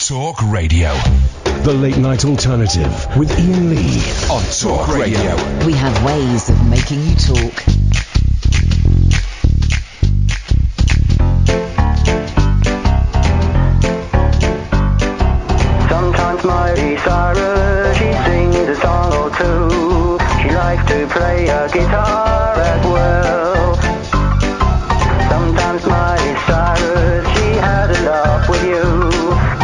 Talk Radio. The Late Night Alternative with Iain Lee on Talk Radio. We have ways of making you talk. Sometimes Miley Cyrus, she sings a song or two. She likes to play a guitar as well. Sometimes Miley Cyrus, she had a laugh with you.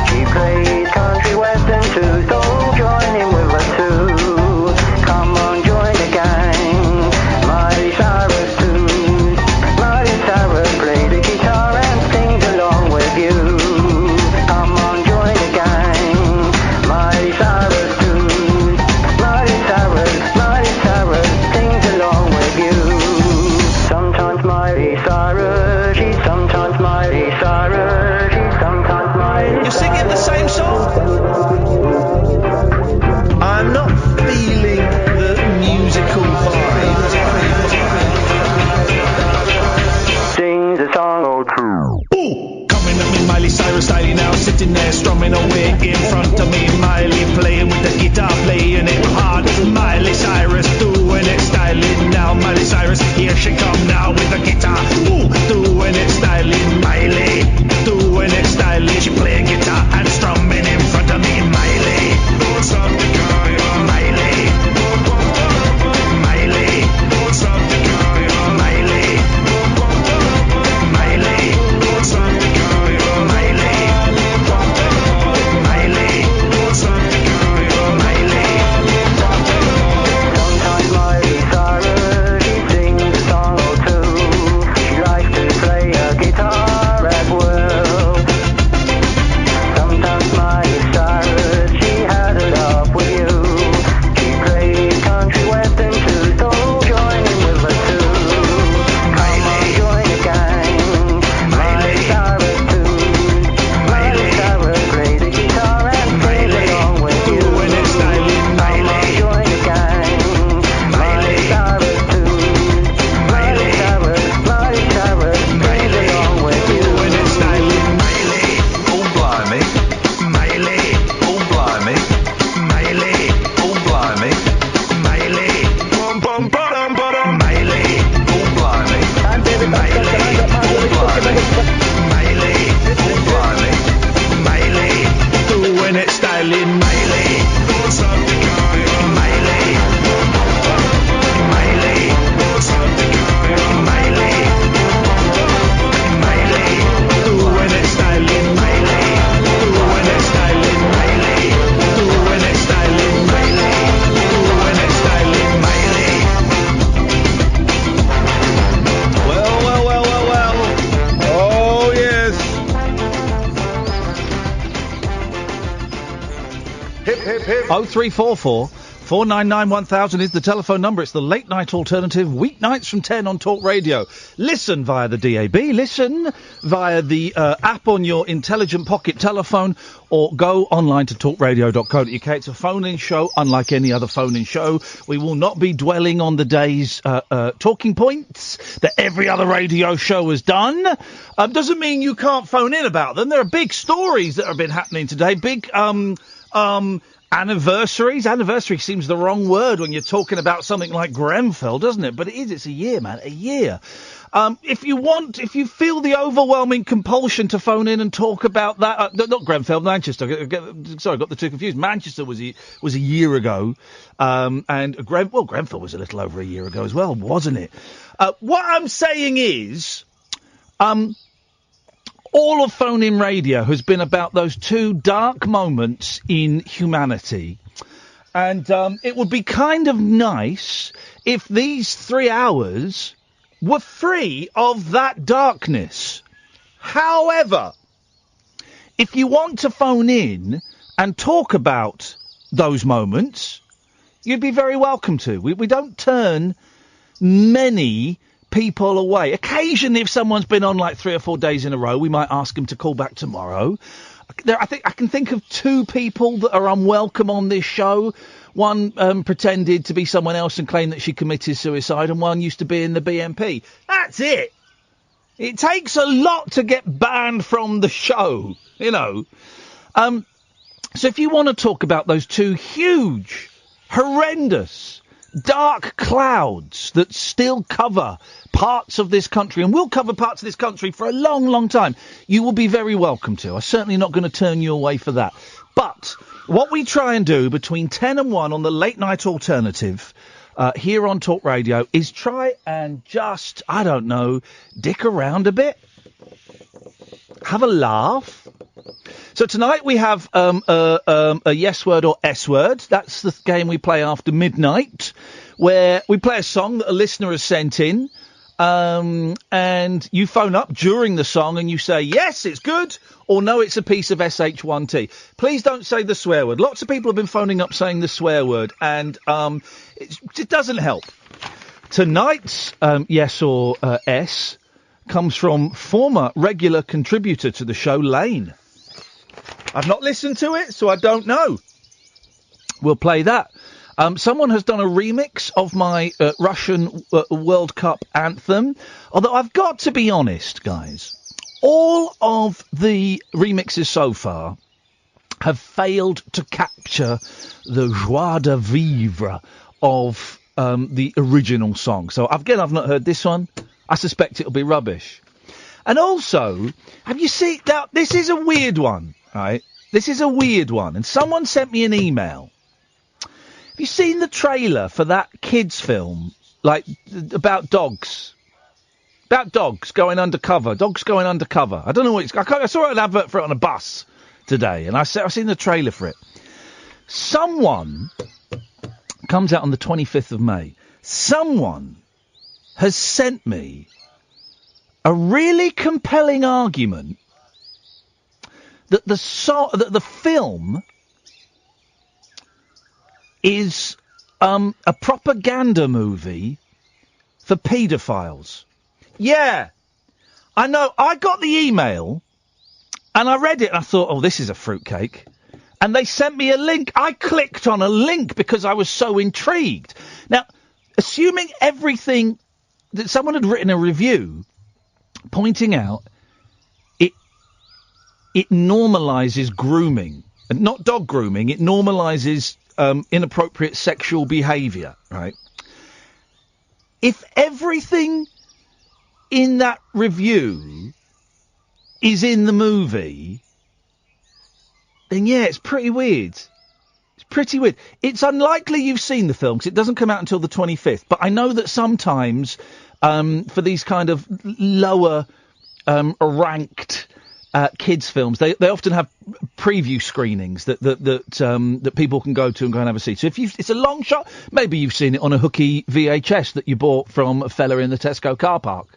She plays country western too, so join in with her too. Come on, join the gang. Miley Cyrus too. Miley Cyrus plays the guitar and sings along with you. Come on, join the gang. Miley Cyrus too. Miley Cyrus sings along with you. Sometimes Miley Cyrus, she's sometimes Miley Cyrus, she's sometimes Miley. You're singing the same song. I'm not feeling the musical vibe. Sings a song or two. Ooh, coming at me, Miley Cyrus style now, sitting there strumming away in front of me. Miley playing with the guitar, playing it hard. Miley Cyrus doing it styling now. Miley Cyrus, here she come now with the guitar. Ooh, doing it styling. Miley doing it styling. She playing guitar and strumming in front of me. Miley, what's up the guy? Miley, Miley, what's up the guy? Miley, Miley, what's up the guy? Miley, Miley, what's up the guy? Miley. Sometimes Miley Cyrus, she sings a song or two. She likes to play a guitar as well. Sometimes Miley Cyrus, she had a laugh with you. She plays country western too, so join in with her too. Come on, join the gang. Miley Cyrus too. Miley Cyrus plays the guitar and sings along with you. Doing it styling. Come on, join the gang. Miley Cyrus too. Miley Cyrus sings along with you. Doing it styling. Miley, Oh, blimey. Miley, Oh, blimey. Miley, Oh, blimey. Miley, bum bum bum bum. Miley, Oh, blimey. Miley, Oh, blimey. Miley, Oh, blimey. Miley, doing it styling. Miley, what's up the guy? Miley, Miley, what's up the guy? Miley, Miley, doing it styling. Miley, doing it styling. Miley, doing it styling. Miley, doing it styling. Miley. Well. Oh yes. Hip, hip, hip. 0344 499 1000 is the telephone number. It's the Late Night Alternative, weeknights from 10 on Talk Radio. Listen via the DAB, listen via the app on your intelligent pocket telephone, or go online to talkradio.co.uk. It's a phone-in show, unlike any other phone-in show. We will not be dwelling on the day's talking points that every other radio show has done. Doesn't mean you can't phone in about them. There are big stories that have been happening today. Big anniversaries. Anniversary seems the wrong word when you're talking about something like Grenfell, doesn't it? But it is. It's a year, man. A year. If you feel the overwhelming compulsion to phone in and talk about that, not Grenfell, Manchester. Sorry, I got the two confused. Manchester was a year ago, and Grenfell was a little over a year ago as well, wasn't it? What I'm saying is, all of phone-in radio has been about those two dark moments in humanity. And it would be kind of nice if these 3 hours were free of that darkness. However, if you want to phone in and talk about those moments, you'd be very welcome to. We don't turn many people away. Occasionally, if someone's been on like 3 or 4 days in a row, we might ask them to call back tomorrow. I can think of two people that are unwelcome on this show. One pretended to be someone else and claimed that she committed suicide, and one used to be in the BNP. That's it. It takes a lot to get banned from the show, you know. So if you want to talk about those two huge, horrendous, dark clouds that still cover parts of this country, and will cover parts of this country for a long, long time, you will be very welcome to. I'm certainly not going to turn you away for that. But what we try and do between 10 and 1 on the late night alternative here on Talk Radio is try and just, I don't know, dick around a bit. Have a laugh. So tonight we have a yes word or S word. That's the game we play after midnight, where we play a song that a listener has sent in, and you phone up during the song and you say, yes, it's good, or no, it's a piece of SH1T. Please don't say the swear word. Lots of people have been phoning up saying the swear word, and it doesn't help. Tonight's yes or S comes from former regular contributor to the show, Lane. I've not listened to it, so I don't know. We'll play that. Someone has done a remix of my Russian World Cup anthem. Although I've got to be honest, guys, all of the remixes so far have failed to capture the joie de vivre of the original song. So again, I've not heard this one. I suspect it'll be rubbish. And also, have you seen... Now, this is a weird one, right? This is a weird one. And someone sent me an email. Have you seen the trailer for that kids' film, like, about dogs? About dogs going undercover. Dogs going undercover. I don't know what it's... I saw an advert for it on a bus today, and I've seen the trailer for it. Someone... comes out on the 25th of May. Someone has sent me a really compelling argument that the film is a propaganda movie for paedophiles. Yeah, I know. I got the email and I read it and I thought, oh, this is a fruitcake. And they sent me a link. I clicked on a link because I was so intrigued. Now, assuming everything that someone had written a review pointing out it normalises grooming, and not dog grooming. It normalises inappropriate sexual behaviour, right? If everything in that review is in the movie, then yeah, it's pretty weird. It's pretty weird. It's unlikely you've seen the film because it doesn't come out until the 25th. But I know that sometimes for these kind of lower ranked kids films, they often have preview screenings that people can go to and go and have a see. So if it's a long shot, maybe you've seen it on a hooky VHS that you bought from a fella in the Tesco car park.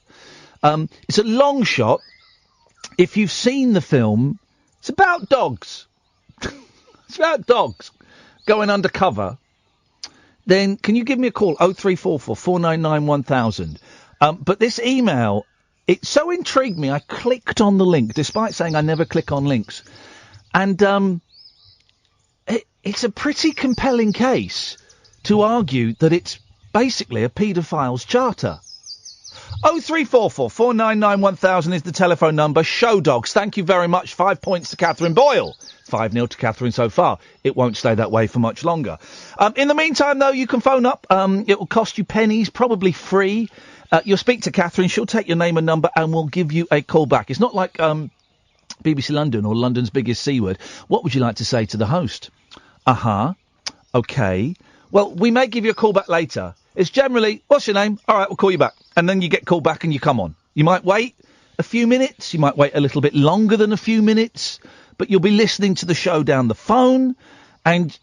It's a long shot. If you've seen the film, it's about dogs. It's about dogs going undercover. Then can you give me a call? 0344 499 1000. But this email, it so intrigued me, I clicked on the link, despite saying I never click on links. And it's a pretty compelling case to argue that it's basically a paedophile's charter. 0344 499 1000 is the telephone number. Show dogs. Thank you very much. 5 points to Catherine Boyle. 5-0 to Catherine so far. It won't stay that way for much longer. In the meantime, though, you can phone up. It will cost you pennies, probably free. You'll speak to Catherine. She'll take your name and number and we'll give you a call back. It's not like BBC London or London's Biggest C Word. What would you like to say to the host? OK. Well, we may give you a call back later. It's generally, what's your name? All right, we'll call you back. And then you get called back and you come on. You might wait a few minutes. You might wait a little bit longer than a few minutes. But you'll be listening to the show down the phone. And,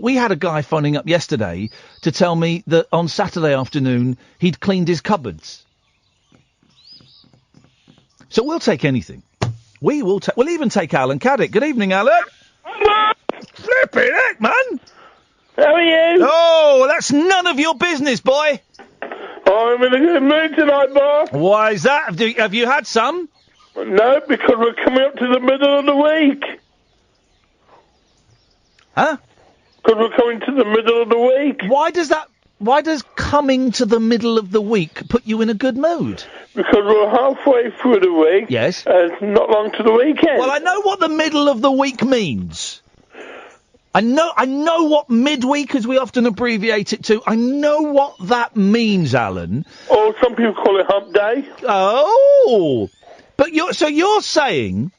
we had a guy phoning up yesterday to tell me that on Saturday afternoon he'd cleaned his cupboards. So we'll take anything. We'll even take Alan Caddick. Good evening, Alan. Flipping heck, man. How are you? Oh, that's none of your business, boy. I'm in a good mood tonight, boss. Why is that? Have you had some? No, because we're coming up to the middle of the week. Huh? Because we're coming to the middle of the week. Why does coming to the middle of the week put you in a good mood? Because we're halfway through the week. Yes. And it's not long to the weekend. Well, I know what the middle of the week means. I know what midweek, as we often abbreviate it to, I know what that means, Alan. Or some people call it hump day. Oh! But you're saying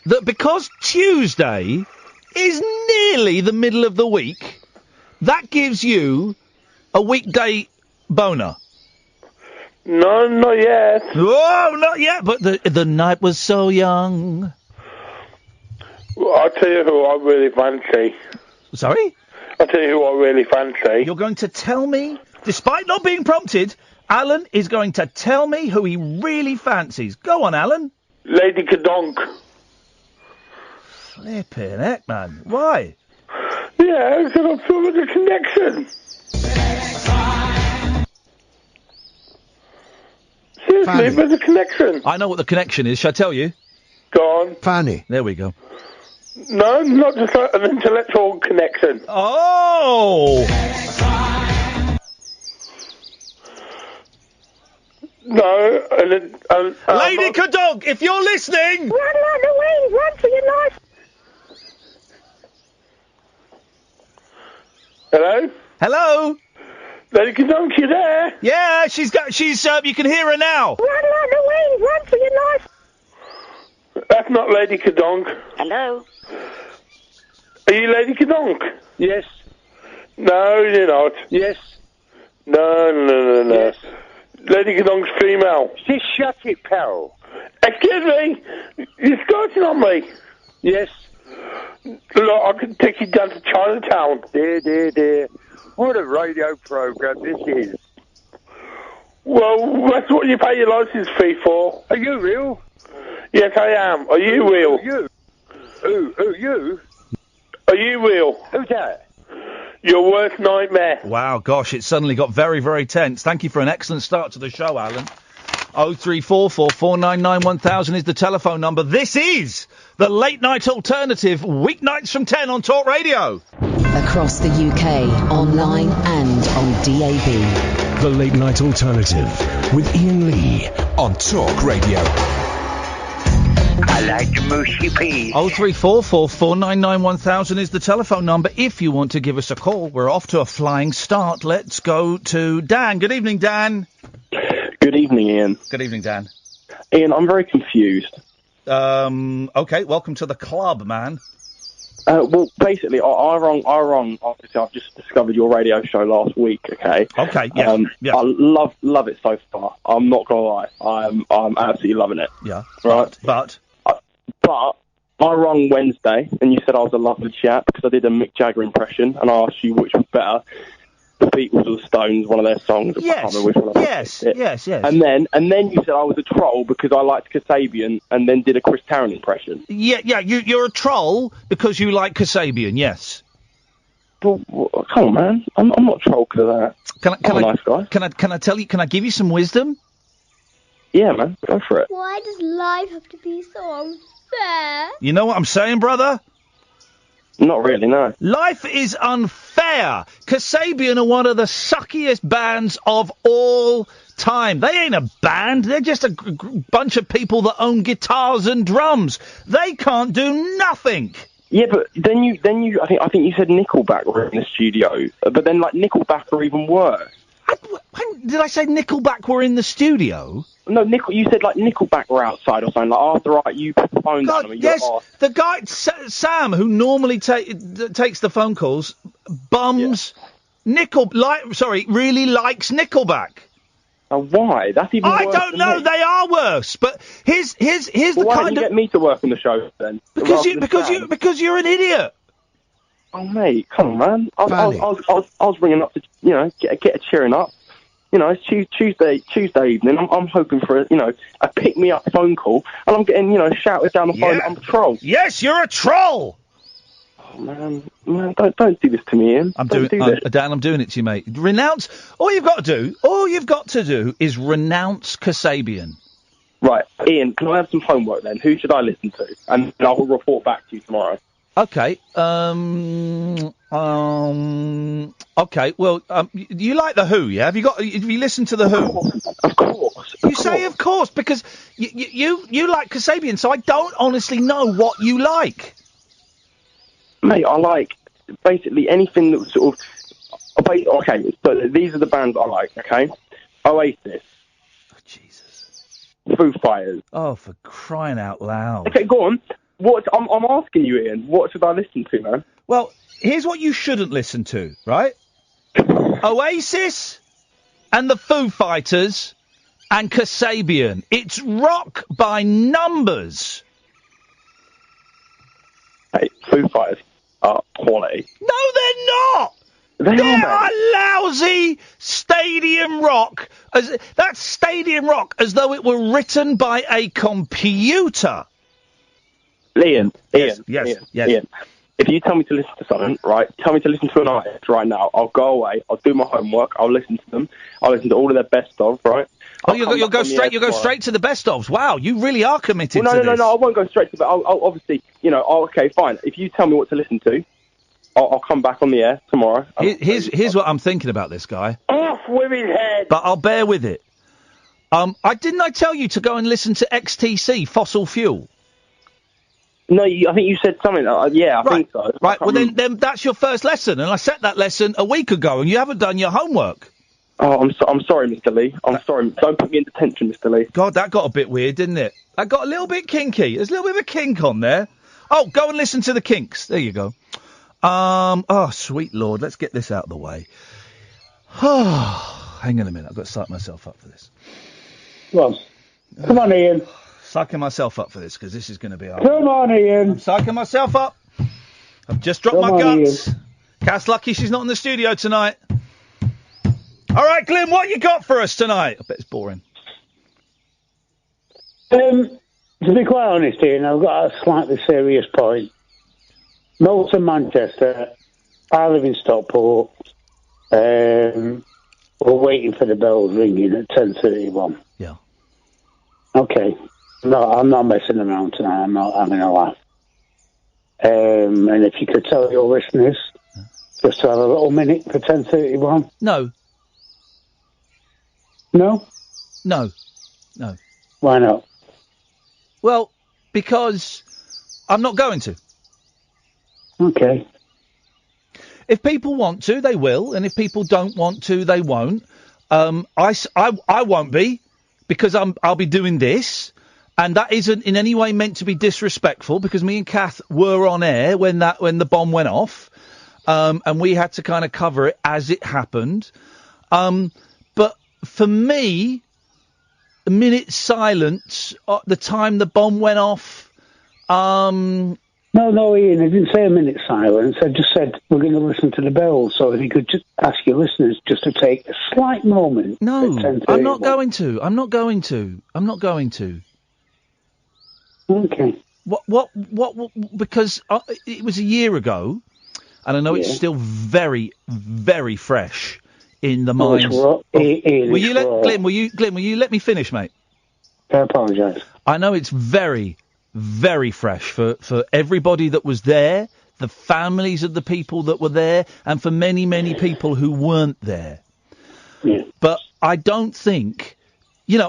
that because Tuesday is nearly the middle of the week, that gives you a weekday boner? No, not yet. Oh, not yet, but the night was so young. Well, I'll tell you who I really fancy. Sorry? I'll tell you who I really fancy. You're going to tell me, despite not being prompted, Alan is going to tell me who he really fancies. Go on, Alan. Lady Cadonk. Flippin' heck, man. Why? Yeah, because I feel like a connection. Seriously, Fanny. there's a connection. I know what the connection is. Shall I tell you? Go on. Fanny. There we go. No, not just an intellectual connection. Oh! No, Lady Cadog, if you're listening! Run like the wind, run for your life. Hello? Hello? Lady Cadonk, you there? Yeah, she's you can hear her now. Run like the wind, run for your life. That's not Lady Cadonk. Hello? Are you Lady Cadonk? Yes. No, you're not. Yes. No. Yes. Lady Cadonk's female. Just shut it, pal. Excuse me? You're starting on me. Yes. Look, I can take you down to Chinatown. Dear. What a radio program this is. Well, that's what you pay your license fee for. Are you real? Yes, I am. Are you real? You? Who, you? Are you real? Who's that? Your worst nightmare. Wow, gosh, it suddenly got very, very tense. Thank you for an excellent start to the show, Alan. 0344 499 1000 is the telephone number. This is the Late Night Alternative, weeknights from 10 on Talk Radio. Across the UK, online and on DAB. The Late Night Alternative with Iain Lee on Talk Radio. I like the mushy peas. 0344 499 1000 is the telephone number if you want to give us a call. We're off to a flying start. Let's go to Dan. Good evening, Dan. Good evening, Ian. Good evening, Dan. Ian, I'm very confused. Okay, welcome to the club, man. Well, basically, I rung. Obviously, I've just discovered your radio show last week. Okay. Okay. Yeah. Yeah. I love it so far. I'm not gonna lie. I'm absolutely loving it. Yeah. Right. But I rung Wednesday, and you said I was a lovely chap because I did a Mick Jagger impression, and I asked you which was better, the Beatles or the Stones, one of their songs. Yes. Yes. And then you said I was a troll because I liked Kasabian, and then did a Chris Tarrant impression. Yeah. You're a troll because you like Kasabian. Yes. Well, come on, man. I'm not a troll because of that. I'm a nice guy. Can I tell you? Can I give you some wisdom? Yeah, man. Go for it. Why does life have to be so unfair? You know what I'm saying, brother? Not really, no. Life is unfair. Kasabian are one of the suckiest bands of all time. They ain't a band. They're just a bunch of people that own guitars and drums. They can't do nothing. Yeah, but then you. I think you said Nickelback were in the studio, but then like Nickelback are even worse. Did I say Nickelback were in the studio? No, you said like Nickelback were outside or something. Like after you put the phone down. Yes, the guy Sam who normally takes the phone calls bums really likes Nickelback. Why? That's even worse. I don't know. Me. They are worse. But here's the why kind don't you of get me to work on the show then? Because you're an idiot. Oh mate, come on, man. I was ringing up to get a cheering up. It's Tuesday evening. I'm hoping for a pick me up phone call, and I'm getting shouted down the phone. Yeah. I'm a troll. Yes, you're a troll. Oh man, don't do this to me, Ian. Dan, I'm doing it to you, mate. Renounce. All you've got to do is renounce Kasabian. Right, Ian. Can I have some homework then? Who should I listen to? And I will report back to you tomorrow. Okay. Okay. Well, you like the Who, yeah? Have you listened to the Who? Of course. You say of course because you like Kasabian, so I don't honestly know what you like. Mate, I like basically anything that was sort of... Okay, so these are the bands I like, okay? Oasis. Oh, Jesus. Foo Fighters. Oh, for crying out loud. Okay, go on. I'm asking you, Ian, what should I listen to, man? Well, here's what you shouldn't listen to, right? Oasis and the Foo Fighters and Kasabian. It's rock by numbers. Hey, Foo Fighters are quality. No, they're not! They are lousy stadium rock. That's stadium rock as though it were written by a computer. Ian. Yes. Ian. If you tell me to listen to something, right, tell me to listen to an artist right now, I'll go away, I'll do my homework, I'll listen to them, I'll listen to all of their best of, right? You'll go straight to the best ofs. Wow, you really are committed to this. No, I won't go straight to the... I'll obviously, okay, fine. If you tell me what to listen to, I'll come back on the air tomorrow. Here's what I'm thinking about this guy. Off with his head! But I'll bear with it. I tell you to go and listen to XTC, Fossil Fuel? No, I think you said something. I think so. Right, well then that's your first lesson, and I set that lesson a week ago, and you haven't done your homework. Oh, I'm sorry, Mr. Lee. I'm sorry. Don't put me in detention, Mr. Lee. God, that got a bit weird, didn't it? That got a little bit kinky. There's a little bit of a kink on there. Oh, go and listen to the Kinks. There you go. Oh, sweet Lord, let's get this out of the way. Hang on a minute, I've got to psych myself up for this. Well, come on, Ian. Psyching myself up for this, because this is going to be hard. Come on, Ian. I'm psyching myself up. I've just dropped my guts. Cass lucky she's not in the studio tonight. All right, Glenn, what you got for us tonight? I bet it's boring. To be quite honest, Ian, I've got a slightly serious point. North of Manchester, I live in Stockport. We're waiting for the bells ringing at 10:31. Yeah. Okay. No, I'm not messing around tonight. I'm not having a laugh. And if you could tell your listeners just to have a little minute for 10:31. No. No? No. Why not? Well, because I'm not going to. Okay. If people want to, they will, and if people don't want to, they won't. I won't be, because I'll be doing this, and that isn't in any way meant to be disrespectful, because me and Kath were on air when the bomb went off, and we had to kind of cover it as it happened. But for me, a minute's silence at the time the bomb went off. No, Ian, I didn't say a minute's silence. I just said we're going to listen to the bells. So if you could just ask your listeners just to take a slight moment. No, I'm not going to. I'm not going to. Okay. What? Because it was a year ago, and I know it's still very, very fresh in the minds. Will you let me finish, mate? I apologise. I know it's very, very fresh for everybody that was there, the families of the people that were there, and for many, many people who weren't there. Yeah. But I don't think,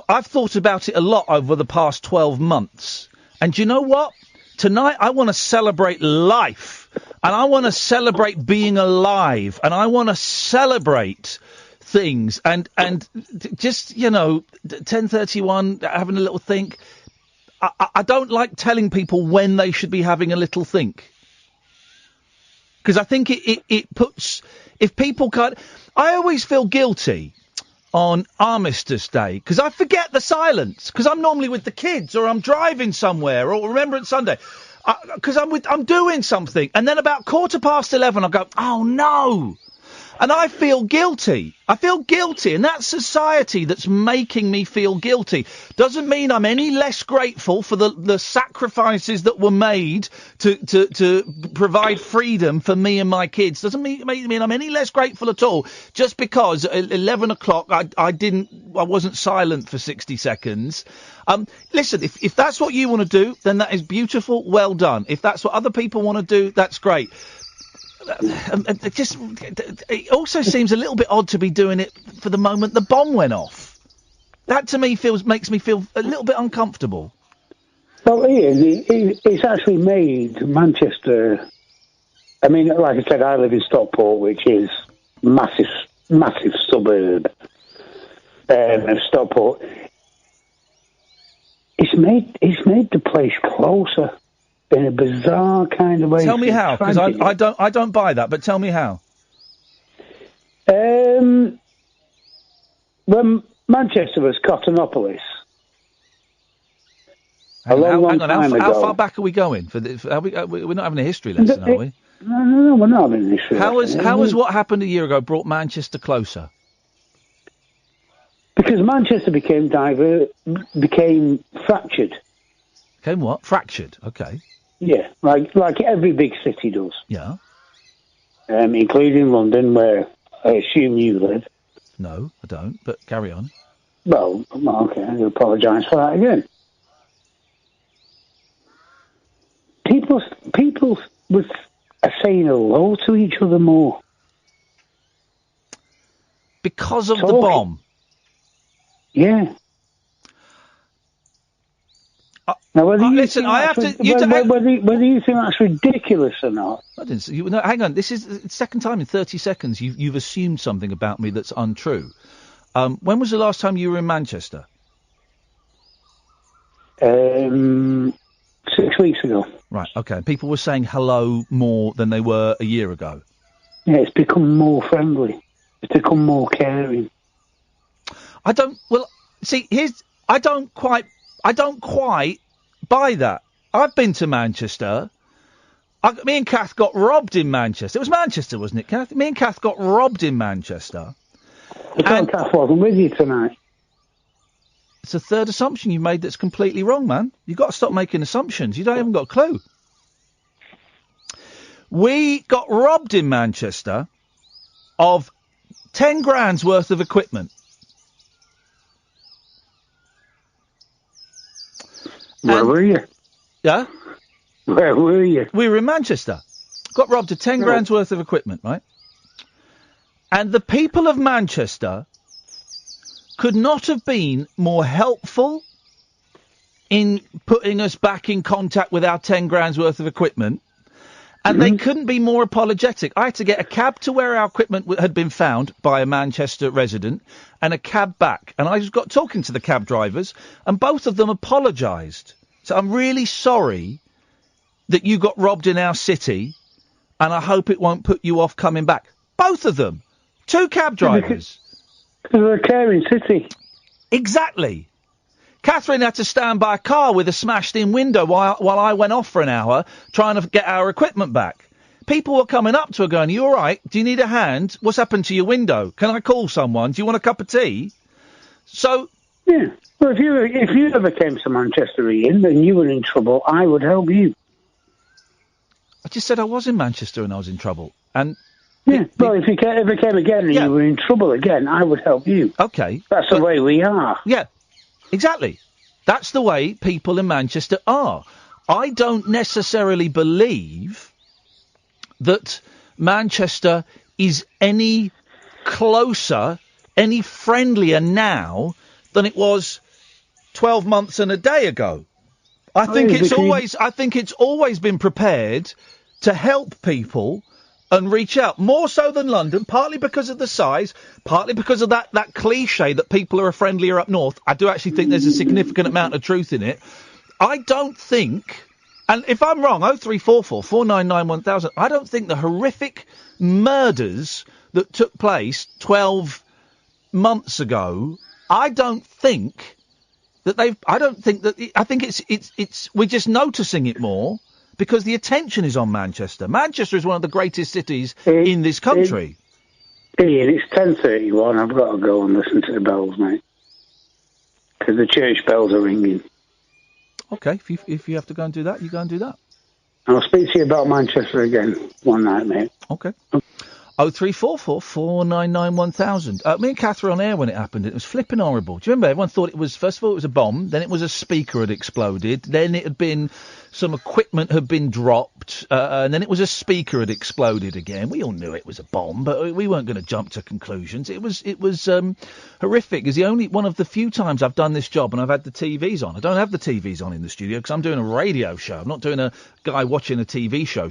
I've thought about it a lot over the past 12 months. And you know what? Tonight I want to celebrate life, and I want to celebrate being alive, and I want to celebrate things, and just 10:31, having a little think. I don't like telling people when they should be having a little think, because I think it puts, if people can't, I always feel guilty on Armistice Day because I forget the silence, because I'm normally with the kids, or I'm driving somewhere, or Remembrance Sunday, because I'm doing something, and then about 11:15 I go, oh no. And I feel guilty. And that society that's making me feel guilty doesn't mean I'm any less grateful for the sacrifices that were made to provide freedom for me and my kids. Doesn't mean I'm any less grateful at all, just because at 11 o'clock I wasn't silent for 60 seconds. Listen, if that's what you want to do, then that is beautiful. Well done. If that's what other people want to do, that's great. It also seems a little bit odd to be doing it for the moment the bomb went off. That to me makes me feel a little bit uncomfortable. Well, Ian, it's actually made Manchester I mean, like I said, I live in Stockport, which is massive suburb of Stockport. It's made the place closer in a bizarre kind of way. Tell me how, because I don't buy that. But tell me how. When Manchester was Cottonopolis. Hang on. How far back are we going? We're not having a history lesson, are we? No, we're not having a history lesson. How has what happened a year ago brought Manchester closer? Because Manchester became fractured. Became what? Fractured. Okay. Yeah, like every big city does. Yeah. Including London, where I assume you live. No, I don't. But carry on. Well, okay. I apologise for that again. People are saying hello to each other more. Because of the bomb? Yeah. Now, whether you think that's ridiculous or not. I didn't. Hang on. This is the second time in 30 seconds you've assumed something about me that's untrue. When was the last time you were in Manchester? 6 weeks ago. Right, okay. People were saying hello more than they were a year ago. Yeah, it's become more friendly. It's become more caring. I don't quite buy that. I've been to Manchester. Me and Kath got robbed in Manchester. It was Manchester, wasn't it, Kath? Me and Kath got robbed in Manchester. Kath wasn't with you tonight. It's a third assumption you made that's completely wrong, man. You've got to stop making assumptions. You haven't got a clue. We got robbed in Manchester of 10 grand's worth of equipment. Where were you? Yeah? Where were you? We were in Manchester. Got robbed of 10 grand's worth of equipment, right? And the people of Manchester could not have been more helpful in putting us back in contact with our 10 grand's worth of equipment. And they couldn't be more apologetic. I had to get a cab to where our equipment had been found by a Manchester resident and a cab back. And I just got talking to the cab drivers and both of them apologised. So I'm really sorry that you got robbed in our city and I hope it won't put you off coming back. Both of them. 2 cab drivers. Because we're a caring city. Exactly. Catherine had to stand by a car with a smashed-in window while I went off for an hour trying to get our equipment back. People were coming up to her going, "Are you all right? Do you need a hand? What's happened to your window? Can I call someone? Do you want a cup of tea?" So... Yeah. Well, if you ever came to Manchester, Ian, and you were in trouble, I would help you. I just said I was in Manchester and I was in trouble. And... Yeah, well, if you ever came again and you were in trouble again, I would help you. Okay. That's the way we are. Yeah. Exactly. That's the way people in Manchester are. I don't necessarily believe that Manchester is any closer, any friendlier now than it was 12 months and a day ago. I think it's always been prepared to help people and reach out, more so than London, partly because of the size, partly because of that cliche that people are friendlier up north. I do actually think there's a significant amount of truth in it. I don't think, and if I'm wrong, 0344 499 1000, I don't think the horrific murders that took place 12 months ago, I think it's we're just noticing it more. Because the attention is on Manchester. Manchester is one of the greatest cities in this country. Ian, it's 10:31. I've got to go and listen to the bells, mate. Because the church bells are ringing. Okay, if you have to go and do that, you go and do that. I'll speak to you about Manchester again one night, mate. Okay. 0344 499 1000. Me and Kath were on air when it happened. It was flipping horrible. Do you remember? Everyone thought it was, first of all, it was a bomb. Then it was a speaker had exploded. Then it had been, some equipment had been dropped. And then it was a speaker had exploded again. We all knew it was a bomb, but we weren't going to jump to conclusions. It was horrific. It's the only one of the few times I've done this job and I've had the TVs on. I don't have the TVs on in the studio because I'm doing a radio show. I'm not doing a guy watching a TV show.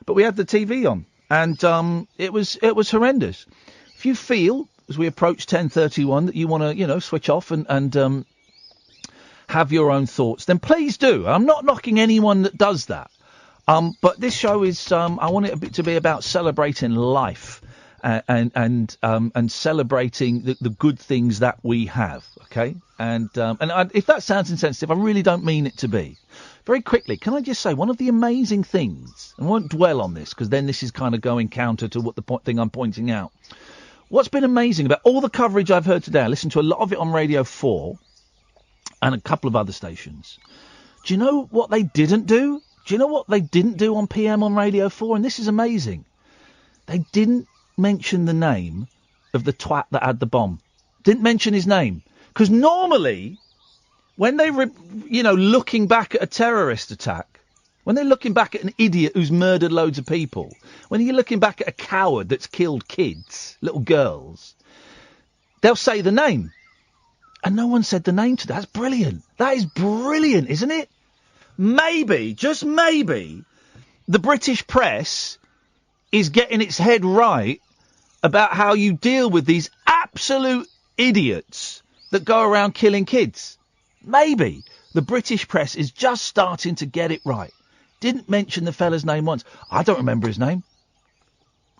but we had the TV on, and it was horrendous. If you feel, as we approach 10:31, that you want to, switch off and have your own thoughts, then please do. I'm not knocking anyone that does that. But this show is, I want it to be about celebrating life and celebrating the good things that we have. Okay, and if that sounds insensitive, I really don't mean it to be. Very quickly, can I just say one of the amazing things, and I won't dwell on this because then this is kind of going counter to what the thing I'm pointing out. What's been amazing about all the coverage I've heard today, I listened to a lot of it on Radio 4 and a couple of other stations. Do you know what they didn't do? Do you know what they didn't do on PM on Radio 4? And this is amazing. They didn't mention the name of the twat that had the bomb. Didn't mention his name. Because normally, when they looking back at a terrorist attack, when they're looking back at an idiot who's murdered loads of people, when you're looking back at a coward that's killed kids, little girls, they'll say the name. And no one said the name today. That's brilliant. That is brilliant, isn't it? Maybe, just maybe, the British press is getting its head right about how you deal with these absolute idiots that go around killing kids. Maybe the British press is just starting to get it right. Didn't mention the fella's name once. I don't remember his name.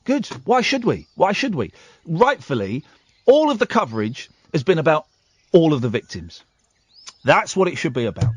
Good. Why should we? Why should we? Rightfully, all of the coverage has been about all of the victims. That's what it should be about.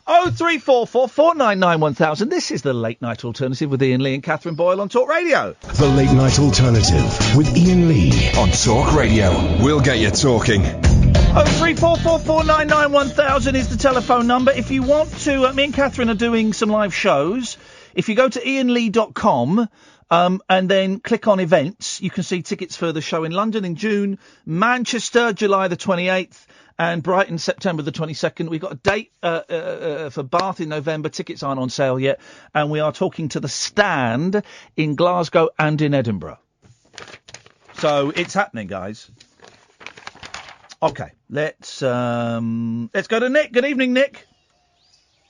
0344 499 1000. This is the Late Night Alternative with Iain Lee and Catherine Boyle on Talk Radio. The Late Night Alternative with Iain Lee on Talk Radio. We'll get you talking. 0344 499 1000 is the telephone number. If you want to, me and Catherine are doing some live shows. If you go to iainlee.com and then click on events, you can see tickets for the show in London in June, Manchester July the 28th, and Brighton September the 22nd. We've got a date for Bath in November. Tickets aren't on sale yet. And we are talking to the Stand in Glasgow and in Edinburgh. So it's happening, guys. Okay, let's go to Nick. Good evening, Nick.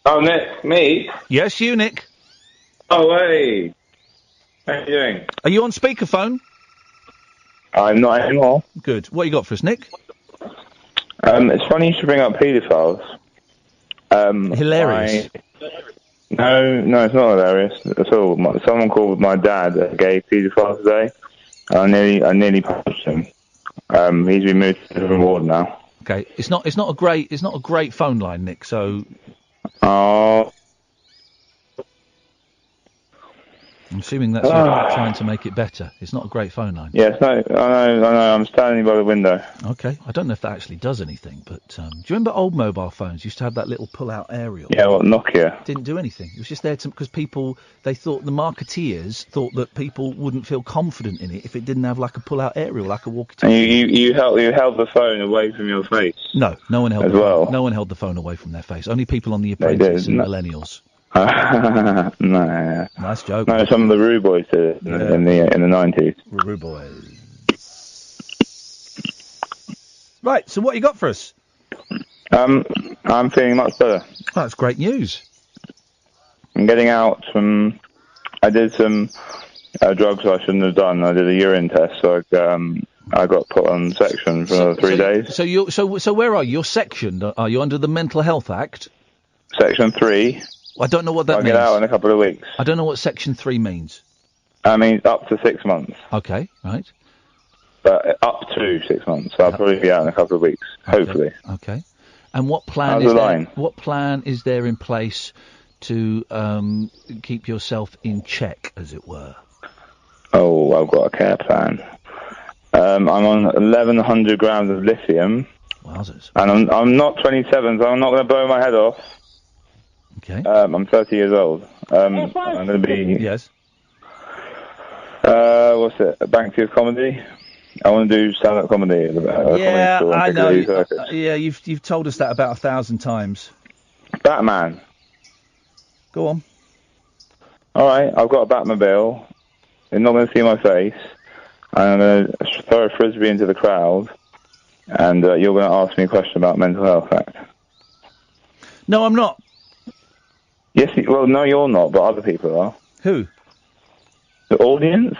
Oh, Nick, me? Yes, you, Nick. Oh, hey. How are you doing? Are you on speakerphone? I'm not anymore. Good. What you got for us, Nick? It's funny you should bring up paedophiles. Hilarious. No, it's not hilarious at all. Someone called my dad a gay paedophile today. I nearly punched him. He's been moved to a different ward now. Okay, it's not a great phone line, Nick. So. Oh. I'm assuming that's trying to make it better. It's not a great phone line. Yes, no, I know. I'm standing by the window. Okay, I don't know if that actually does anything, but do you remember old mobile phones used to have that little pull-out aerial? Yeah, well, Nokia. Didn't do anything. It was just there because people, they thought, the marketeers thought that people wouldn't feel confident in it if it didn't have like a pull-out aerial, like a walkie-talkie. And you held the phone away from your face. No one held no one held the phone away from their face. Only people on The Apprentice and millennials. No. Nice joke. No, some of the Roo Boys did it in the 90s. Roo Boys. Right, so what you got for us? I'm feeling much better. Oh, that's great news. I'm getting out from... I did some drugs I shouldn't have done. I did a urine test, so I got put on section for 3 days. So where are you? You're sectioned. Are you under the Mental Health Act? Section 3. I don't know what that means. I'll get out in a couple of weeks. I don't know what Section 3 means. I mean, up to 6 months. Okay, right. But up to 6 months. So I'll probably be out in a couple of weeks, hopefully. Okay. And what plan is there in place to keep yourself in check, as it were? Oh, I've got a care plan. I'm on 1,100 grams of lithium. Wowzers. And I'm not 27, so I'm not going to blow my head off. Okay. I'm 30 years old. I'm going to be... Yes. What's it? A Banksy of comedy? I want to do stand-up comedy. Yeah, I know. You've told us that about 1,000 times. Batman. Go on. All right, I've got a Batmobile. They're not going to see my face. I'm going to throw a frisbee into the crowd, and you're going to ask me a question about Mental Health Act. No, I'm not. Yes, well, no, you're not, but other people are. Who? The audience?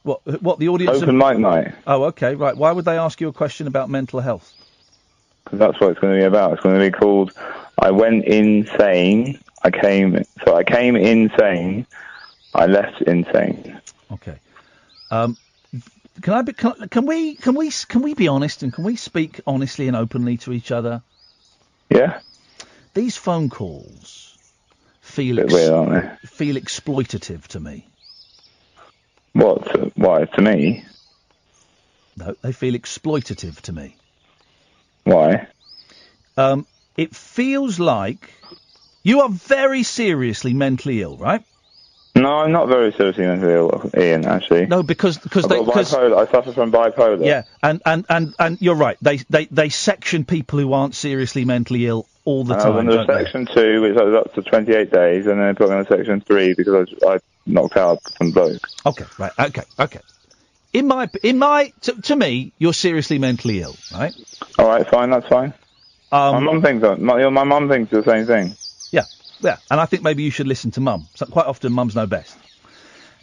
What the audience? Open mic night. Oh, okay, right. Why would they ask you a question about mental health? Because that's what it's going to be about. It's going to be called I Went Insane. I came insane. I left insane. Okay. Can we be honest, and can we speak honestly and openly to each other? Yeah. These phone calls feel weird, aren't they? Feel exploitative to me. What? Why? To me? No, they feel exploitative to me. Why? It feels like you are very seriously mentally ill, right? No, I'm not very seriously mentally ill, Ian, actually. No, because I suffer from bipolar. Yeah, and you're right. They section people who aren't seriously mentally ill all the time. I was under section 2, which was up to 28 days, and then they put me on section 3 because I knocked out some bloke. Okay, right. Okay. To me, you're seriously mentally ill, right? All right, fine. That's fine. My mum thinks that. My mum thinks the same thing. Yeah, and I think maybe you should listen to Mum. So quite often, Mums know best.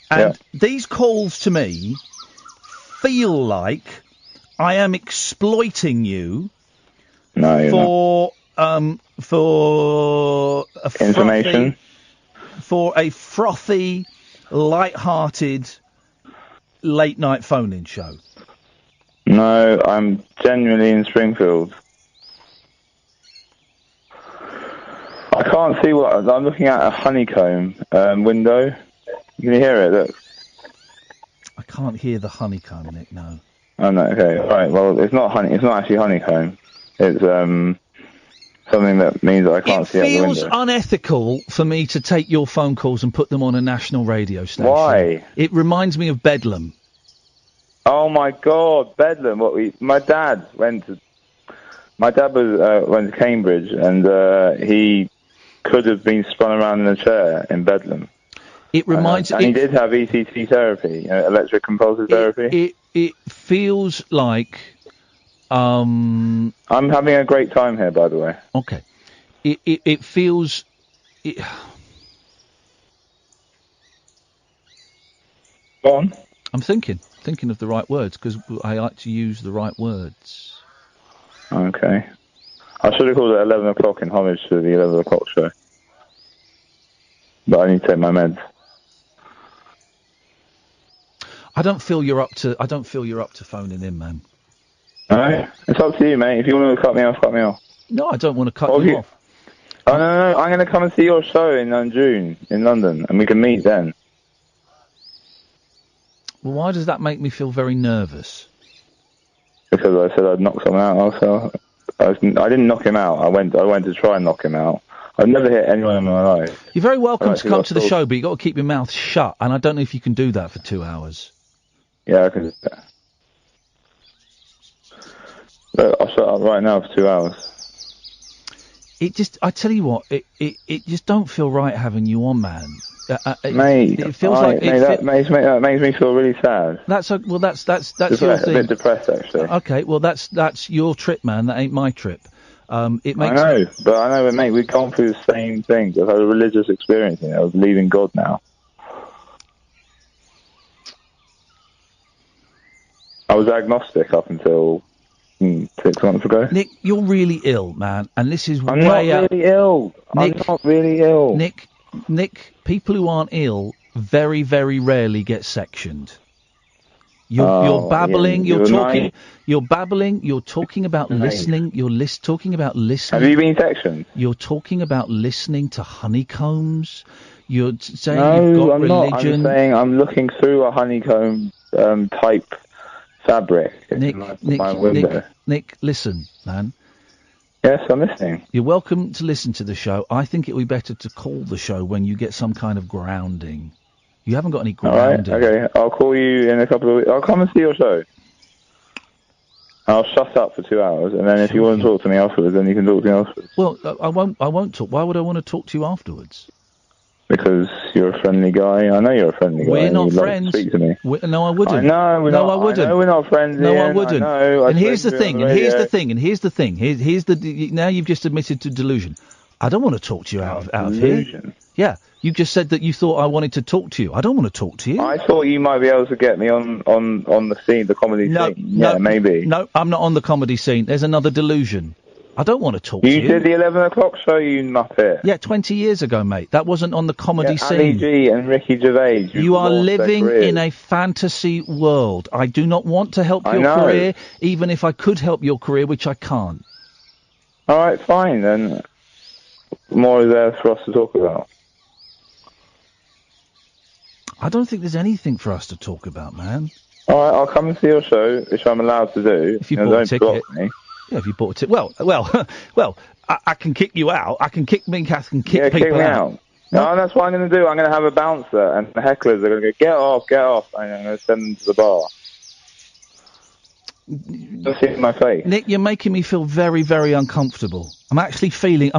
And these calls to me feel like I am exploiting you for information, for a frothy, light-hearted, late-night phone-in show. No, I'm genuinely in Springfield. I can't see what I'm looking at. A honeycomb window. Can you hear it? Look. I can't hear the honeycomb, Nick. No. Oh no. Okay. All right. Well, it's not honey. It's not actually honeycomb. It's something that means that I can't see out the window. It feels unethical for me to take your phone calls and put them on a national radio station. Why? It reminds me of Bedlam. Oh my God, Bedlam! My dad went to Cambridge, and he could have been spun around in a chair in Bedlam. It reminds and he did have ECT therapy, electric compulsive therapy. It feels like I'm having a great time here, by the way. Okay. It feels. Go on. I'm thinking of the right words because I like to use the right words. Okay. I should have called it 11 o'clock in homage to the 11 o'clock show. But I need to take my meds. I don't feel you're up to phoning in, man. Alright. It's up to you, mate. If you want to cut me off, cut me off. No, I don't want to cut you off. Oh, no. I'm going to come and see your show in June in London, and we can meet then. Well, why does that make me feel very nervous? Because I said I'd knock someone out. Also, I didn't knock him out. I went to try and knock him out. I've never hit anyone in my life. You're very welcome to come to the show, but you've got to keep your mouth shut, and I don't know if you can do that for 2 hours. Yeah, I can do that. Look, I'll shut up right now for 2 hours. I tell you what, it just don't feel right having you on, man. Mate, it feels like that makes me feel really sad. That's your thing. A bit depressed, actually. Okay, well that's your trip, man. That ain't my trip. It makes. I know, mate. We've gone through the same things. I've had a religious experience, of leaving God now. I was agnostic up until 6 months ago. Nick, you're really ill, man, and this is I'm not really ill. Nick, I'm not really ill. Nick, people who aren't ill very, very rarely get sectioned. You're babbling. Yeah, You're babbling. You're talking about listening. You're talking about listening. Have you been sectioned? You're talking about listening to honeycombs. You're saying you've got religion. I'm saying I'm looking through a honeycomb type fabric. Nick, listen, man. Yes, I'm listening. You're welcome to listen to the show. I think it would be better to call the show when you get some kind of grounding. You haven't got any grounding. All right, okay. I'll call you in a couple of weeks. I'll come and see your show. I'll shut up for 2 hours, and then if you want to talk to me afterwards, then you can talk to me afterwards. Well, I won't talk. Why would I want to talk to you afterwards? Because you're a friendly guy. I know you're a friendly guy. We're not friends. Like to speak to me. No, I wouldn't. I wouldn't. I know we're not friends. No, Ian. I wouldn't. And here's the thing. Now you've just admitted to delusion. I don't want to talk to you out of here. Yeah. You just said that you thought I wanted to talk to you. I don't want to talk to you. I thought you might be able to get me on the scene, the comedy scene. Yeah, maybe. No, I'm not on the comedy scene. There's another delusion. I don't want to talk to you. You did the 11 o'clock show, you muppet. Yeah, 20 years ago, mate. That wasn't on the comedy scene. Ali G and Ricky Gervais. You are living in a fantasy world. I do not want to help your career, even if I could help your career, which I can't. All right, fine, then. More is there for us to talk about. I don't think there's anything for us to talk about, man. All right, I'll come and see your show, which I'm allowed to do. If you bought a ticket. Block me. Yeah, if you bought a ticket. Well, I can kick you out. I can kick people kick me out. No, that's what I'm going to do. I'm going to have a bouncer, and the hecklers are going to go, get off, and I'm going to send them to the bar. Just see my face. Nick, you're making me feel very, very uncomfortable. I'm actually feeling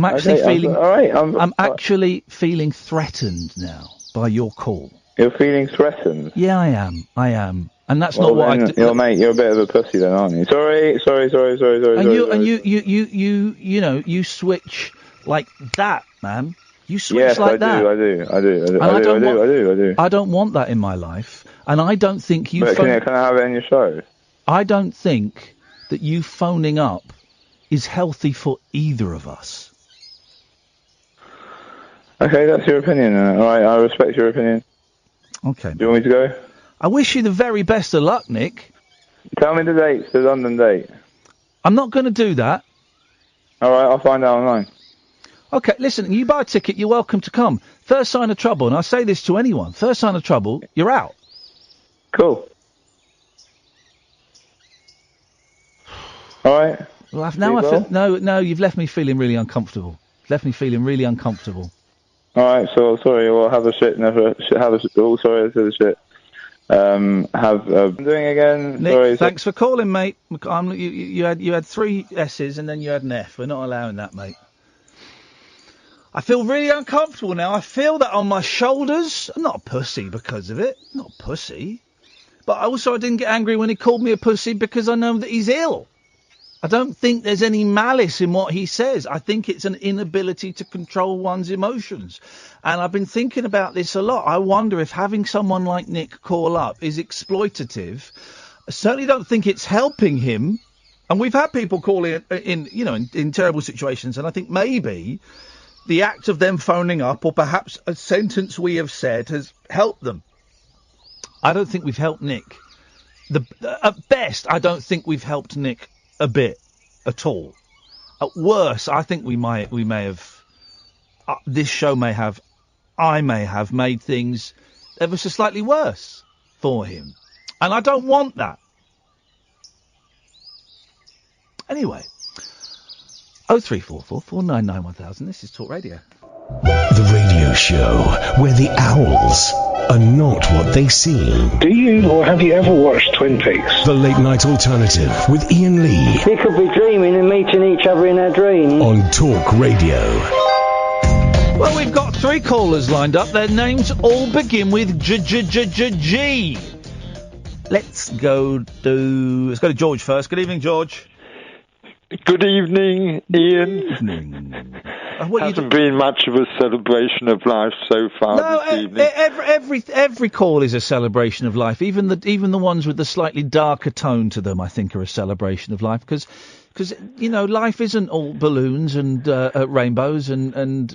threatened now by your call. You're feeling threatened? Yeah, I am. And that's not what I do. You're a bit of a pussy then, aren't you? Sorry. And you switch like that, man. You switch like that. Yes, I do. I don't want that in my life. And I don't think you... But can I have it in your show? I don't think that you phoning up is healthy for either of us. Okay, that's your opinion. All right, I respect your opinion. Okay. Do you want me to go? I wish you the very best of luck, Nick. Tell me the dates, the London date. I'm not going to do that. All right, I'll find out online. Okay, listen, you buy a ticket, you're welcome to come. First sign of trouble, and I say this to anyone, first sign of trouble, you're out. Cool. All right. Well, now you've left me feeling really uncomfortable. All right, so sorry. Well, have a shit. Never have a shit. Oh, sorry, I said a shit. I'm doing again. Nick, sorry. Thanks for calling, mate. You had 3 S's and then you had an F. We're not allowing that, mate. I feel really uncomfortable now. I feel that on my shoulders. I'm not a pussy because of it. I'm not a pussy. But also, I didn't get angry when he called me a pussy because I know that he's ill. I don't think there's any malice in what he says. I think it's an inability to control one's emotions. And I've been thinking about this a lot. I wonder if having someone like Nick call up is exploitative. I certainly don't think it's helping him. And we've had people call in terrible situations. And I think maybe the act of them phoning up, or perhaps a sentence we have said, has helped them. I don't think we've helped Nick. At best, I don't think we've helped Nick a bit at all. At worst, I think we may have. This show I may have made things ever so slightly worse for him, and I don't want that. Anyway, 0344 499 1000. This is Talk Radio. The radio show where the owls are not what they seem. Do you or have you ever watched Twin Peaks? The Late Night Alternative with Iain Lee. We could be dreaming and meeting each other in our dreams. On Talk Radio. Well, we've got 3 callers lined up. Their names all begin with G. Let's go to George first. Good evening, George. Good evening, Ian. Hasn't been much of a celebration of life so far this evening. Every call is a celebration of life. Even the ones with the slightly darker tone to them, I think, are a celebration of life because life isn't all balloons and rainbows and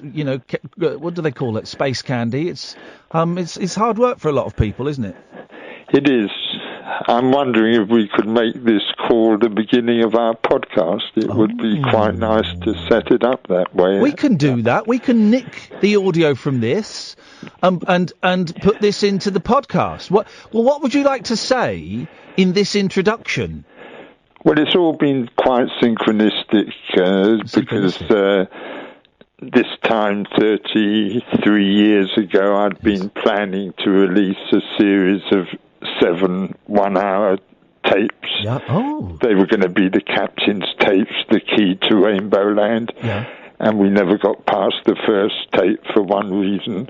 what do they call it? Space candy. It's hard work for a lot of people, isn't it? It is. I'm wondering if we could make this call the beginning of our podcast. It would be quite nice to set it up that way. We can do that. We can nick the audio from this and put this into the podcast. What would you like to say in this introduction? Well, it's all been quite synchronistic. Because this time 33 years ago I'd been planning to release a series of 7 one-hour tapes. Yeah. Oh. They were going to be the captain's tapes, the key to Rainbow Land. Yeah. And we never got past the first tape for one reason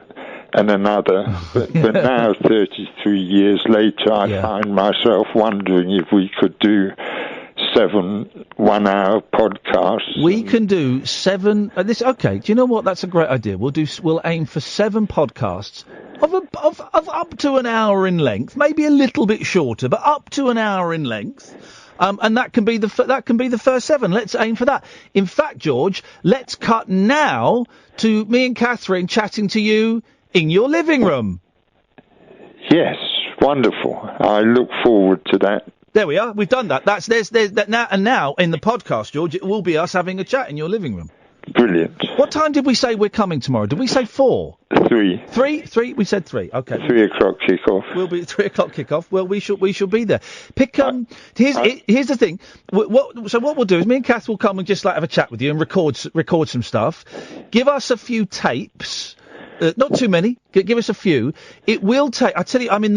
and another. But now, 33 years later, I find myself wondering if we could do 7 1-hour podcasts. We can do 7. Okay. Do you know what? That's a great idea. We'll aim for 7 podcasts of up to an hour in length, maybe a little bit shorter, but up to an hour in length. And that can be the first 7. Let's aim for that. In fact, George, let's cut now to me and Catherine chatting to you in your living room. Yes, wonderful. I look forward to that. There we are. We've done that. There's that now. And now in the podcast, George, it will be us having a chat in your living room. Brilliant. What time did we say we're coming tomorrow? Did we say 4? 3. 3? We said 3. Okay. 3 o'clock kick-off. We'll be at 3 o'clock kick-off. Well, we shall be there. Here's the thing. So what we'll do is me and Kath will come and just have a chat with you and record some stuff. Give us a few tapes. Not too many. Give us a few. It will take. I tell you, I'm in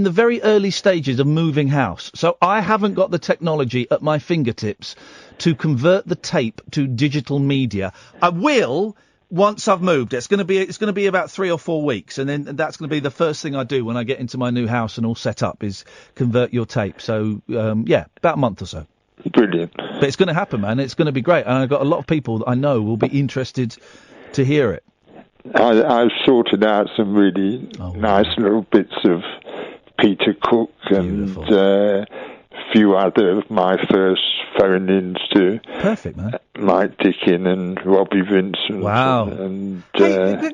the very early stages of moving house, so I haven't got the technology at my fingertips to convert the tape to digital media. I will once I've moved. It's going to be about 3 or 4 weeks, and then that's going to be the first thing I do when I get into my new house and all set up is convert your tape. So about a month or so. Brilliant. But it's going to happen, man. It's going to be great, and I've got a lot of people that I know will be interested to hear it. I've sorted out some really nice little bits of Peter Cook and a few other of my first phone-ins to Perfect, man. Mike Dickin and Robbie Vincent. Wow. And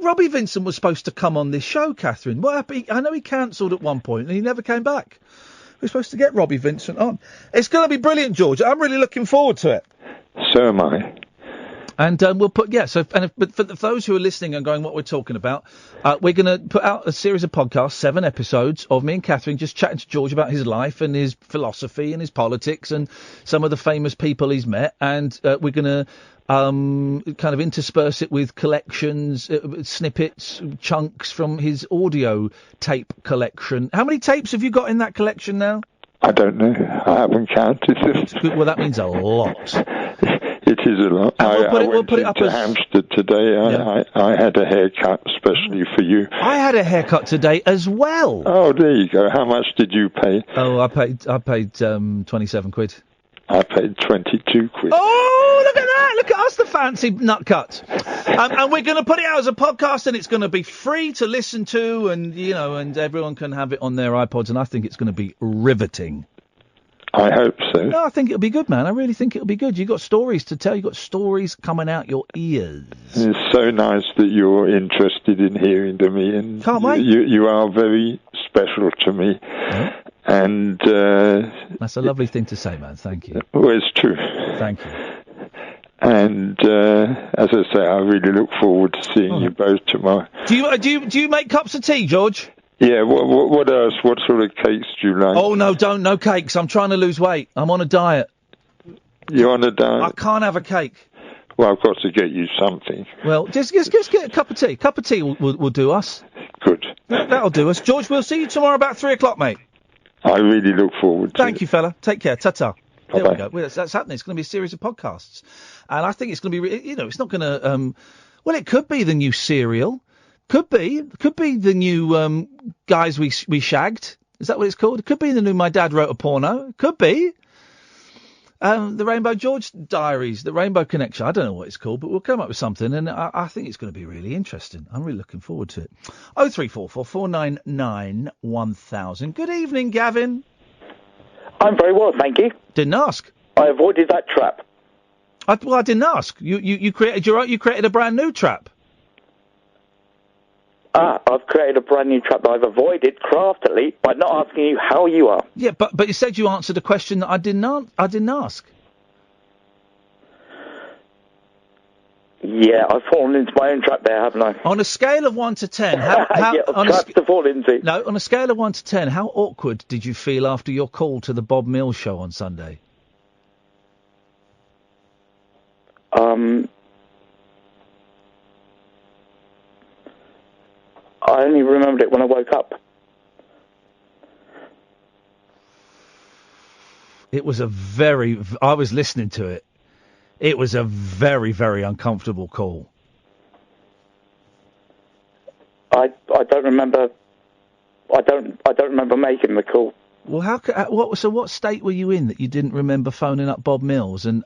Robbie Vincent was supposed to come on this show, Catherine. What happened? I know he cancelled at one point and he never came back. We're supposed to get Robbie Vincent on. It's going to be brilliant, George. I'm really looking forward to it. So am I. And we'll put, but for those who are listening and going, what we're talking about, we're going to put out a series of podcasts, 7 episodes of me and Catherine just chatting to George about his life and his philosophy and his politics and some of the famous people he's met. And we're going to kind of intersperse it with collections, snippets, chunks from his audio tape collection. How many tapes have you got in that collection now? I don't know. I haven't counted them. Well, that means a lot. It is a lot. We'll put it up to Hampstead today. I had a haircut especially for you. I had a haircut today as well. Oh, there you go. How much did you pay? Oh, I paid 27 quid. I paid 22 quid. Oh, look at that! Look at us, the fancy nut cut. And we're going to put it out as a podcast, and it's going to be free to listen to, and and everyone can have it on their iPods. And I think it's going to be riveting. I hope so. No, I think it'll be good, man. I really think it'll be good. You've got stories to tell. You've got stories coming out your ears. It's so nice that you're interested in hearing them, Ian. Can't wait. You are very special to me. Yeah. And that's a lovely thing to say, man. Thank you. Well, it's true. Thank you. And as I say, I really look forward to seeing you both tomorrow. Do you make cups of tea, George? Yeah, what else? What sort of cakes do you like? Oh, no cakes. I'm trying to lose weight. I'm on a diet. You're on a diet? I can't have a cake. Well, I've got to get you something. Well, just get a cup of tea. Cup of tea will do us. Good. That'll do us. George, we'll see you tomorrow about 3 o'clock, mate. I really look forward to it. Thank you, fella. Take care. Ta-ta. Bye-bye. There we go. Well, that's happening. It's going to be a series of podcasts. And I think it's going to be, it's not going to, well, it could be the new Serial. Could be the new Guys We Shagged. Is that what it's called? It could be the new My Dad Wrote a Porno. It could be. The Rainbow George Diaries, the Rainbow Connection. I don't know what it's called, but we'll come up with something, and I think it's going to be really interesting. I'm really looking forward to it. 0344 499 1000. Good evening, Gavin. I'm very well, thank you. Didn't ask. I avoided that trap. I didn't ask. You created a brand new trap. I've created a brand new trap that I've avoided craftily by not asking you how you are. Yeah, but you said you answered a question that I didn't ask. Yeah, I've fallen into my own trap there, haven't I? On a scale of 1 to 10, to fall into. No, on a scale of 1 to 10, how awkward did you feel after your call to the Bob Mills show on Sunday? I only remembered it when I woke up. It was I was listening to it. It was a very, very uncomfortable call. I don't remember. I don't remember making the call. Well, what state were you in that you didn't remember phoning up Bob Mills and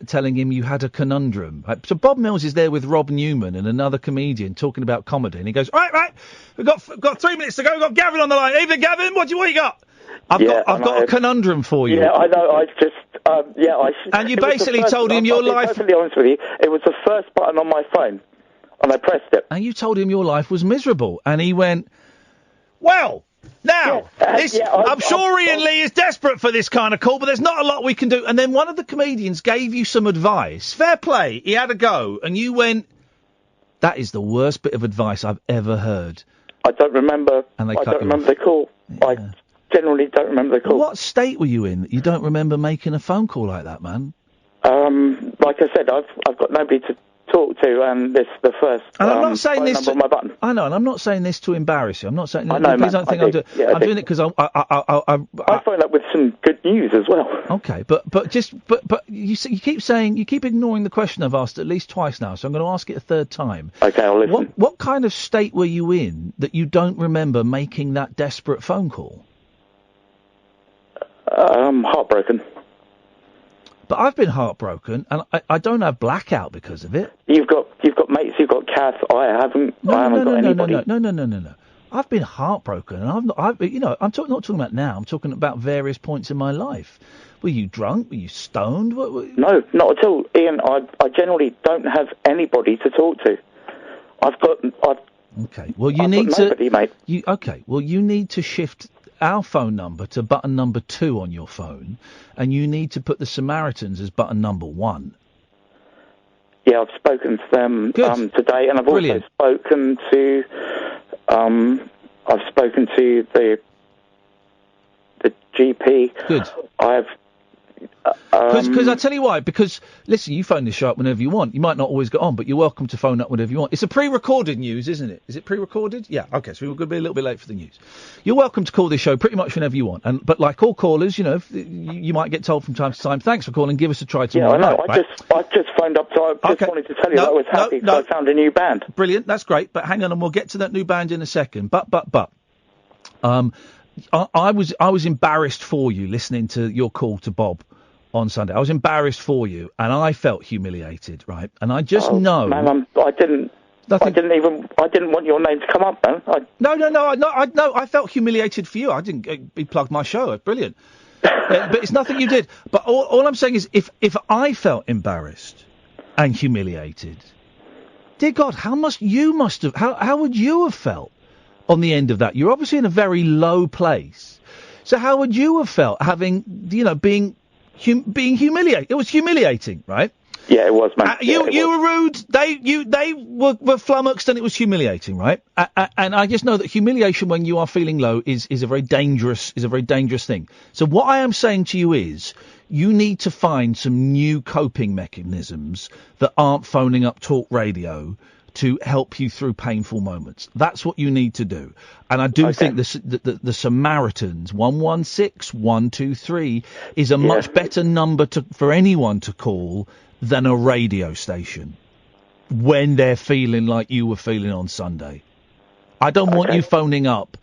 telling him you had a conundrum? So Bob Mills is there with Rob Newman and another comedian talking about comedy, and he goes, right, we've got 3 minutes to go. We've got Gavin on the line. Evening, Gavin. What you got? I've got a conundrum for you. Yeah, I know. And you basically told him your life. To be perfectly honest with you, it was the first button on my phone, and I pressed it. And you told him your life was miserable, and he went, well. Now, I'm sure Iain Lee is desperate for this kind of call, but there's not a lot we can do. And then one of the comedians gave you some advice. Fair play. He had a go. And you went, that is the worst bit of advice I've ever heard. I don't remember. And I don't remember the call. Yeah. I generally don't remember the call. Well, what state were you in that you don't remember making a phone call like that, man? Like I said, I've got nobody to talk to, and this is the first. And I'm not saying this on my button. I know, and I'm not saying this to embarrass you. I'm not saying. I know, please don't think I'm doing. I'm doing it because I phoned up with some good news as well. Okay, but you keep ignoring the question I've asked at least twice now, so I'm going to ask it a third time. Okay, I'll listen. What kind of state were you in that you don't remember making that desperate phone call? Heartbroken. But I've been heartbroken, and I don't have blackout because of it. You've got mates, you've got Kath. I haven't got anybody. No. I've been heartbroken, and I'm not talking about now. I'm talking about various points in my life. Were you drunk? Were you stoned? No, not at all, Ian. I generally don't have anybody to talk to. Okay. Well, you need to. Nobody, mate. You need to shift our phone number to button number 2 on your phone, and you need to put the Samaritans as button number 1. Yeah, I've spoken to them today, and I've also spoken to the GP. Good. I've Because I tell you why. Because listen, you phone this show up whenever you want. You might not always get on, but you're welcome to phone up whenever you want. It's a pre-recorded news, isn't it? Is it pre-recorded? Yeah. Okay. So we're going to be a little bit late for the news. You're welcome to call this show pretty much whenever you want. But like all callers, you might get told from time to time, "Thanks for calling. Give us a try tomorrow." Yeah, I know. Night, I just phoned up, so I just wanted to tell you that I was happy because I found a new band. Brilliant. That's great. But hang on, and we'll get to that new band in a second. But. I was embarrassed for you listening to your call to Bob on Sunday. I was embarrassed for you, and I felt humiliated, right? And I just know. Man, I didn't want your name to come up, man. No. I felt humiliated for you. I didn't. He plugged my show. Brilliant. But it's nothing you did. But all I'm saying is, if I felt embarrassed and humiliated, dear God, how would you have felt on the end of that? You're obviously in a very low place. So how would you have felt having, being humiliated? It was humiliating, right? Yeah, it was, man. You were rude. They were flummoxed, and it was humiliating, right? And I just know that humiliation when you are feeling low is a very dangerous thing. So what I am saying to you is, you need to find some new coping mechanisms that aren't phoning up talk radio to help you through painful moments. That's what you need to do. And I do think the Samaritans 116-123 is a much better number for anyone to call than a radio station when they're feeling like you were feeling on Sunday. I don't want you phoning up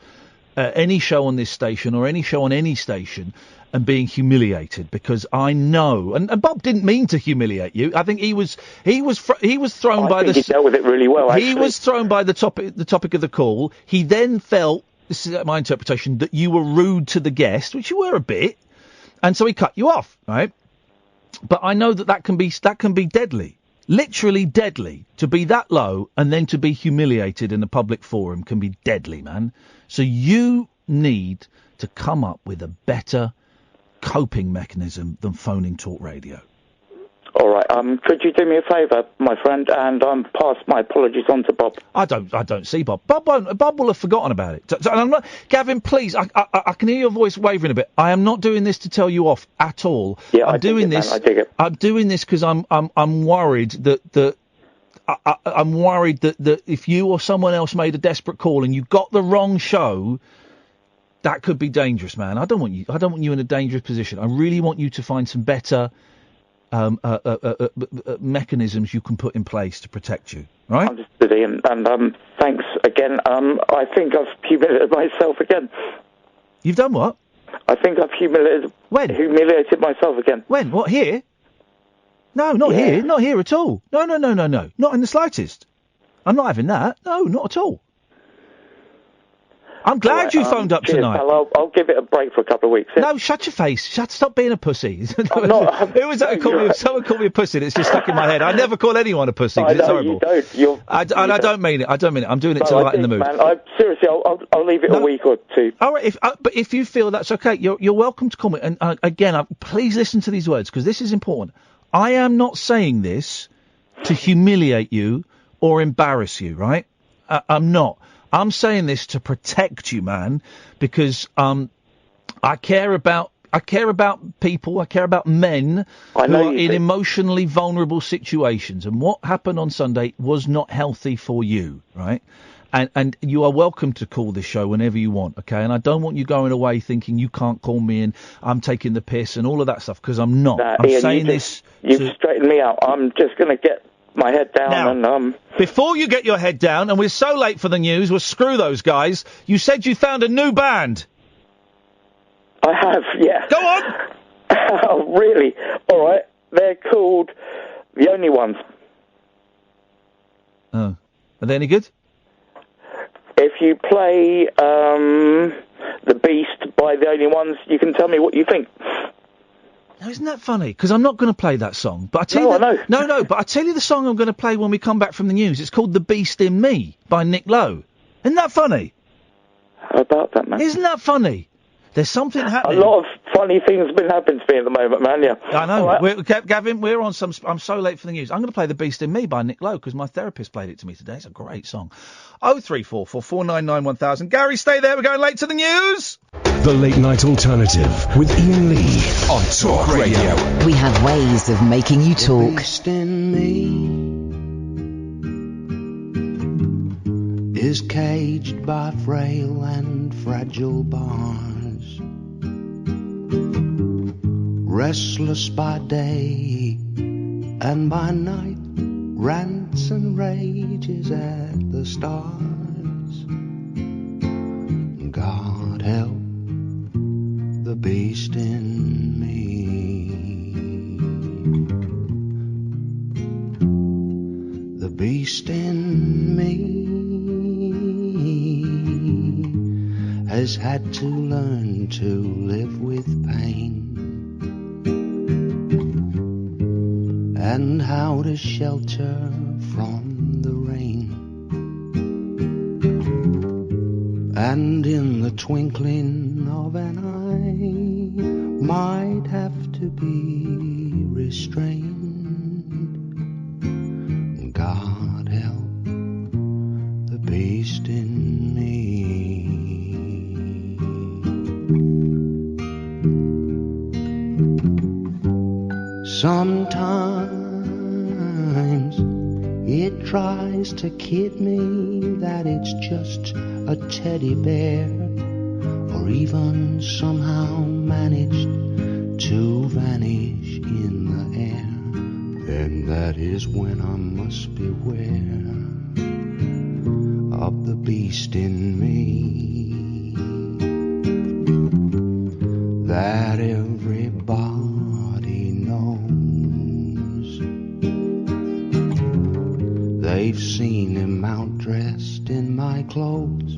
any show on this station or any show on any station and being humiliated, because I know, and Bob didn't mean to humiliate you. I think he was thrown by the. He dealt with it really well. Actually. He was thrown by the topic of the call. He then felt, this is my interpretation, that you were rude to the guest, which you were a bit, and so he cut you off, right? But I know that can be deadly, literally deadly. To be that low and then to be humiliated in a public forum can be deadly, man. So you need to come up with a better coping mechanism than phoning talk radio. All right. Could you do me a favour, my friend, and pass my apologies on to Bob? I don't see Bob. Bob will have forgotten about it. So I'm not, Gavin, please. I can hear your voice wavering a bit. I am not doing this to tell you off at all. Yeah, I'm doing this. I dig it. I'm doing this because I'm worried that I'm worried that if you or someone else made a desperate call and you got the wrong show, that could be dangerous, man. I don't want you in a dangerous position. I really want you to find some better mechanisms you can put in place to protect you. Right? Understood, Ian. And thanks again. I think I've humiliated myself again. You've done what? I think I've humiliated myself again. When? What, here? No, not here. Not here at all. No. Not in the slightest. I'm not having that. No, not at all. I'm glad you phoned up cheers, tonight. Pal, I'll give it a break for a couple of weeks. Yeah? No, shut your face. Stop being a pussy. I'm not. Who was that who called me? Someone called me a pussy. It's just stuck in my head. I never call anyone a pussy because it's horrible. You don't. I don't mean it. I'm doing it to lighten the mood. Man, seriously, I'll leave it a week or two. All right, but if you feel that's okay, you're welcome to call me. And again, please listen to these words because this is important. I am not saying this to humiliate you or embarrass you, right? I'm not. I'm saying this to protect you, man, because I care about people. I care about men who are in emotionally vulnerable situations. And what happened on Sunday was not healthy for you, right? And you are welcome to call this show whenever you want, okay? And I don't want you going away thinking you can't call me and I'm taking the piss and all of that stuff, because I'm not. I'm Ian, saying this. You've straightened me out. I'm just going to get my head down now, before you get your head down, and we're so late for the news, well, screw those guys. You said you found a new band. I have, yeah. Go on. Oh, really? All right. They're called The Only Ones. Oh. Are they any good? If you play The Beast by The Only Ones, you can tell me what you think. Now, isn't that funny? Because I'm not going to play that song. But I tell you I know. No, but I tell you the song I'm going to play when we come back from the news. It's called The Beast in Me by Nick Lowe. Isn't that funny? How about that, man? Isn't that funny? There's something happening. A lot of funny things have been happening to me at the moment, man, yeah. I know. Right. Gavin, we're on some... I'm so late for the news. I'm going to play The Beast in Me by Nick Lowe because my therapist played it to me today. It's a great song. 0344 499 1000. Gary, stay there. We're going late to the news. The Late Night Alternative with Iain Lee on Talk Radio. We have ways of making you talk. The beast in me is caged by frail and fragile bars, restless by day and by night, rants and rages at the stars. God help the beast in me. The beast in me has had to learn to live with pain and how to shelter from the rain. And in the twinkling of an eye might have to be restrained. God help the beast in me. Sometimes it tries to kid me that it's just a teddy bear, or even somehow managed to vanish in the air. Then that is when I must beware of the beast in me that everybody knows. They've seen him out dressed in my clothes,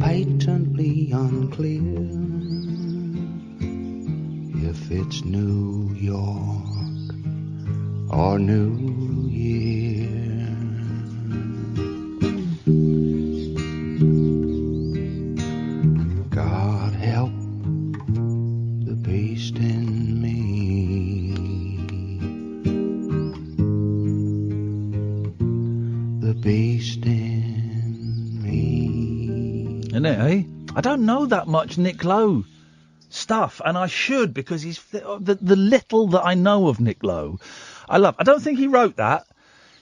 patently unclear if it's New York or New Year. God help the beast in me. The beast in me. Isn't it, eh? I don't know that much Nick Lowe stuff, and I should, because he's the little that I know of Nick Lowe, I love. I don't think he wrote that,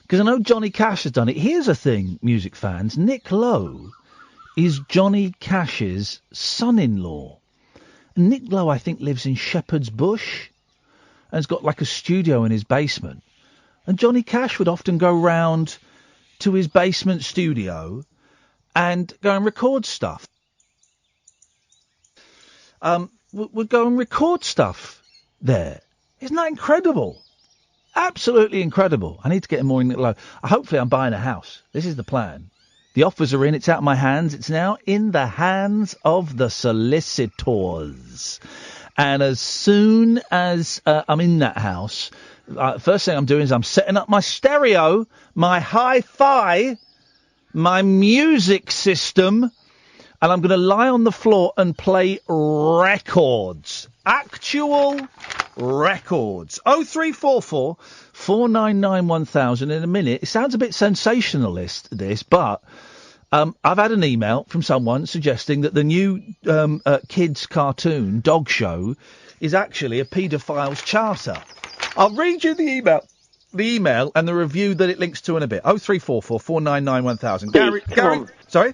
because I know Johnny Cash has done it. Here's a thing, music fans. Nick Lowe is Johnny Cash's son-in-law. And Nick Lowe, I think, lives in Shepherd's Bush and has got like a studio in his basement. And Johnny Cash would often go round to his basement studio and go and record stuff. would go and record stuff there. Isn't that incredible? Absolutely incredible. I need to get a morning low. Hopefully I'm buying a house. This is the plan. The offers are in. It's out of my hands. It's now in the hands of the solicitors. And as soon as I'm in that house, first thing I'm doing is I'm setting up my stereo, my hi-fi, my music system, and I'm going to lie on the floor and play records. Actual records. 0344 499 1000 in a minute. It sounds a bit sensationalist, this, but I've had an email from someone suggesting that the new kids cartoon, Dog Show, is actually a paedophile's charter. I'll read you the email and the review that it links to in a bit. 0344 499 1000. Gary, sorry?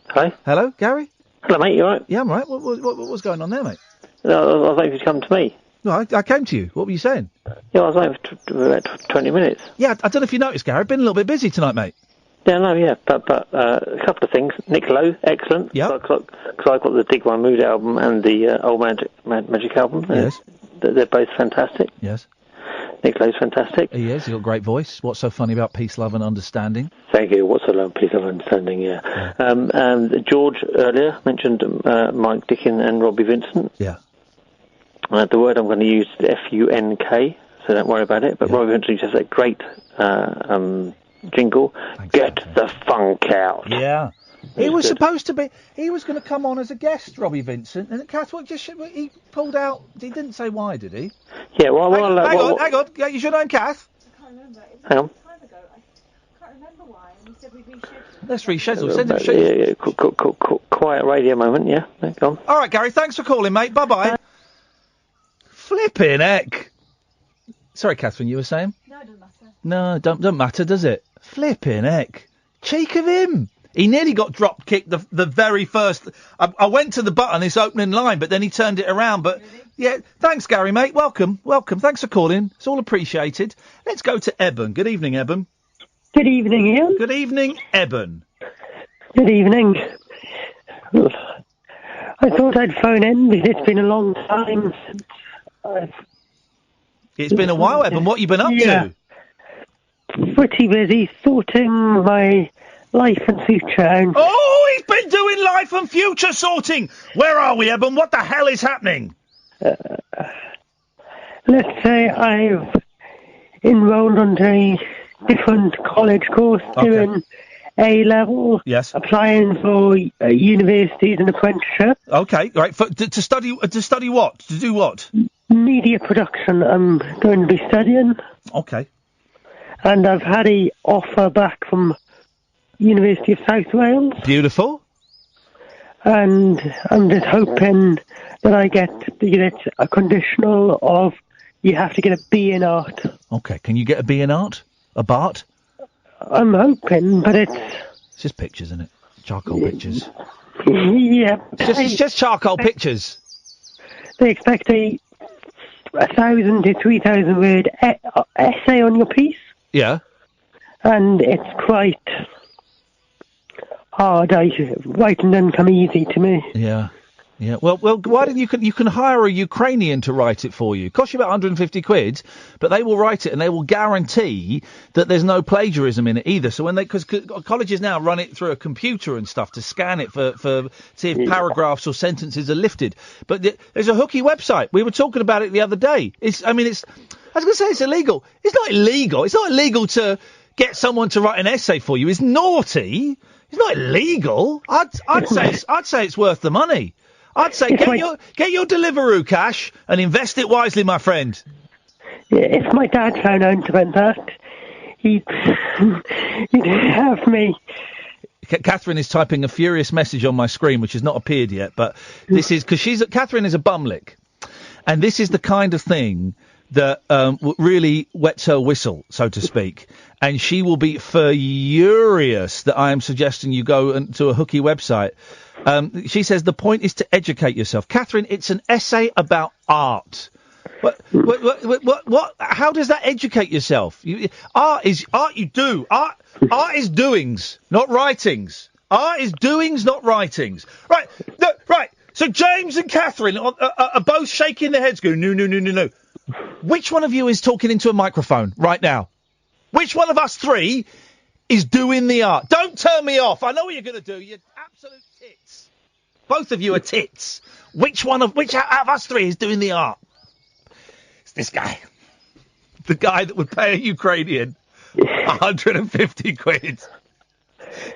Hi. Hello, Gary? Hello, mate, you alright? Yeah, I'm alright. What's going on there, mate? No, I was waiting for you to come to me. No, I came to you. What were you saying? Yeah, I was waiting for about 20 minutes. Yeah, I don't know if you noticed, Gary. I've been a little bit busy tonight, mate. Yeah, no, yeah, but a couple of things. Nick Lowe, excellent. Yeah. Because I've got the Dig One Mood album and the Old Magic album. Yes. They're both fantastic. Yes. Nick Lowe's fantastic. He is. He's got a great voice. What's so funny about peace, love and understanding? Thank you. What's so love, peace, love and understanding, yeah. And George earlier mentioned Mike Dickin and Robbie Vincent. Yeah. The word I'm going to use is F-U-N-K, so don't worry about it. But Robbie Vincent has a great jingle. Thanks, Get the funk out. Yeah. He was supposed to be. He was going to come on as a guest, Robbie Vincent, and Kath, he pulled out. He didn't say why, did he? Yeah. Well, hang on. Yeah, you should know Kath. I can't remember. Hang on. I can't remember why. And we said we'd reschedule. Let's reschedule. Send it. Yeah, quiet radio moment. Yeah. Go on. All right, Gary. Thanks for calling, mate. Bye bye. Flipping heck. Sorry, Catherine. You were saying? No, it doesn't matter. No, don't matter, does it? Flipping heck. Cheek of him. He nearly got drop kicked the very first. I went to the button, this opening line, but then he turned it around. But yeah, thanks, Gary, mate. Welcome. Thanks for calling. It's all appreciated. Let's go to Eben. Good evening, Eben. Good evening, Ian. Good evening, Eben. Good evening. I thought I'd phone in because it's been a long time since It's been a while, Eben. What have you been up to? Pretty busy sorting my life and future out. Oh, he's been doing life and future sorting. Where are we, Eben? What the hell is happening? Let's say I've enrolled onto a different college course doing A-level. Yes. Applying for universities and apprenticeship. Okay, right. To study what? To do what? Media production I'm going to be studying. Okay. And I've had a offer back from University of South Wales. Beautiful. And I'm just hoping that I get a conditional of you have to get a B in art. Okay, can you get a B in art? A Bart? I'm hoping, but it's just pictures, isn't it? Charcoal pictures. Yeah. It's just charcoal pictures. They expect a 1,000 to 3,000 word essay on your piece. Yeah. And it's quite hard. Writing doesn't come easy to me. Yeah. Yeah. Well, why don't you can hire a Ukrainian to write it for you. It costs you about 150 quid, but they will write it and they will guarantee that there's no plagiarism in it either. So because colleges now run it through a computer and stuff to scan it for see if paragraphs or sentences are lifted. But there's a hooky website. We were talking about it the other day. I was going to say it's illegal. It's not illegal. It's not illegal to get someone to write an essay for you. It's naughty. It's not illegal. I'd say it's worth the money. I'd say get your Deliveroo cash and invest it wisely, my friend. Yeah, if my dad found out about that, he'd have me. Catherine is typing a furious message on my screen, which has not appeared yet. But this is because Catherine is a bumlick, and this is the kind of thing that really wets her whistle, so to speak. And she will be furious that I am suggesting you go to a hooky website. She says the point is to educate yourself. Catherine, it's an essay about art. What? How does that educate yourself? Art is art. You do art. Art is doings, not writings. Art is doings, not writings. Right. Right. So James and Catherine are both shaking their heads going, no. Which one of you is talking into a microphone right now? Which one of us three is doing the art? Don't turn me off. I know what you're going to do. You're absolute tits. Both of you are tits. Which out of us three is doing the art? It's this guy. The guy that would pay a Ukrainian 150 quid.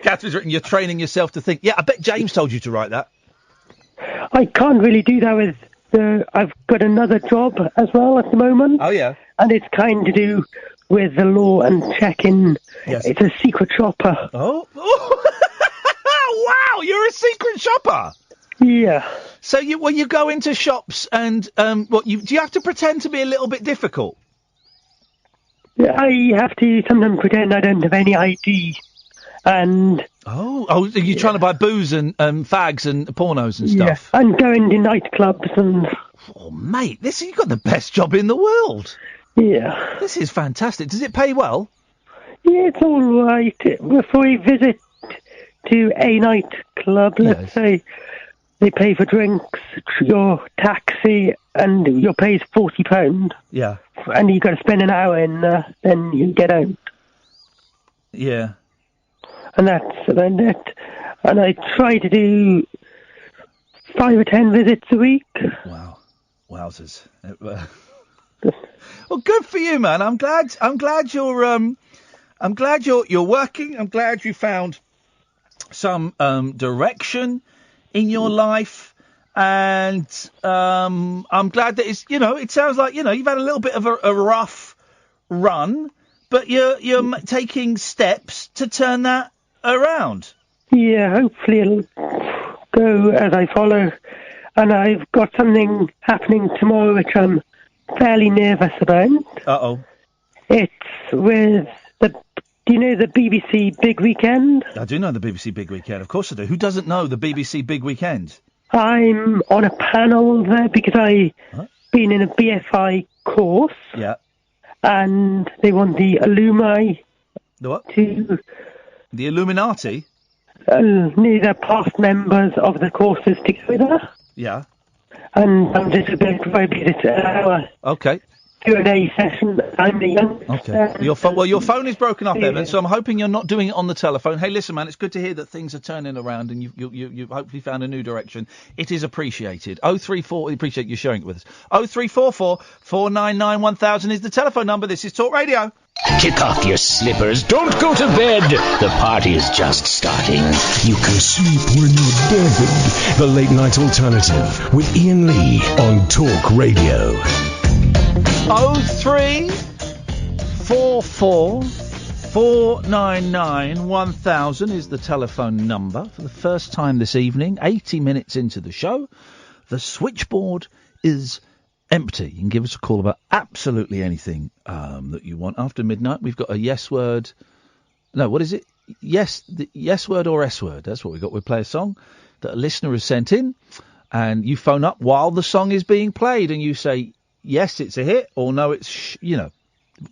Catherine's written, you're training yourself to think. Yeah, I bet James told you to write that. I can't really do that with I've got another job as well at the moment. Oh, yeah. And it's kind to do with the law and checking. Yes. It's a secret shopper. Oh. Wow, you're a secret shopper. Yeah. So you go into shops and do you have to pretend to be a little bit difficult? I have to sometimes pretend I don't have any ID. And are you trying to buy booze and fags and pornos and stuff? Yeah, and going to nightclubs and... Oh, mate, you've got the best job in the world. Yeah. This is fantastic. Does it pay well? Yeah, it's all right. Before we visit to a nightclub, let's say, they pay for drinks, your taxi, and your pay is £40. Yeah. And you've got to spend an hour in there, then you get out. Yeah. And that's about it. And I try to do 5 or 10 visits a week. Wow. Wowzers. Well, good for you, man. I'm glad you're working. I'm glad you found some direction in your life. And I'm glad that it sounds like, you've had a little bit of a rough run, but you're taking steps to turn that around. Yeah, hopefully it'll go as I follow. And I've got something happening tomorrow which I'm fairly nervous about. Uh-oh. It's with do you know the BBC Big Weekend? I do know the BBC Big Weekend, of course I do. Who doesn't know the BBC Big Weekend? I'm on a panel there because I've been in a BFI course. Yeah. And they want the alumni. The what? The Illuminati? These are past members of the courses together. Yeah. And I'm just a bit maybe it's an hour. Okay. Q&A session. I'm the youngest. Okay. Your phone is broken up, Evan, so I'm hoping you're not doing it on the telephone. Hey, listen, man, it's good to hear that things are turning around and you've hopefully found a new direction. It is appreciated. 034, we appreciate you sharing it with us. 0344 499 1000 is the telephone number. This is Talk Radio. Kick off your slippers. Don't go to bed. The party is just starting. You can sleep when you're dead. The Late Night Alternative with Iain Lee on Talk Radio. 0344 499 1000 is the telephone number. For the first time this evening, 80 minutes into the show, the switchboard is empty. You can give us a call about absolutely anything that you want. After midnight, we've got a yes word. No, what is it? Yes word or S word. That's what we've got. We'll play a song that a listener has sent in, and you phone up while the song is being played, and you say, yes, it's a hit, or no, it's,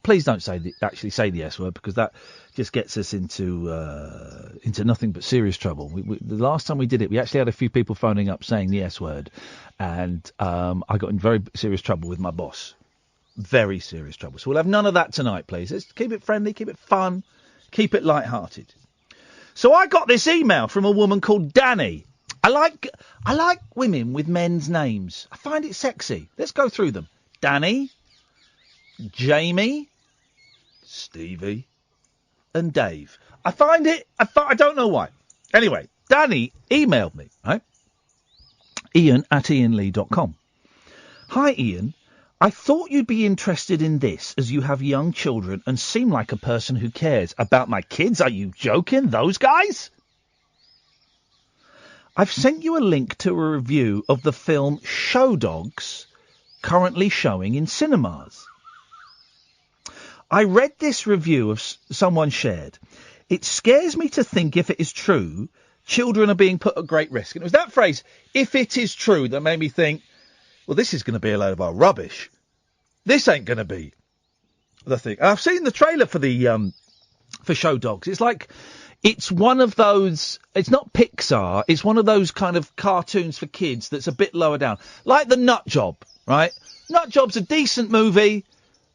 please don't actually say the S word, because that just gets us into nothing but serious trouble. The last time we did it, we actually had a few people phoning up saying the S word, and I got in very serious trouble with my boss. Very serious trouble. So we'll have none of that tonight, please. Let's keep it friendly, keep it fun, keep it light-hearted. So I got this email from a woman called Danny. I like women with men's names. I find it sexy. Let's go through them. Danny, Jamie, Stevie, and Dave. I don't know why. Anyway, Danny emailed me, right? Ian@iainlee.com. Hi, Ian. I thought you'd be interested in this, as you have young children and seem like a person who cares. About my kids? Are you joking? Those guys? I've sent you a link to a review of the film Show Dogs, currently showing in cinemas. I read this review of someone shared. It scares me to think if it is true, children are being put at great risk. And it was that phrase, if it is true, that made me think, well, this is going to be a load of our rubbish. This ain't going to be the thing. I've seen the trailer for the for Show Dogs. It's like It's one of those, it's not Pixar, it's one of those kind of cartoons for kids that's a bit lower down. Like the Nut Job, right? Nut Job's a decent movie,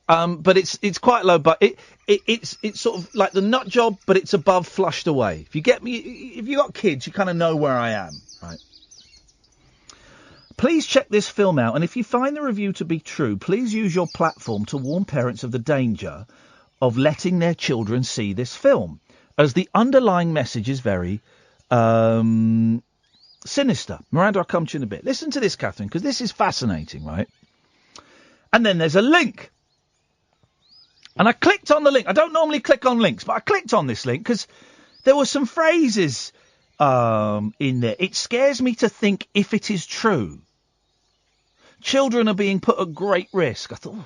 but it's quite low, but it's sort of like the Nut Job, but it's above Flushed Away. If you get me, if you got kids, you kind of know where I am, right? Please check this film out, and if you find the review to be true, please use your platform to warn parents of the danger of letting their children see this film, as the underlying message is very sinister. Miranda, I'll come to you in a bit. Listen to this, Catherine, because this is fascinating, right? And then there's a link. And I clicked on the link. I don't normally click on links, but I clicked on this link because there were some phrases in there. It scares me to think if it is true. Children are being put at great risk. I thought, oh,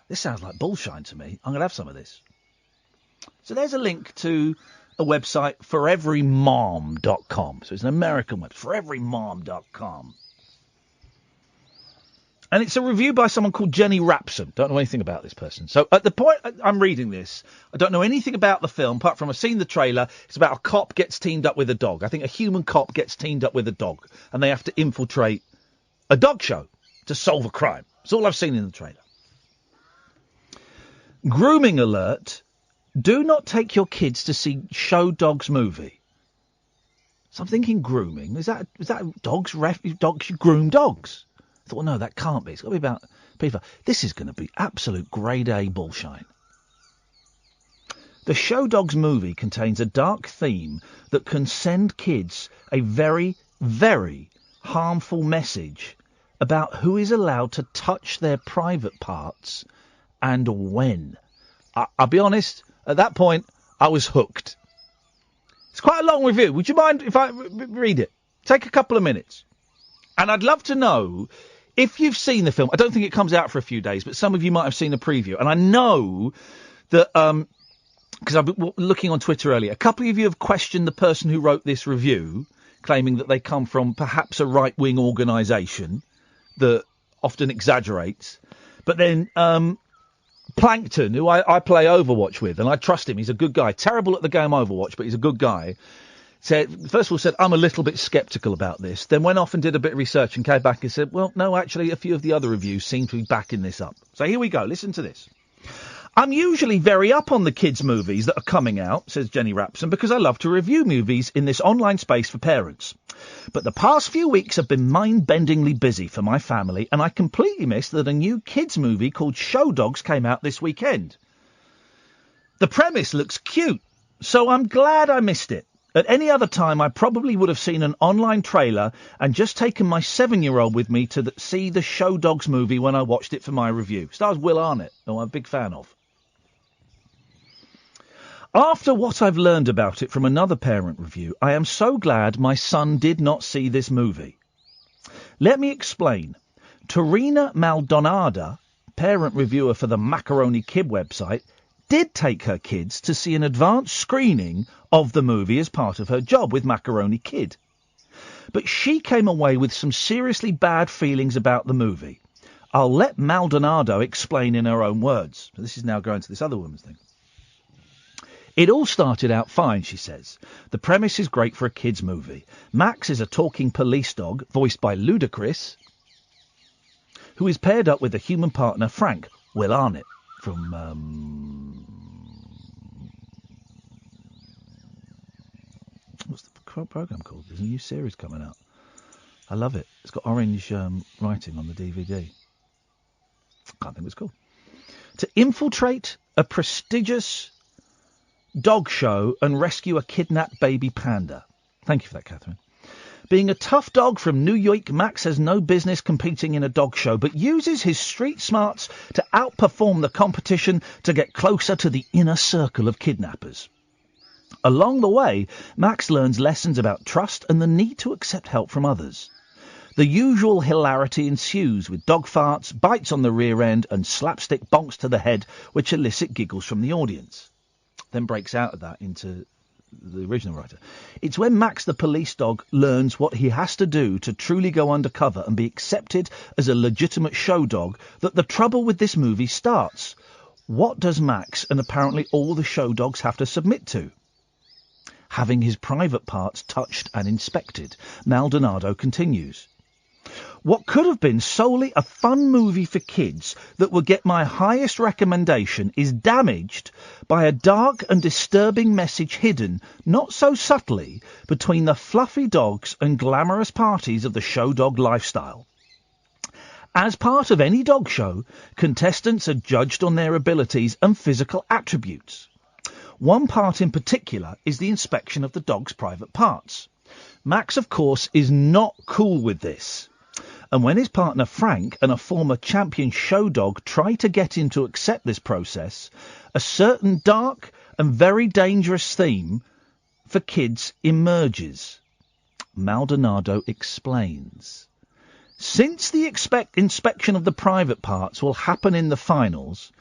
this sounds like bullshine to me. I'm going to have some of this. So there's a link to a website, foreverymom.com. So it's an American website, foreverymom.com. And it's a review by someone called Jenny Rapson. Don't know anything about this person. So at the point I'm reading this, I don't know anything about the film, apart from I've seen the trailer. It's about a cop gets teamed up with a dog. I think a human cop gets teamed up with a dog, and they have to infiltrate a dog show to solve a crime. That's all I've seen in the trailer. Grooming alert. Do not take your kids to see Show Dogs movie. So I'm thinking grooming. Is that dogs? Dogs you groom dogs? I thought, well, no, that can't be. It's got to be about people. This is going to be absolute grade A bullshine. The Show Dogs movie contains a dark theme that can send kids a very, very harmful message about who is allowed to touch their private parts and when. I'll be honest, at that point, I was hooked. It's quite a long review. Would you mind if I read it? Take a couple of minutes. And I'd love to know if you've seen the film. I don't think it comes out for a few days, but some of you might have seen a preview. And I know that, because I've been looking on Twitter earlier, a couple of you have questioned the person who wrote this review, claiming that they come from perhaps a right-wing organisation that often exaggerates. But then Plankton, who I play Overwatch with, and I trust him, he's a good guy. Terrible at the game Overwatch, but he's a good guy. First of all said, I'm a little bit sceptical about this. Then went off and did a bit of research and came back and said, well, no, actually, a few of the other reviews seem to be backing this up. So here we go. Listen to this. I'm usually very up on the kids' movies that are coming out, says Jenny Rapson, because I love to review movies in this online space for parents. But the past few weeks have been mind-bendingly busy for my family, and I completely missed that a new kids' movie called Show Dogs came out this weekend. The premise looks cute, so I'm glad I missed it. At any other time, I probably would have seen an online trailer and just taken my 7-year-old with me to see the Show Dogs movie when I watched it for my review. Stars Will Arnett, who I'm a big fan of. After what I've learned about it from another parent review, I am so glad my son did not see this movie. Let me explain. Torina Maldonada, parent reviewer for the Macaroni Kid website, did take her kids to see an advanced screening of the movie as part of her job with Macaroni Kid. But she came away with some seriously bad feelings about the movie. I'll let Maldonado explain in her own words. So this is now going to this other woman's thing. It all started out fine, she says. The premise is great for a kids' movie. Max is a talking police dog, voiced by Ludacris, who is paired up with a human partner, Frank, Will Arnett, from... what's the programme called? There's a new series coming out. I love it. It's got orange writing on the DVD. Can't think what it's called. To infiltrate a prestigious dog show and rescue a kidnapped baby panda. Thank you for that, Catherine. Being a tough dog from New York, Max has no business competing in a dog show, but uses his street smarts to outperform the competition to get closer to the inner circle of kidnappers. Along the way, Max learns lessons about trust and the need to accept help from others. The usual hilarity ensues with dog farts, bites on the rear end and slapstick bonks to the head, which elicit giggles from the audience. Then breaks out of that into the original writer. It's when Max the police dog learns what he has to do to truly go undercover and be accepted as a legitimate show dog that the trouble with this movie starts. What does Max and apparently all the show dogs have to submit to? having his private parts touched and inspected. Maldonado continues. What could have been solely a fun movie for kids that would get my highest recommendation is damaged by a dark and disturbing message hidden, not so subtly, between the fluffy dogs and glamorous parties of the show dog lifestyle. As part of any dog show, contestants are judged on their abilities and physical attributes. One part in particular is the inspection of the dog's private parts. Max, of course, is not cool with this. And when his partner Frank and a former champion show dog try to get him to accept this process, a certain dark and very dangerous theme for kids emerges. Maldonado explains. Since the inspection of the private parts will happen in the finals,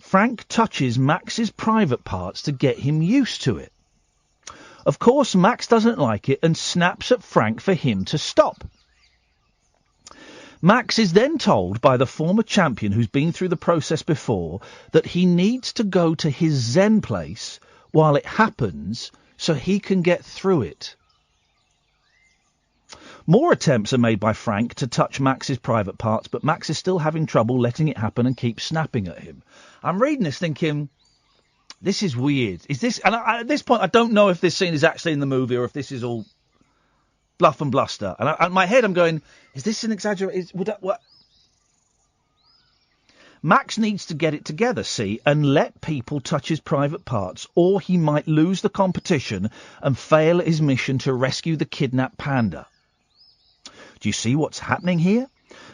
Frank touches Max's private parts to get him used to it. Of course, Max doesn't like it and snaps at Frank for him to stop. Max is then told by the former champion who's been through the process before that he needs to go to his Zen place while it happens so he can get through it. More attempts are made by Frank to touch Max's private parts, but Max is still having trouble letting it happen and keeps snapping at him. I'm reading this thinking, this is weird. Is this? And at this point, I don't know if this scene is actually in the movie or if this is all bluff and bluster. And in my head, I'm going, is this an exaggeration? What? Max needs to get it together, see, and let people touch his private parts, or he might lose the competition and fail at his mission to rescue the kidnapped panda. Do you see what's happening here?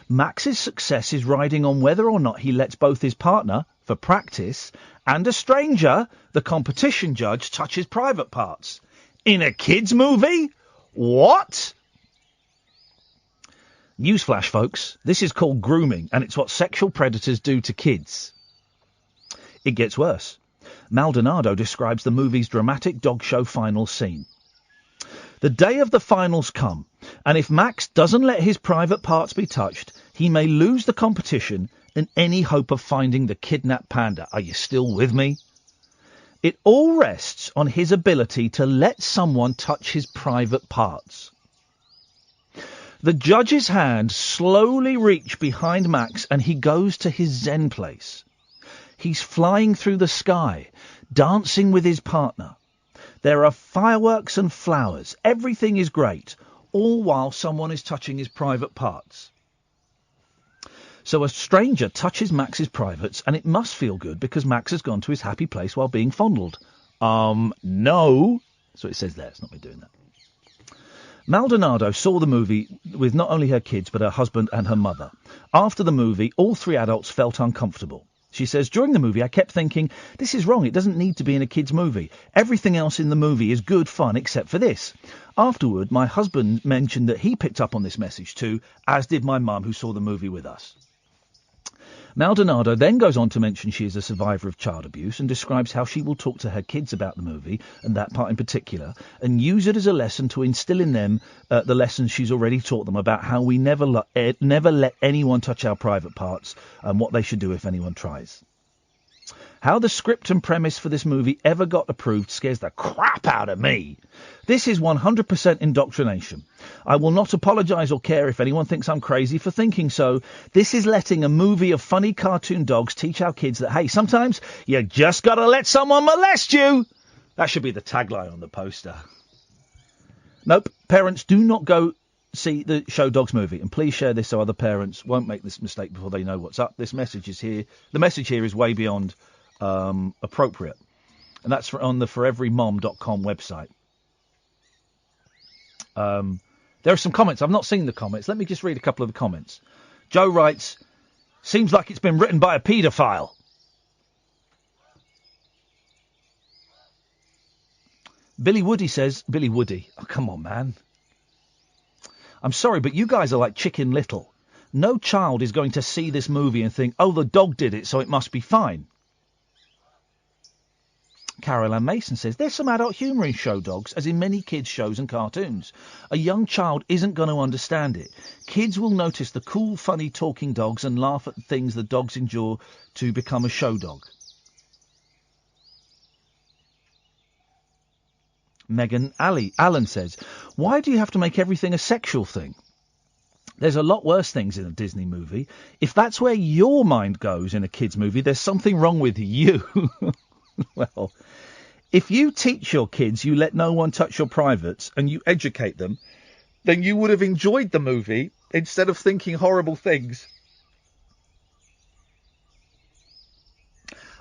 Max's success is riding on whether or not he lets both his partner, for practice, and a stranger, the competition judge, touch his private parts. In a kids' movie? What? Newsflash, folks. This is called grooming, and it's what sexual predators do to kids. It gets worse. Maldonado describes the movie's dramatic dog show final scene. The day of the finals come, and if Max doesn't let his private parts be touched, he may lose the competition and any hope of finding the kidnapped panda. Are you still with me? It all rests on his ability to let someone touch his private parts. The judge's hand slowly reaches behind Max and he goes to his Zen place. He's flying through the sky, dancing with his partner. There are fireworks and flowers. Everything is great, all while someone is touching his private parts. So a stranger touches Max's privates, and it must feel good because Max has gone to his happy place while being fondled. No. That's what it says there. It's not me doing that. Maldonado saw the movie with not only her kids, but her husband and her mother. After the movie, all three adults felt uncomfortable. She says, during the movie, I kept thinking, this is wrong. It doesn't need to be in a kid's movie. Everything else in the movie is good fun except for this. Afterward, my husband mentioned that he picked up on this message too, as did my mum, who saw the movie with us. Maldonado then goes on to mention she is a survivor of child abuse and describes how she will talk to her kids about the movie, and that part in particular, and use it as a lesson to instill in them the lessons she's already taught them about how we never let anyone touch our private parts and what they should do if anyone tries. How the script and premise for this movie ever got approved scares the crap out of me. This is 100% indoctrination. I will not apologise or care if anyone thinks I'm crazy for thinking so. This is letting a movie of funny cartoon dogs teach our kids that, hey, sometimes you just got to let someone molest you. That should be the tagline on the poster. Nope, parents, do not go see the Show Dogs movie, and please share this so other parents won't make this mistake before they know what's up. This message is here. The message here is way beyond appropriate, and that's on the foreverymom.com website. There are some comments. I've not seen the comments. Let me just read a couple of the comments. Joe writes, seems like it's been written by a paedophile. Billy Woody says, Billy Woody, oh, come on, man. I'm sorry, but you guys are like Chicken Little. No child is going to see this movie and think, oh, the dog did it, so it must be fine. Carol Ann Mason says, there's some adult humour in Show Dogs, as in many kids' shows and cartoons. A young child isn't going to understand it. Kids will notice the cool, funny talking dogs and laugh at the things the dogs endure to become a show dog. Megan Allen says, why do you have to make everything a sexual thing? There's a lot worse things in a Disney movie. If that's where your mind goes in a kid's movie, there's something wrong with you. Well, if you teach your kids you let no one touch your privates and you educate them, then you would have enjoyed the movie instead of thinking horrible things.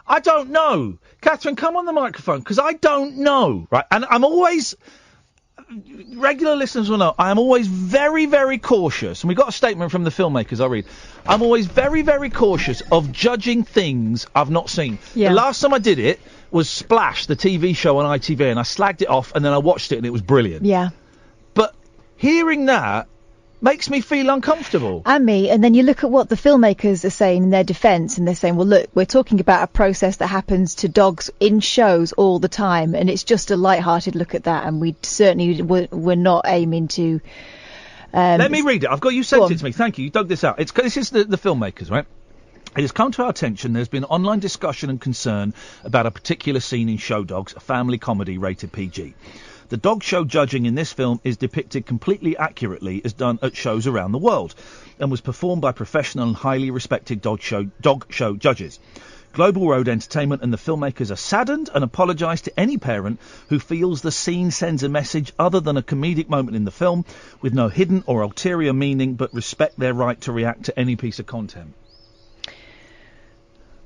I don't know. Catherine, come on the microphone, because I don't know. Right, and I'm always... Regular listeners will know, I am always very, very cautious, and we got a statement from the filmmakers, I'll read. I'm always very, very cautious of judging things I've not seen. Yeah. The last time I did it was Splash, the TV show on ITV, and I slagged it off, and then I watched it, and it was brilliant. Yeah. But hearing that makes me feel uncomfortable. And me, and then you look at what the filmmakers are saying in their defence, and they're saying, well, look, we're talking about a process that happens to dogs in shows all the time, and it's just a light-hearted look at that, and we certainly we're not aiming to... Let me read it. I've got you sent it to me. Thank you. You dug this out. This is the filmmakers, right? It has come to our attention there's been online discussion and concern about a particular scene in Show Dogs, a family comedy rated PG. The dog show judging in this film is depicted completely accurately as done at shows around the world and was performed by professional and highly respected dog show judges. Global Road Entertainment and the filmmakers are saddened and apologise to any parent who feels the scene sends a message other than a comedic moment in the film with no hidden or ulterior meaning, but respect their right to react to any piece of content.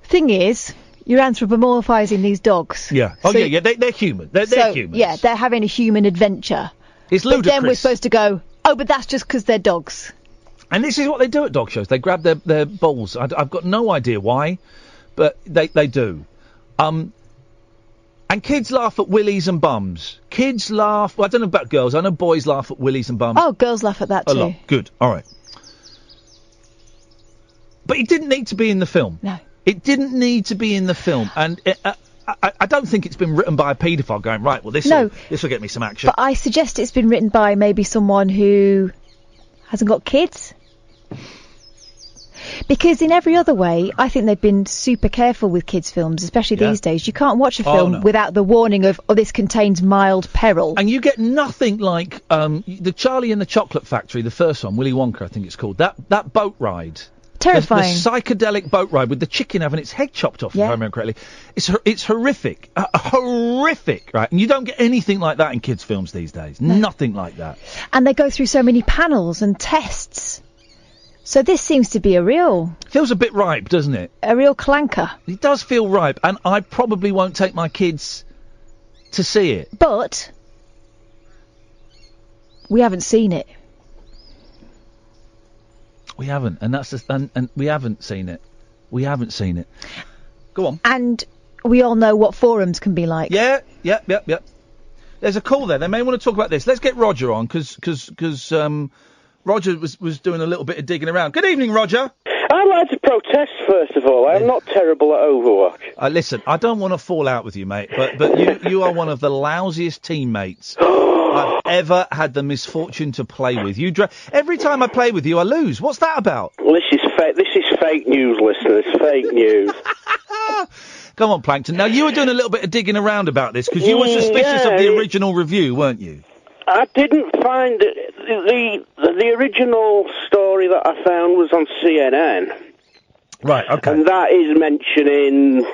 Thing is, you're anthropomorphising these dogs. Yeah. Oh, so, yeah. They're human. They're humans. Yeah, they're having a human adventure. It's ludicrous. But then we're supposed to go, oh, but that's just because they're dogs. And this is what they do at dog shows. They grab their balls. I've got no idea why, but they do. And kids laugh at willies and bums. Kids laugh... Well, I don't know about girls. I know boys laugh at willies and bums. Oh, girls laugh at that too. A lot. Good. All right. But it didn't need to be in the film. No. It didn't need to be in the film. And I don't think it's been written by a paedophile going, right, well, this will get me some action. But I suggest it's been written by maybe someone who hasn't got kids. Because in every other way, I think they've been super careful with kids' films, especially these days. You can't watch a film without the warning of, oh, this contains mild peril. And you get nothing like the Charlie and the Chocolate Factory, the first one, Willy Wonka, I think it's called, that boat ride. Terrifying. The psychedelic boat ride with the chicken having its head chopped off, if I remember correctly. It's horrific. Horrific, right? And you don't get anything like that in kids' films these days. No. Nothing like that. And they go through so many panels and tests. So this seems to be feels a bit ripe, doesn't it? A real clanker. It does feel ripe, and I probably won't take my kids to see it. But we haven't seen it. We haven't, and that's and we haven't seen it. We haven't seen it. Go on. And we all know what forums can be like. Yeah. There's a call there. They may want to talk about this. Let's get Roger on, because Roger was doing a little bit of digging around. Good evening, Roger. I'd like to protest, first of all. I'm not terrible at Overwatch. Listen, I don't want to fall out with you, mate, but you are one of the lousiest teammates I've ever had the misfortune to play with. Every time I play with you, I lose. What's that about? Well, this is fake news, listeners. Fake news. Come on, Plankton. Now, you were doing a little bit of digging around about this, because you were suspicious of the original review, weren't you? I didn't find the original story that I found was on CNN. Right, okay. And that is mentioning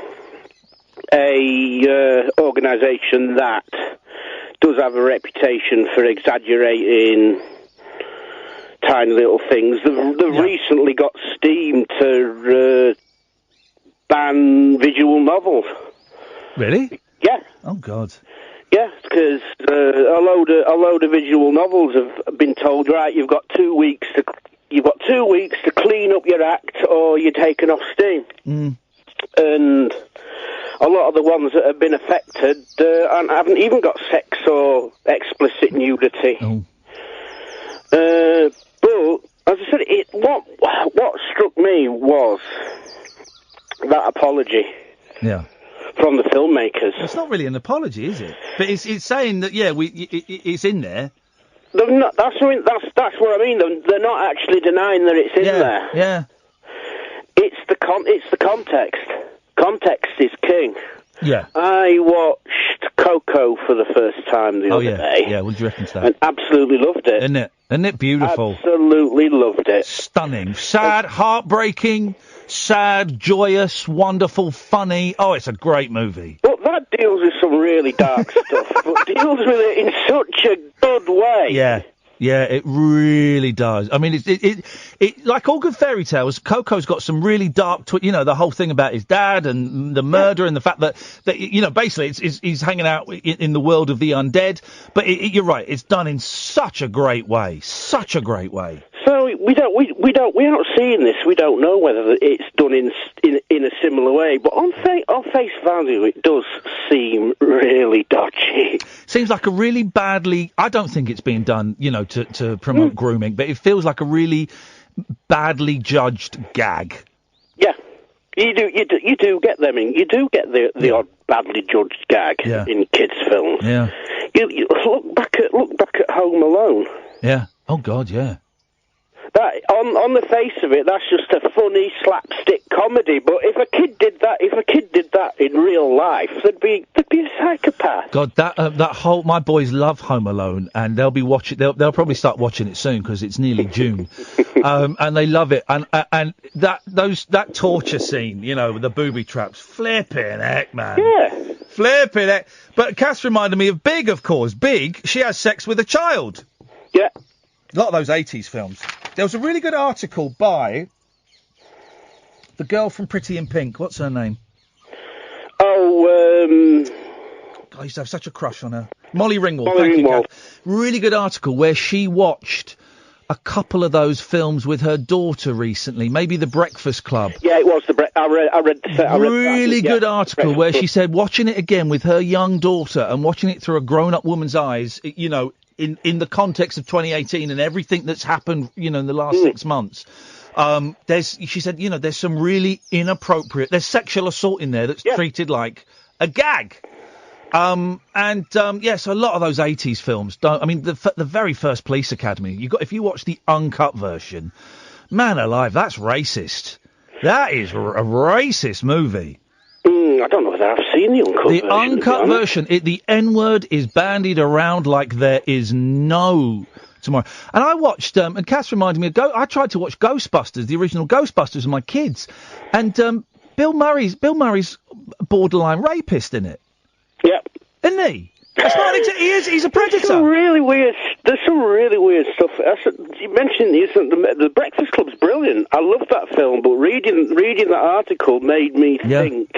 a organisation that does have a reputation for exaggerating tiny little things. They've recently got steam to ban visual novels. Really? Yeah. Oh, God. Yeah, because a load of visual novels have been told, right, you've got 2 weeks to clean up your act, or you're taken off steam. And a lot of the ones that have been affected haven't even got sex or explicit nudity. Oh. But as I said, what struck me was that apology. Yeah. From the filmmakers. It's not really an apology, is it? But it's saying that it's in there. They're not, that's what I mean. They're not actually denying that it's in there. Yeah. It's the context. Context is king. Yeah. I watched Coco for the first time the other day. Yeah, what do you reckon to that? And absolutely loved it. Isn't it beautiful? Absolutely loved it. Stunning. Sad, heartbreaking, sad, joyous, wonderful, funny. Oh, it's a great movie. But that deals with some really dark stuff, but deals with it in such a good way. Yeah, it really does. I mean, it like all good fairy tales, Coco's got some really dark, the whole thing about his dad and the murder and the fact that basically he's hanging out in the world of the undead. But you're right, it's done in such a great way. Such a great way. So we're not seeing this. We don't know whether it's done in a similar way. But on face value, it does seem really dodgy. Seems like a really badly. I don't think it's being done, to promote grooming, but it feels like a really badly judged gag. Yeah, you do get them in. You do get the odd badly judged gag in kids' films. Yeah. You look back at Home Alone. Yeah. Oh God, yeah. That on the face of it, that's just a funny slapstick comedy. But if a kid did that in real life, they'd be a psychopath. God, my boys love Home Alone, and they'll be watching. They'll probably start watching it soon because it's nearly June, and they love it. And that torture scene, with the booby traps, flipping heck, man. Yeah, flipping heck. But Cass reminded me of Big, of course. Big, she has sex with a child. Yeah. A lot of those 80s films. There was a really good article by the girl from Pretty in Pink. What's her name? Oh, I used to have such a crush on her. Molly Ringwald. Molly Thank you, Ringwald. Kath. Really good article where she watched a couple of those films with her daughter recently. Maybe The Breakfast Club. Yeah, it was I read really that. good article where she said watching it again with her young daughter and watching it through a grown-up woman's eyes, in the context of 2018 and everything that's happened, in the last 6 months, she said, there's some really inappropriate, there's sexual assault in there that's treated like a gag. So a lot of those 80s films don't, I mean, the very first Police Academy, if you watch the uncut version, man alive, that's racist. That is a racist movie. I don't know whether I've seen the uncut version. The uncut version, the N-word is bandied around like there is no tomorrow. And I watched, and Cass reminded me, I tried to watch Ghostbusters, the original Ghostbusters with my kids, and Bill Murray's borderline rapist in it. Yeah. Isn't he? That's not he's a predator. There's some really weird stuff. You mentioned the Breakfast Club's brilliant. I love that film, but reading that article made me think.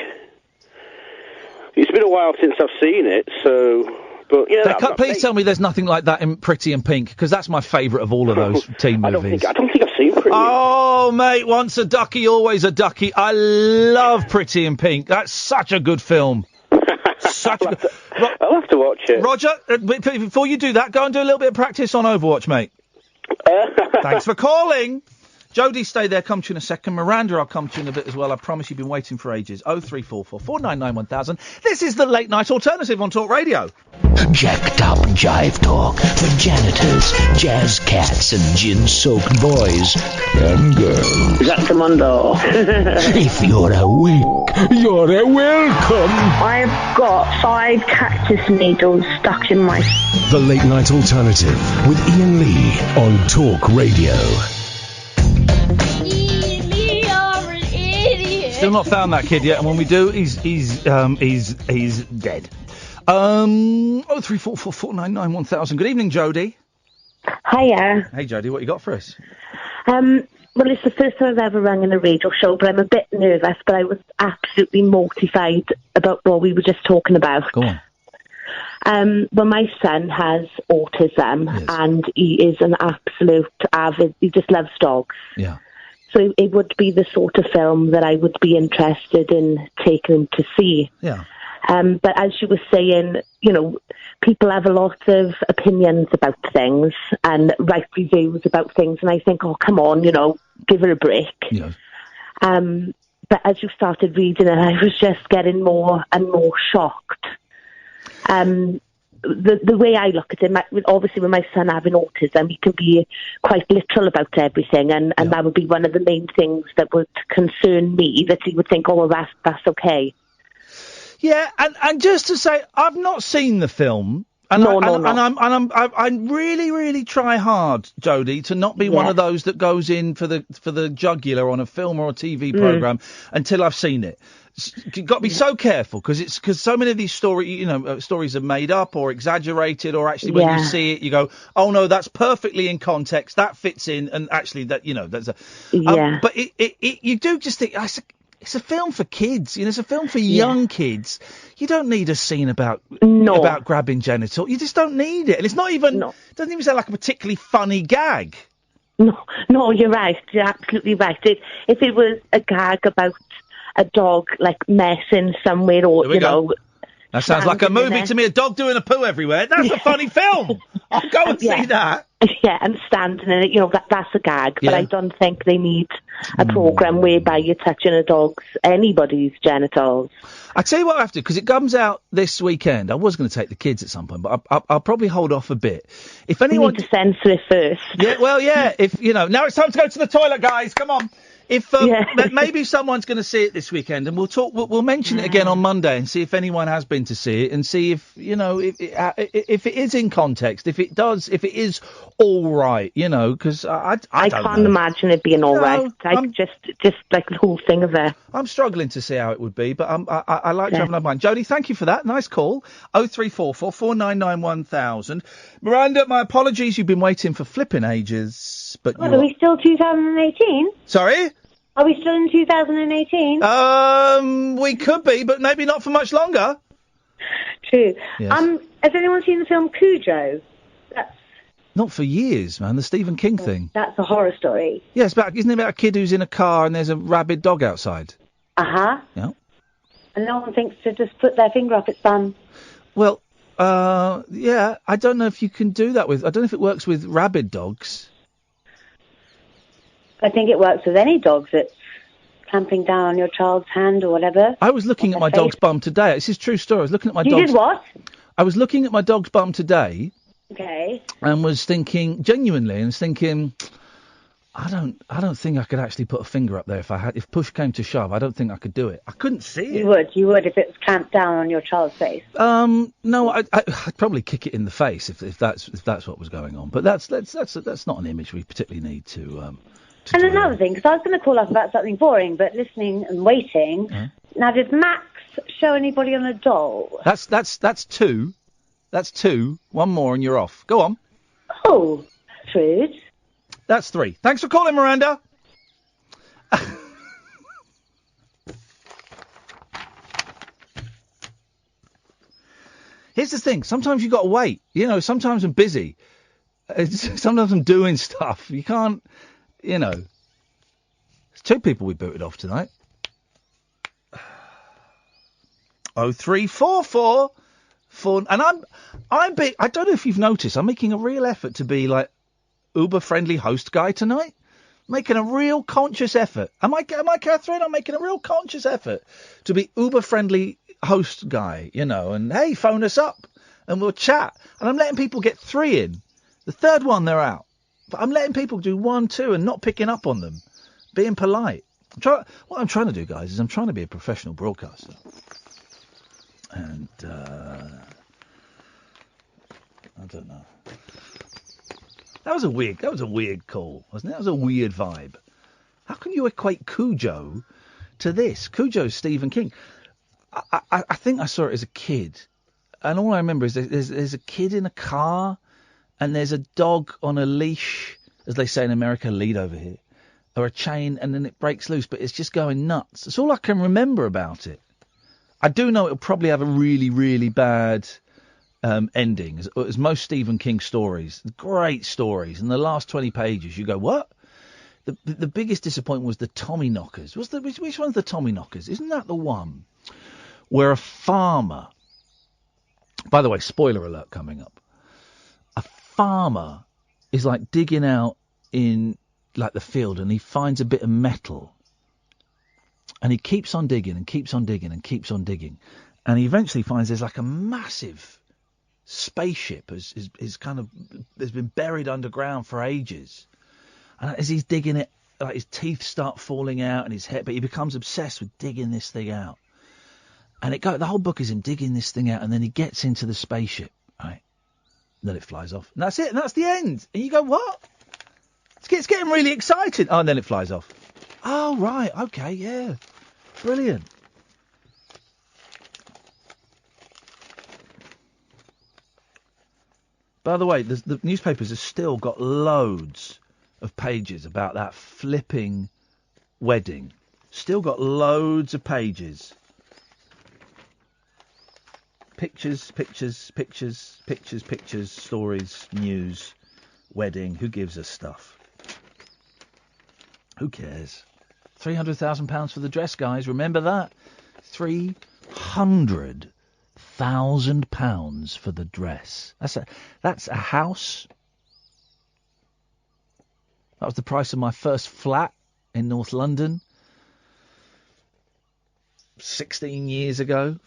It's been a while since I've seen it, so. But please tell me there's nothing like that in Pretty in Pink, because that's my favourite of all of those teen movies. I don't think I've seen Pretty. Oh, mate, once a ducky, always a ducky. I love Pretty in Pink. That's such a good film. I'll have to watch it. Roger, before you do that, go and do a little bit of practice on Overwatch, mate. Thanks for calling. Jodie, stay there. Come to you in a second. Miranda, I'll come to you in a bit as well. I promise you've been waiting for ages. 0344 499 1000. This is the late night alternative on Talk Radio. Jacked up jive talk for janitors, jazz cats, and gin-soaked boys and girls. Jack Commando. If you're awake, you're welcome. I've got 5 cactus needles stuck in my... The late night alternative with Iain Lee on Talk Radio. Still not found that kid yet, and when we do, he's dead. 0344 499 1000. Good evening, Jodie. Hiya. Hey, Jodie, what you got for us? Well, it's the first time I've ever rang in a radio show, but I'm a bit nervous, but I was absolutely mortified about what we were just talking about. Go on. Well, my son has autism, and he is an absolute avid, he just loves dogs. Yeah. So it would be the sort of film that I would be interested in taking him to see. Yeah. But as you were saying, people have a lot of opinions about things and write reviews about things, and I think, oh, come on, give her a break. Yeah. But as you started reading it, I was just getting more and more shocked. The way I look at it, obviously with my son having autism, he can be quite literal about everything, and that would be one of the main things that would concern me, that he would think, oh, well, that's okay. Yeah, and just to say, I've not seen the film. And No. I really, really try hard, Jodie, to not be one of those that goes in for the jugular on a film or a TV programme until I've seen it. You've got to be so careful because so many of these stories are made up or exaggerated, or actually when you see it, you go, oh no, that's perfectly in context, that fits in, and actually that's a but you do just think it's a film for kids, it's a film for young kids. You don't need a scene about grabbing genital. You just don't need it. And it's not even, it doesn't even sound like a particularly funny gag. No, you're right. You're absolutely right. If it was a gag about a dog, like, messing somewhere or, That sounds like a movie to me, a dog doing a poo everywhere. That's a funny film. I'll go and see that. Yeah, and standing in it, that's a gag. But I don't think they need a programme whereby you're touching anybody's genitals. I tell you what I have to, because it comes out this weekend. I was going to take the kids at some point, but I'll probably hold off a bit. If anyone you need to censor it first. Yeah, well, yeah. If now it's time to go to the toilet, guys. Come on. If maybe someone's going to see it this weekend, and we'll talk. We'll mention it again on Monday and see if anyone has been to see it, and see if if it is in context, if it is all right, because I can't imagine it being all right. Just like the whole thing of it. I'm struggling to see how it would be, but I like to have an mind. Jodie, thank you for that. Nice call. 0344 499 1000. Miranda, my apologies. You've been waiting for flipping ages, but are we still 2018? Sorry? Are we still in 2018? We could be, but maybe not for much longer. True. Yes. Has anyone seen the film Cujo? Not for years, man. The Stephen King thing. That's a horror story. Yeah, isn't it about a kid who's in a car and there's a rabid dog outside? Uh-huh. Yeah. And no one thinks to just put their finger up its bum. Well, yeah, I don't know if you can do that I don't know if it works with rabid dogs. I think it works with any dog that's clamping down on your child's hand or whatever. I was looking at my dog's bum today. This is a true story. I was looking at my You did what? I was looking at my dog's bum today. Okay. And was thinking, genuinely, I don't think I could actually put a finger up there if push came to shove. I don't think I could do it. I couldn't see it. You would if it was clamped down on your child's face. No, I'd probably kick it in the face if that's what was going on. But that's not an image we particularly need to. And another thing, because I was going to call up about something boring, but listening and waiting. Now, did Max show anybody on a doll? That's two. That's two. One more and you're off. Go on. Oh, rude. That's three. Thanks for calling, Miranda. Here's the thing. Sometimes you've got to wait. Sometimes I'm busy. Sometimes I'm doing stuff. You can't, There's two people we booted off tonight. 0344 and I don't know if you've noticed, I'm making a real effort to be like Uber-friendly host guy tonight. Making a real conscious effort. Am I, Catherine? I'm making a real conscious effort to be Uber-friendly host guy, and hey, phone us up and we'll chat. And I'm letting people get three in. The third one, they're out. But I'm letting people do 1, 2 and not picking up on them. Being polite. What I'm trying to do, guys, is I'm trying to be a professional broadcaster. And, I don't know. That was a weird call, wasn't it? That was a weird vibe. How can you equate Cujo to this? Cujo's Stephen King. I think I saw it as a kid. And all I remember is there's a kid in a car and there's a dog on a leash, as they say in America, lead over here, or a chain, and then it breaks loose, but it's just going nuts. That's all I can remember about it. I do know it'll probably have a really, really bad ending, as most Stephen King stories. Great stories. In the last 20 pages, you go, what? The biggest disappointment was the Tommyknockers. Which one's the Tommyknockers? Isn't that the one where a farmer... By the way, spoiler alert coming up. A farmer is like digging out in like the field and he finds a bit of metal. And he keeps on digging and keeps on digging and keeps on digging. And he eventually finds there's like a massive spaceship has been buried underground for ages. And as he's digging it, like his teeth start falling out and his head, but he becomes obsessed with digging this thing out. And the whole book is him digging this thing out, and then he gets into the spaceship, right? And then it flies off. And that's it, and that's the end. And you go, what? It's getting really exciting. Oh, and then it flies off. Oh, right, okay, yeah. Brilliant. By the way, the newspapers have still got loads of pages about that flipping wedding. Still got loads of pages. Pictures, stories, news, wedding. Who gives us stuff? Who cares? £300,000 for the dress, guys. Remember that? £300,000 for the dress. That's a house. That was the price of my first flat in North London. 15 years ago.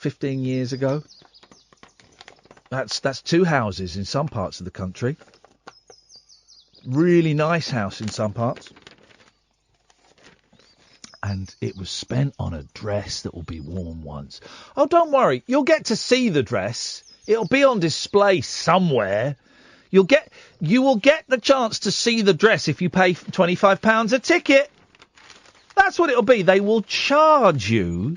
That's two houses in some parts of the country. Really nice house in some parts. And it was spent on a dress that will be worn once. Oh, don't worry. You'll get to see the dress. It'll be on display somewhere. You will get the chance to see the dress if you pay £25 a ticket. That's what it'll be. They will charge you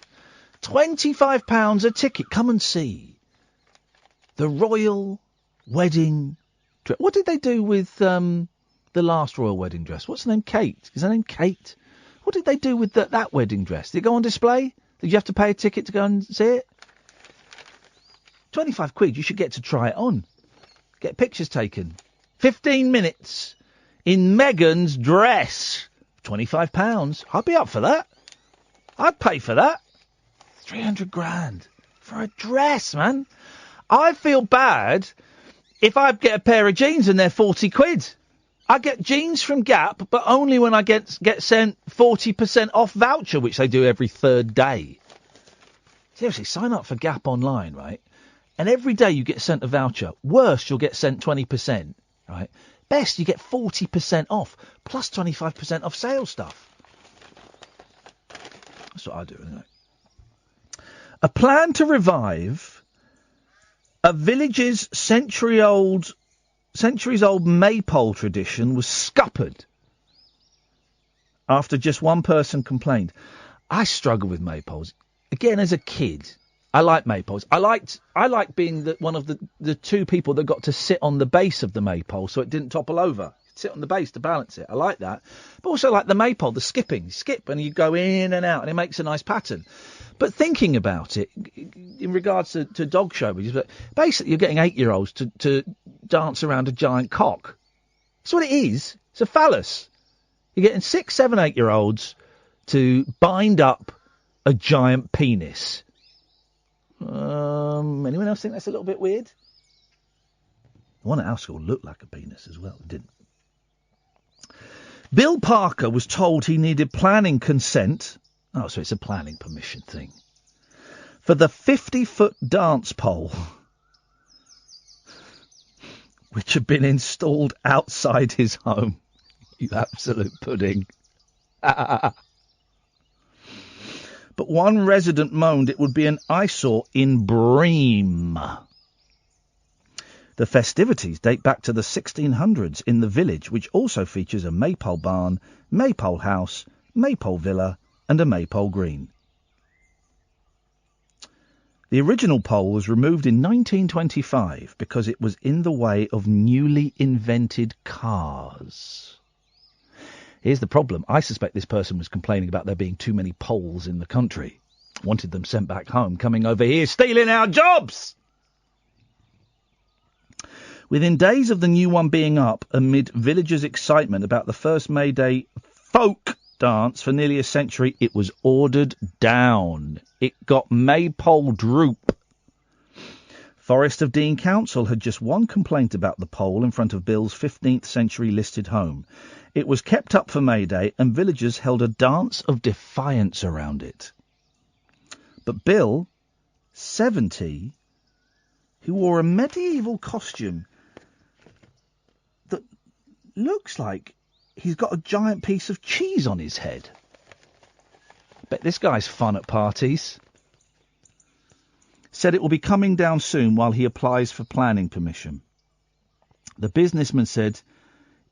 £25 a ticket. Come and see the royal wedding dress. What did they do with the last royal wedding dress? What's her name? Kate. Is her name Kate? What did they do with that wedding dress? Did it go on display? Did you have to pay a ticket to go and see it? £25, you should get to try it on. Get pictures taken. 15 minutes in Meghan's dress. £25. I'd be up for that. I'd pay for that. 300 grand for a dress, man. I feel bad if I get a pair of jeans and they're 40 quid. I get jeans from Gap, but only when I get sent 40% off voucher, which they do every third day. Seriously, sign up for Gap online, right? And every day you get sent a voucher. Worst, you'll get sent 20%, right? Best, you get 40% off, plus 25% off sale stuff. That's what I do, anyway. A plan to revive a village's centuries-old maypole tradition was scuppered after just one person complained. I struggle with maypoles. Again, as a kid, I like maypoles. I like being one of the two people that got to sit on the base of the maypole so it didn't topple over. Sit on the base to balance it. I like that. But also like the maypole, the skipping. You skip and you go in and out and it makes a nice pattern. But thinking about it, in regards to dog show, basically you're getting 8-year-olds to dance around a giant cock. That's what it is. It's a phallus. You're getting 6, 7, 8-year-olds to bind up a giant penis. Anyone else think that's a little bit weird? The one at our school looked like a penis as well. It didn't. Bill Parker was told he needed planning consent. Oh, so it's a planning permission thing. For the 50-foot dance pole, which had been installed outside his home. You absolute pudding. But one resident moaned it would be an eyesore in Bream. The festivities date back to the 1600s in the village, which also features a maypole barn, maypole house, maypole villa, and a maypole green. The original pole was removed in 1925 because it was in the way of newly invented cars. Here's the problem. I suspect this person was complaining about there being too many poles in the country. Wanted them sent back home, coming over here, stealing our jobs! Within days of the new one being up, amid villagers' excitement about the first May Day folk dance for nearly a century, it was ordered down. It got maypole droop. Forest of Dean Council had just one complaint about the pole in front of Bill's 15th century listed home. It was kept up for May Day and villagers held a dance of defiance around it. But Bill, 70, who wore a medieval costume that looks like he's got a giant piece of cheese on his head. Bet this guy's fun at parties. said it will be coming down soon while he applies for planning permission. The businessman said,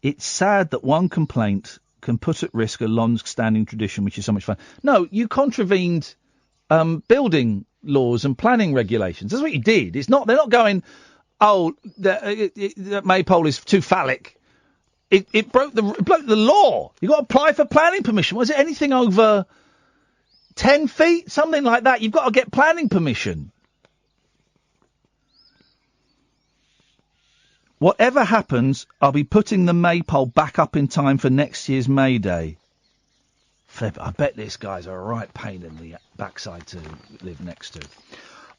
it's sad that one complaint can put at risk a long-standing tradition, which is so much fun. No, you contravened building laws and planning regulations. That's what you did. They're not going, that maypole is too phallic. It broke the law. You got to apply for planning permission. Was it anything over 10 feet? Something like that. You've got to get planning permission. Whatever happens, I'll be putting the maypole back up in time for next year's May Day. Flip, I bet this guy's a right pain in the backside to live next to.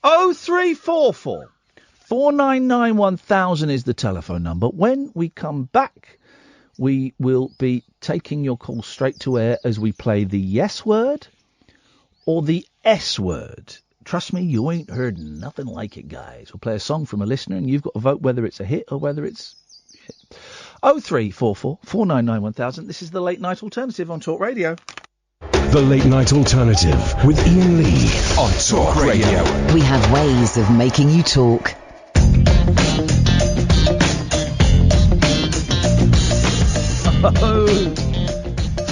0344 499 1000 is the telephone number. When we come back, we will be taking your call straight to air as we play the yes word or the S word. Trust me, you ain't heard nothing like it, guys. We'll play a song from a listener and you've got to vote whether it's a hit or whether it's shit. 0344 499 1000. This is the Late Night Alternative on Talk Radio. The Late Night Alternative with Iain Lee on Talk Radio. We have ways of making you talk.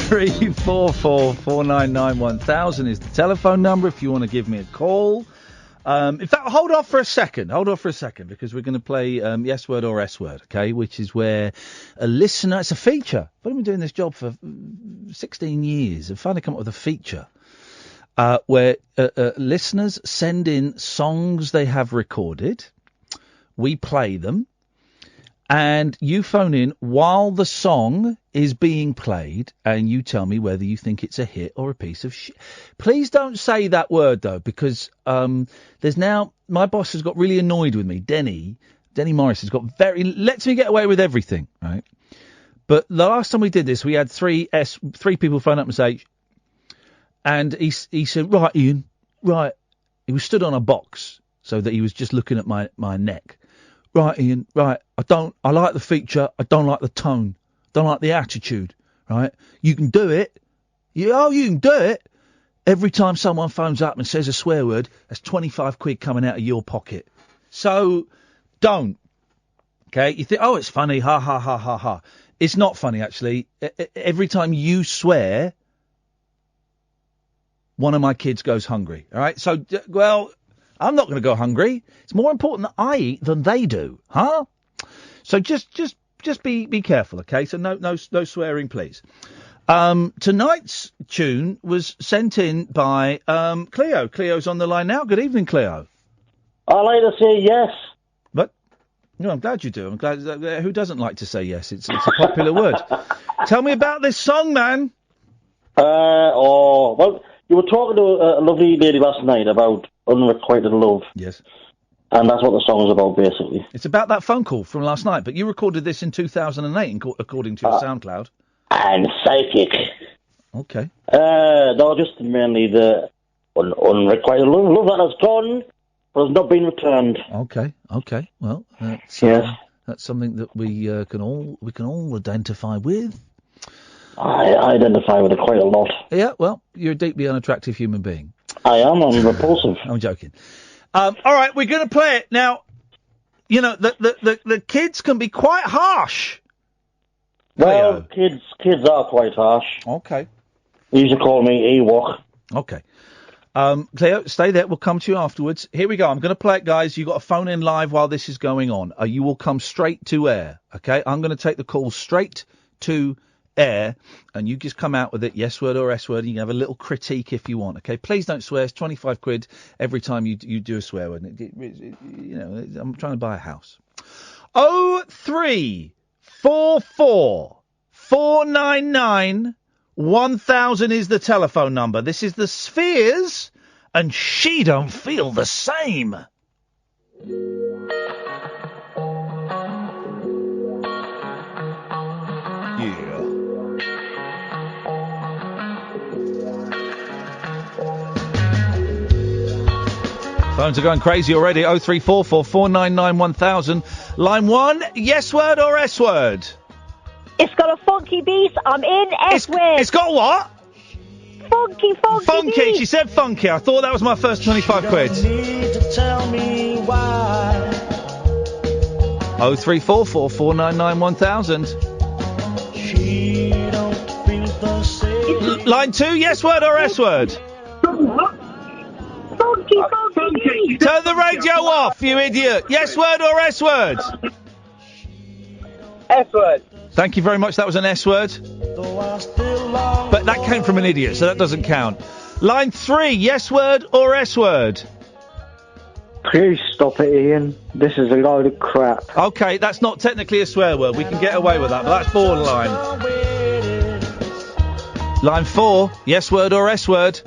0344 499 1000 is the telephone number if you want to give me a call. In fact, hold off for a second, because we're going to play yes word or S word, okay, which is where a listener, it's a feature. I've been doing this job for 16 years. I've finally come up with a feature where listeners send in songs they have recorded. We play them. And you phone in while the song is being played, and you tell me whether you think it's a hit or a piece of shit. Please don't say that word, though, because there's now... My boss has got really annoyed with me. Denny Morris has got lets me get away with everything, right? But the last time we did this, we had three people phone up and say... And he said, right, Ian, right. He was stood on a box so that he was just looking at my neck. Right, Ian, right, I like the feature, I don't like the tone, don't like the attitude, right? You can do it. You can do it. Every time someone phones up and says a swear word, that's 25 quid coming out of your pocket. So, don't. Okay, you think, it's funny, ha, ha, ha, ha, ha. It's not funny, actually. Every time you swear, one of my kids goes hungry, all right? So, well... I'm not going to go hungry. It's more important that I eat than they do, huh? So just be careful, okay? So no swearing, please. Tonight's tune was sent in by Cleo. Cleo's on the line now. Good evening, Cleo. I like to say yes. But no, I'm glad you do. I'm glad. Who doesn't like to say yes? It's a popular word. Tell me about this song, man. Well, you were talking to a lovely lady last night about unrequited love. Yes. And that's what the song is about, basically. It's about that phone call from last night, but you recorded this in 2008, according to your SoundCloud. I'm psychic. Okay. No, just mainly the unrequited love that has gone, but has not been returned. Okay. Well, that's, that's something that we can all identify with. I identify with it quite a lot. Yeah, well, you're a deeply unattractive human being. I am. I'm repulsive. I'm joking. All right, we're going to play it now. You know, the kids can be quite harsh. Well, kids are quite harsh. Okay. They used to call me Ewok. Okay. Cleo, stay there. We'll come to you afterwards. Here we go. I'm going to play it, guys. You've got to phone in live while this is going on. You will come straight to air. Okay. I'm going to take the call straight to air, and you just come out with it, yes word or S word, and you can have a little critique if you want, okay? Please don't swear. It's 25 quid every time you do a swear word. I'm trying to buy a house. 0344 499 1000 is the telephone number. This is the Spheres, and She Don't Feel the Same. Phones are going crazy already. 0344 499 1000. Line 1, yes word or S word? It's got a funky beat. I'm in S word. It's got what? Funky Funky. beat. She said funky. I thought that was my first 25 quid. 0344 499 1000. Line 2, yes word or S word? Turn the radio off, you idiot. Yes word or S word? S word. Thank you very much. That was an S word. But that came from an idiot, so that doesn't count. Line 3, yes word or S word? Please stop it, Ian. This is a load of crap. Okay, that's not technically a swear word. We can get away with that, but that's borderline. Line 4, yes word or S word?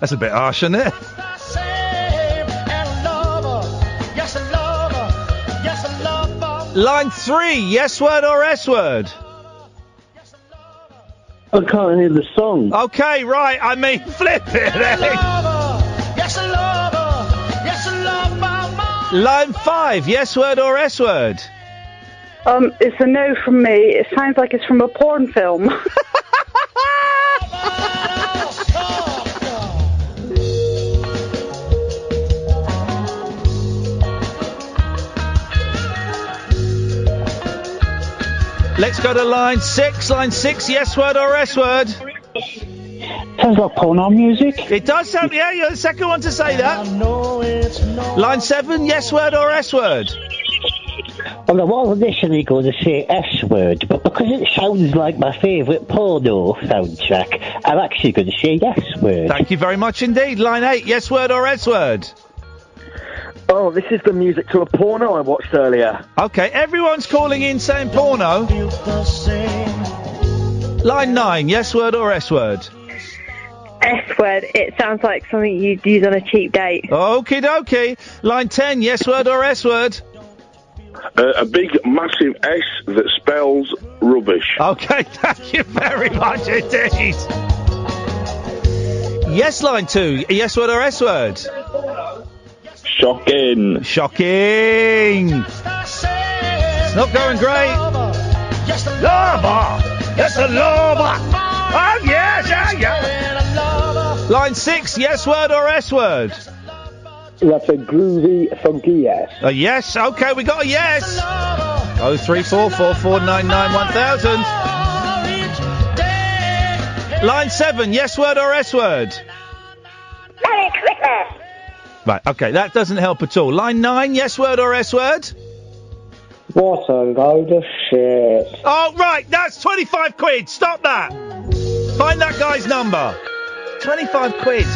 That's a bit harsh, isn't it? Line 3, yes word or S word? I can't hear the song. Okay, right, I mean, flip it. Line 5, yes word or S word? It's a no from me. It sounds like it's from a porn film. Let's go to line 6. Line 6, yes word or S word? Sounds like porno music. It does sound, yeah, you're the second one to say that. Line 7, yes word or S word? Well, I was initially going to say S word, but because it sounds like my favourite porno soundtrack, I'm actually going to say yes word. Thank you very much indeed. Line 8, yes word or S word? Oh, this is the music to a porno I watched earlier. Okay, everyone's calling in saying porno. Line 9, yes word or S word? S word. It sounds like something you'd use on a cheap date. Okie dokie. Line 10, yes word or S word? A big, massive S that spells rubbish. Okay, thank you very much indeed. Yes, line 2, yes word or S word? Shocking. Shocking. It's not going great. Lover. Yes, a lover. Oh, yes, yeah. Line 6, yes word or S word? That's a groovy, funky yes. A yes? Okay, we got a yes. 0344 499 1000. Line 7, yes word or S word? Merry Christmas. Right, okay, that doesn't help at all. Line 9, yes word or S word? What a load of shit. Oh, right, that's 25 quid. Stop that. Find that guy's number. 25 quid.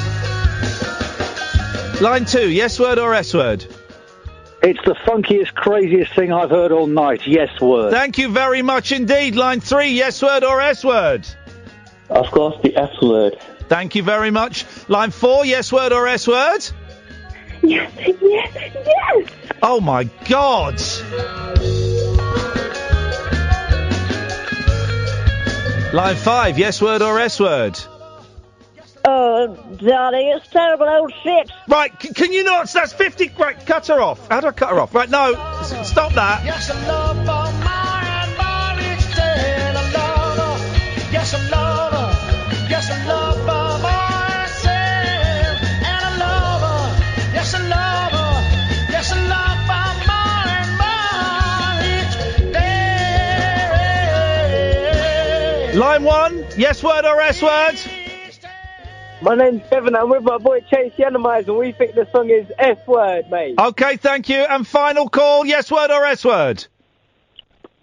Line 2, yes word or S word? It's the funkiest, craziest thing I've heard all night. Yes word. Thank you very much indeed. Line 3, yes word or S word? Of course, the S word. Thank you very much. Line 4, yes word or S word? Yes, yes, yes. Oh my God. Line 5, yes word or S word? Oh, darling, it's terrible old shit. Right, can you not? That's 50. Right, cut her off. How do I cut her off? Right, no, stop that. Yes, I love her, Marriage Day, I love her. Yes, I love her. Yes, I love her, myself, and I love her. Yes, I love her. Yes, I love her, Marriage Day. Line 1, yes word or S word? My name's Gavin, I'm with my boy Chase Yanamize, and we think the song is F word, mate. Okay, thank you. And final call, yes word or S word?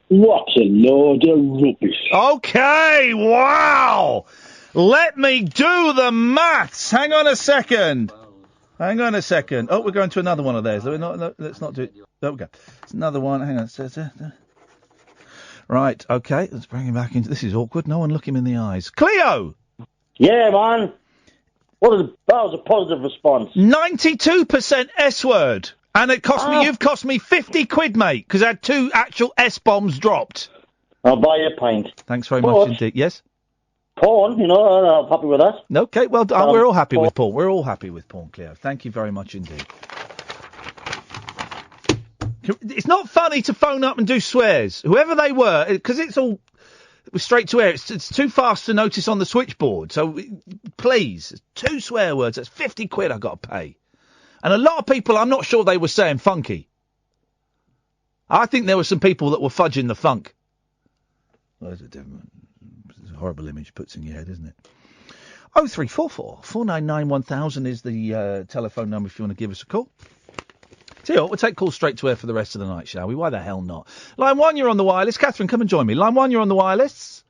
What a load of rubbish. Okay, wow. Let me do the maths. Hang on a second. Oh, we're going to another one of theirs. Let's not do it. There we go. It's another one. Hang on. Right, okay. Let's bring him back into... This is awkward. No one look him in the eyes. Cleo! Yeah, man. That was a positive response. 92% S word. And it cost me... You've cost me 50 quid, mate, because I had 2 actual S-bombs dropped. I'll buy you a pint. Thanks very much indeed. Yes? Porn, I'm happy with that. Okay, well, we're all happy with porn. We're all happy with porn, Cleo. Thank you very much indeed. It's not funny to phone up and do swears, whoever they were, because it's all straight to air. It's too fast to notice on the switchboard. So please, 2 swear words. That's 50 quid I've got to pay. And a lot of people, I'm not sure they were saying funky. I think there were some people that were fudging the funk. Well, it's a horrible image puts in your head, isn't it? 0344 499 1000 is the telephone number if you want to give us a call. Tell you what, we'll take calls straight to air for the rest of the night, shall we? Why the hell not? Line 1, you're on the wireless. Catherine, come and join me. Line 1, you're on the wireless.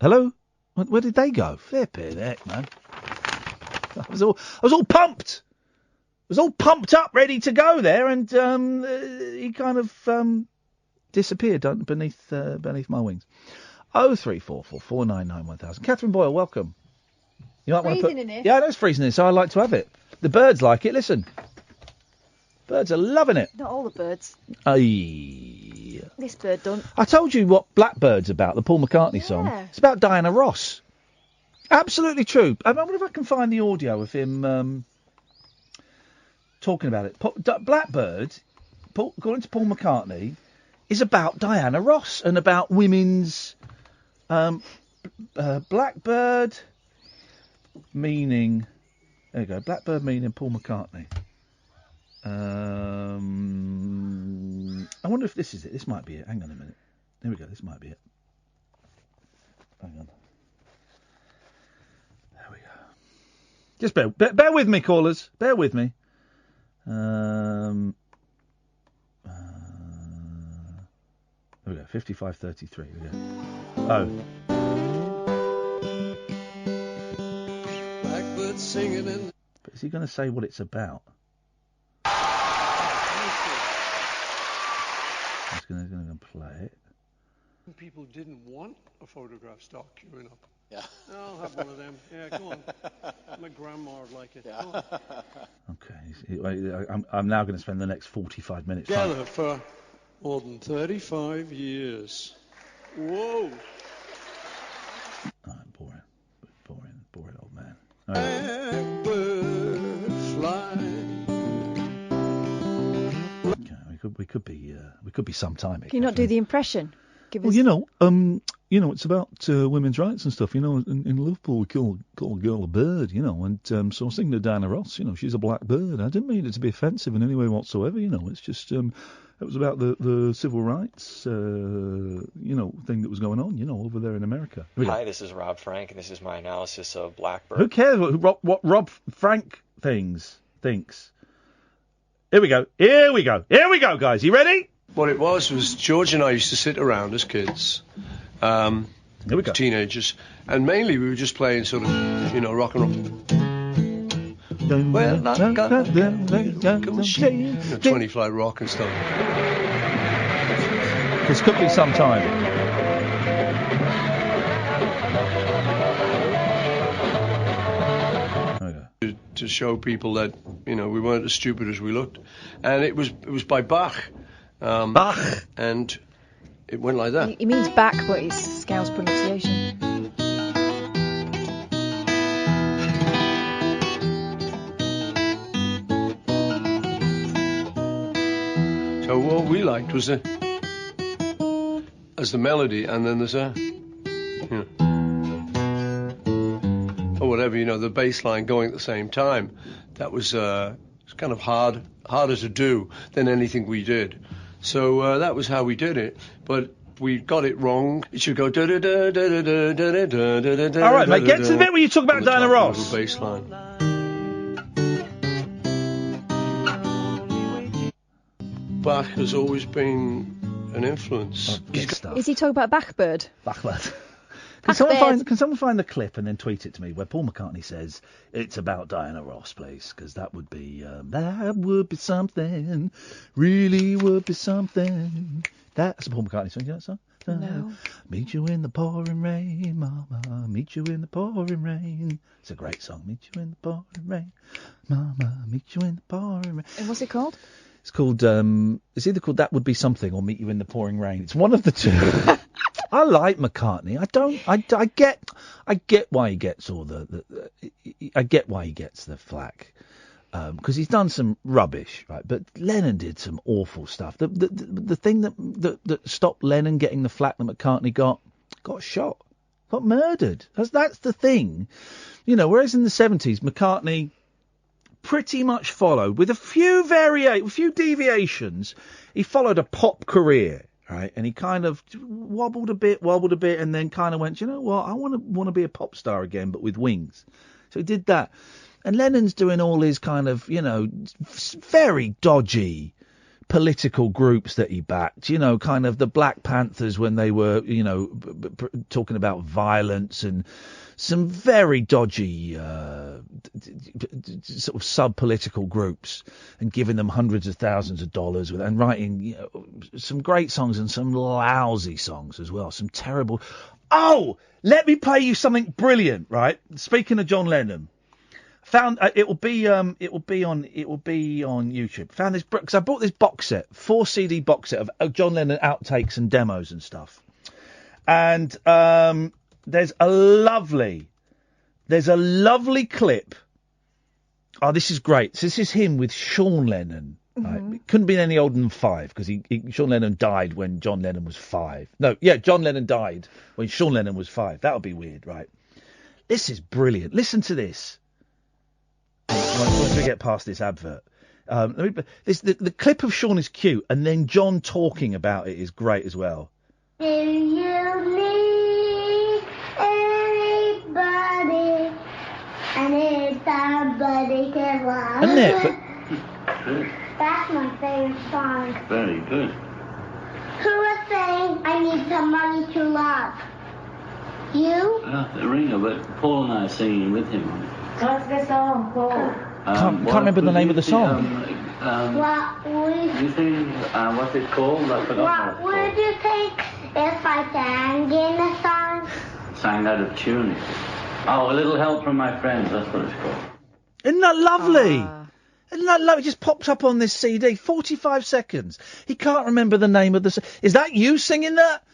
Hello? Where did they go? Flippin' heck, man. I was all pumped. I was all pumped up, ready to go there, and he kind of disappeared beneath my wings. 0344 499 1000. Catherine Boyle, welcome. You might Freezing in here. Yeah, I know it's freezing in here, so I like to have it. The birds like it. Listen, birds are loving it. Not all the birds. Aye. This bird don't. I told you what Blackbird's about, the Paul McCartney song. It's about Diana Ross. Absolutely true. I wonder if I can find the audio of him talking about it. Blackbird, according to Paul McCartney, is about Diana Ross and about women's Blackbird meaning. There you go. Blackbird meaning Paul McCartney. I wonder if this is it. This might be it. Hang on a minute. There we go. This might be it. Hang on. There we go. Just bear with me, callers. Bear with me. There we go. 5533. Here we go. Oh. Blackbird singing in. But is he going to say what it's about? He's going to play it. People didn't want a photograph stock queuing up. Yeah. I'll have one of them. Yeah, go on. My grandma would like it. Yeah. Go on. Okay. I'm now going to spend the next 45 minutes. Together for more than 35 years. Whoa. Boring old man. Blackbird fly. Okay, we could be some time. Can you not do the impression? Give us... Well, it's about women's rights and stuff. In Liverpool we call a girl a bird, and so I was thinking of Diana Ross. She's a black bird. I didn't mean it to be offensive in any way whatsoever. It's just it was about the civil rights, thing that was going on, over there in America. Hi, this is Rob Frank, and this is my analysis of Blackbird. Who cares what Rob Frank thinks? Here we go, guys. You ready? What it was George and I used to sit around as kids, teenagers, and mainly we were just playing sort of, rock and roll. Well, not gonna 20-fly rock and stuff. This could be some time. To show people that we weren't as stupid as we looked, and it was by Bach. Bach, and it went like that. He means back, but it's Scouse pronunciation. So what we liked was as the melody, and then there's or whatever, the bass line going at the same time. That was it's kind of harder to do than anything we did. So that was how we did it, but we got it wrong. It should go da da da da da da da da da. All right, mate. Get to the bit where you talk about Diana Ross. Bass line. Bach has always been an influence. Is he talking about Blackbird? Blackbird. Can someone find the clip and then tweet it to me where Paul McCartney says it's about Diana Ross, please? Because that would be something. Really would be something. That's a Paul McCartney song. You know that song? No. Meet you in the pouring rain, Mama. Meet you in the pouring rain. It's a great song. Meet you in the pouring rain, Mama. Meet you in the pouring rain. And what's it called? It's called. It's either called That Would Be Something or Meet You in the Pouring Rain. It's one of the two. I like McCartney. I get why he gets all I get why he gets the flack. Because he's done some rubbish, right? But Lennon did some awful stuff. The thing that stopped Lennon getting the flack that McCartney got shot, got murdered. That's the thing. Whereas in the 70s, McCartney pretty much followed, with a few deviations, he followed a pop career, right? And he kind of wobbled a bit, and then kind of went, you know what, I want to be a pop star again, but with wings. So he did that. And Lennon's doing all his kind of, very dodgy political groups that he backed, kind of the Black Panthers when they were, talking about violence, and some very dodgy sort of sub-political groups, and giving them hundreds of thousands of dollars, and writing some great songs and some lousy songs as well, some terrible. Oh, let me play you something brilliant, right? Speaking of John Lennon. Found it will be on YouTube. Found this because I bought this box set, 4 CD box set of John Lennon outtakes and demos and stuff. And there's a lovely clip. Oh, this is great. So this is him with Sean Lennon. Right? It couldn't be any older than 5 because Sean Lennon died when John Lennon was 5. No, yeah, John Lennon died when Sean Lennon was 5. That would be weird, right? This is brilliant. Listen to this. Once we get past this advert, the clip of Sean is cute, and then John talking about it is great as well. Do you need anybody? I need somebody to love. Isn't it? That's my favorite song. Very good. Who was saying I need somebody to love? You? Ringo, but Paul and I are singing with him on it. What's the song called? Can't remember the name of the song. What would you think? What's it called? I forgot. What would you think if I sang in a song? Sang out of tune. Oh, A Little Help from My Friends. That's what it's called. Isn't that lovely? Isn't that lovely? It just popped up on this CD. 45 seconds. He can't remember the name of the song. Is that you singing that?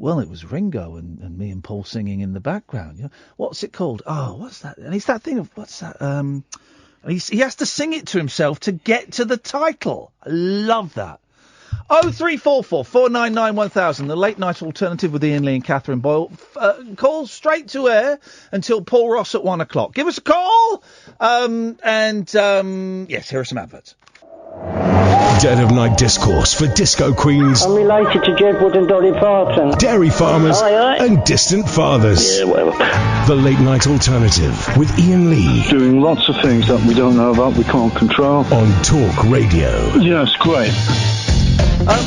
Well, it was Ringo and me and Paul singing in the background. What's it called? Oh, what's that? And it's that thing of, what's that? He has to sing it to himself to get to the title. I love that. 0344 499 1000, the late night alternative with Iain Lee and Catherine Boyle. Call straight to air until Paul Ross at 1 o'clock. Give us a call. Yes, here are some adverts. Dead of Night discourse for disco queens. I'm related to Jedward and Dolly Parton. Dairy farmers and distant fathers. Yeah, whatever. The Late Night Alternative with Iain Lee. Doing lots of things that we don't know about, we can't control. On Talk Radio. Yes, great.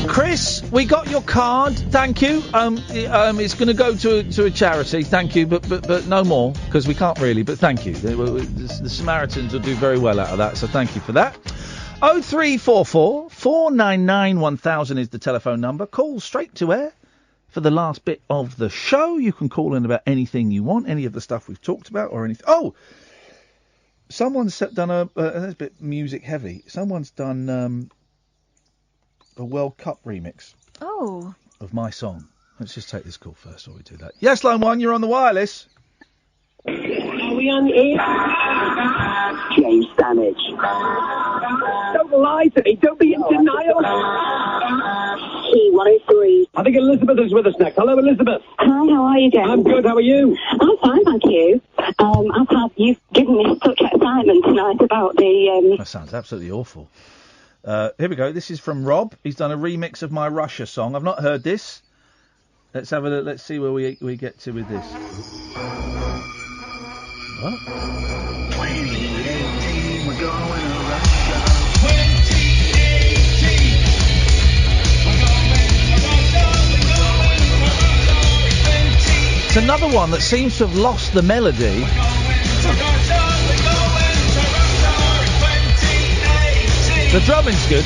Chris, we got your card. Thank you. It's going to go to a charity. Thank you, but no more because we can't really. But thank you. The Samaritans will do very well out of that. So thank you for that. 0344 499 1000 is the telephone number. Call straight to air for the last bit of the show. You can call in about anything you want, any of the stuff we've talked about or anything. Oh, someone's done that's a bit music heavy. Someone's done a World Cup remix. Oh. Of my song. Let's just take this call first while we do that. Yes, line 1, you're on the wireless. Are we on the air? James Stanage. Don't lie to me. Don't be in denial. T103. I think Elizabeth is with us next. Hello, Elizabeth. Hi, how are you, James? I'm good. How are you? I'm fine, thank you. You've given me such excitement tonight about the... That sounds absolutely awful. Here we go. This is from Rob. He's done a remix of my Russia song. I've not heard this. Let's have a look. Let's see where we get to with this. What? 2018, we're going to Russia. 2018. It's another one that seems to have lost the melody. The drumming's good.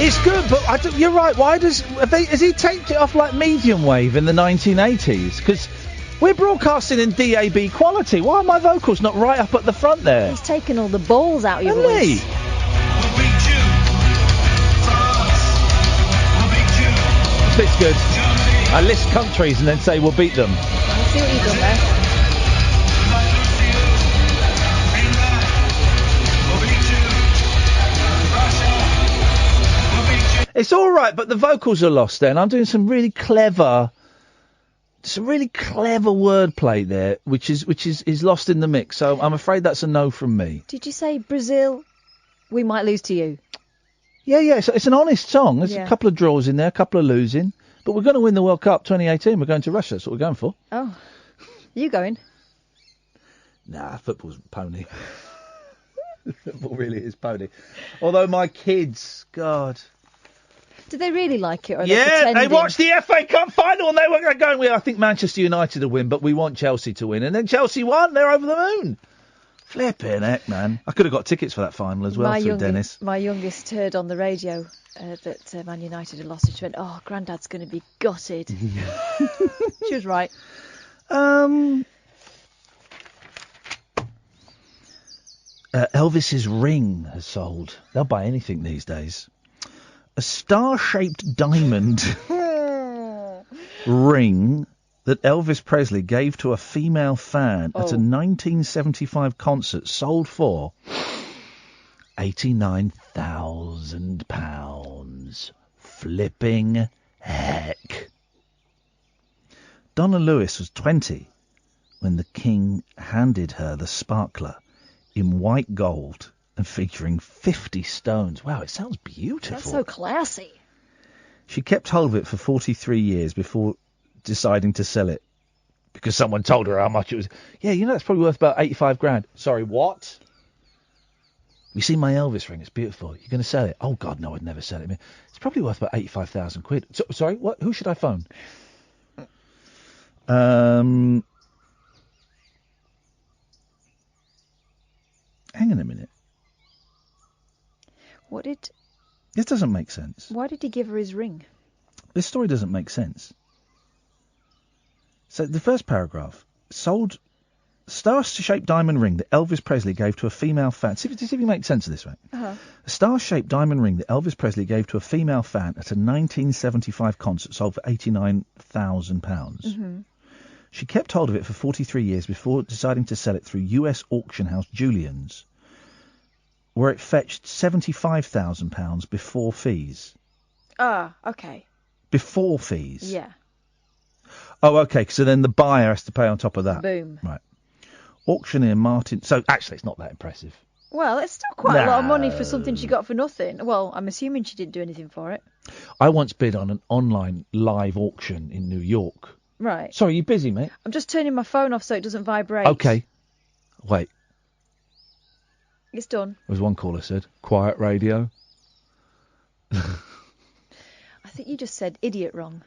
It's good, but you're right. Why has he taped it off like medium wave in the 1980s? Because we're broadcasting in DAB quality. Why are my vocals not right up at the front there? He's taken all the balls out of your voice. This bit's good. I list countries and then say we'll beat them. I see what you've done there. It's all right, but the vocals are lost there, and I'm doing some really clever wordplay there, which is lost in the mix. So I'm afraid that's a no from me. Did you say Brazil? We might lose to you. Yeah. It's an honest song. There's a couple of draws in there, a couple of losing, but we're going to win the World Cup 2018. We're going to Russia. That's what we're going for. Oh, you going? Nah, football's pony. Football really is pony. Although my kids, God. Do they really like it? Or are Yeah, they they watched the FA Cup final and they were going, I think Manchester United will win, but we want Chelsea to win. And then Chelsea won. They're over the moon. Flipping heck, man. I could have got tickets for that final as well through Dennis. My youngest heard on the radio that Man United had lost. She went, oh, Grandad's going to be gutted. She was right. Elvis's ring has sold. They'll buy anything these days. A star-shaped diamond ring that Elvis Presley gave to a female fan at a 1975 concert sold for £89,000. Flipping heck. Donna Lewis was 20 when the king handed her the sparkler in white gold and featuring 50 stones. Wow, it sounds beautiful. That's so classy. She kept hold of it for 43 years before deciding to sell it because someone told her how much it was. Yeah, it's probably worth about 85 grand. Sorry, what? You see my Elvis ring? It's beautiful. You're going to sell it? Oh, God, no, I'd never sell it. It's probably worth about 85,000 quid. Sorry, what? Who should I phone? Hang on a minute. This doesn't make sense. Why did he give her his ring? This story doesn't make sense. So the first paragraph, sold star-shaped diamond ring that Elvis Presley gave to a female fan. See if you make sense of this, right? Uh-huh. A star-shaped diamond ring that Elvis Presley gave to a female fan at a 1975 concert sold for £89,000. Mm-hmm. She kept hold of it for 43 years before deciding to sell it through US auction house Julian's, where it fetched £75,000 before fees. Ah, okay. Before fees? Yeah. Oh, okay, so then the buyer has to pay on top of that. Boom. Right. Auctioneer Martin... So, actually, it's not that impressive. Well, it's still quite a lot of money for something she got for nothing. Well, I'm assuming she didn't do anything for it. I once bid on an online live auction in New York. Right. Sorry, you busy, mate? I'm just turning my phone off so it doesn't vibrate. Okay. Wait. It's done. As one caller said, quiet radio. I think you just said idiot wrong.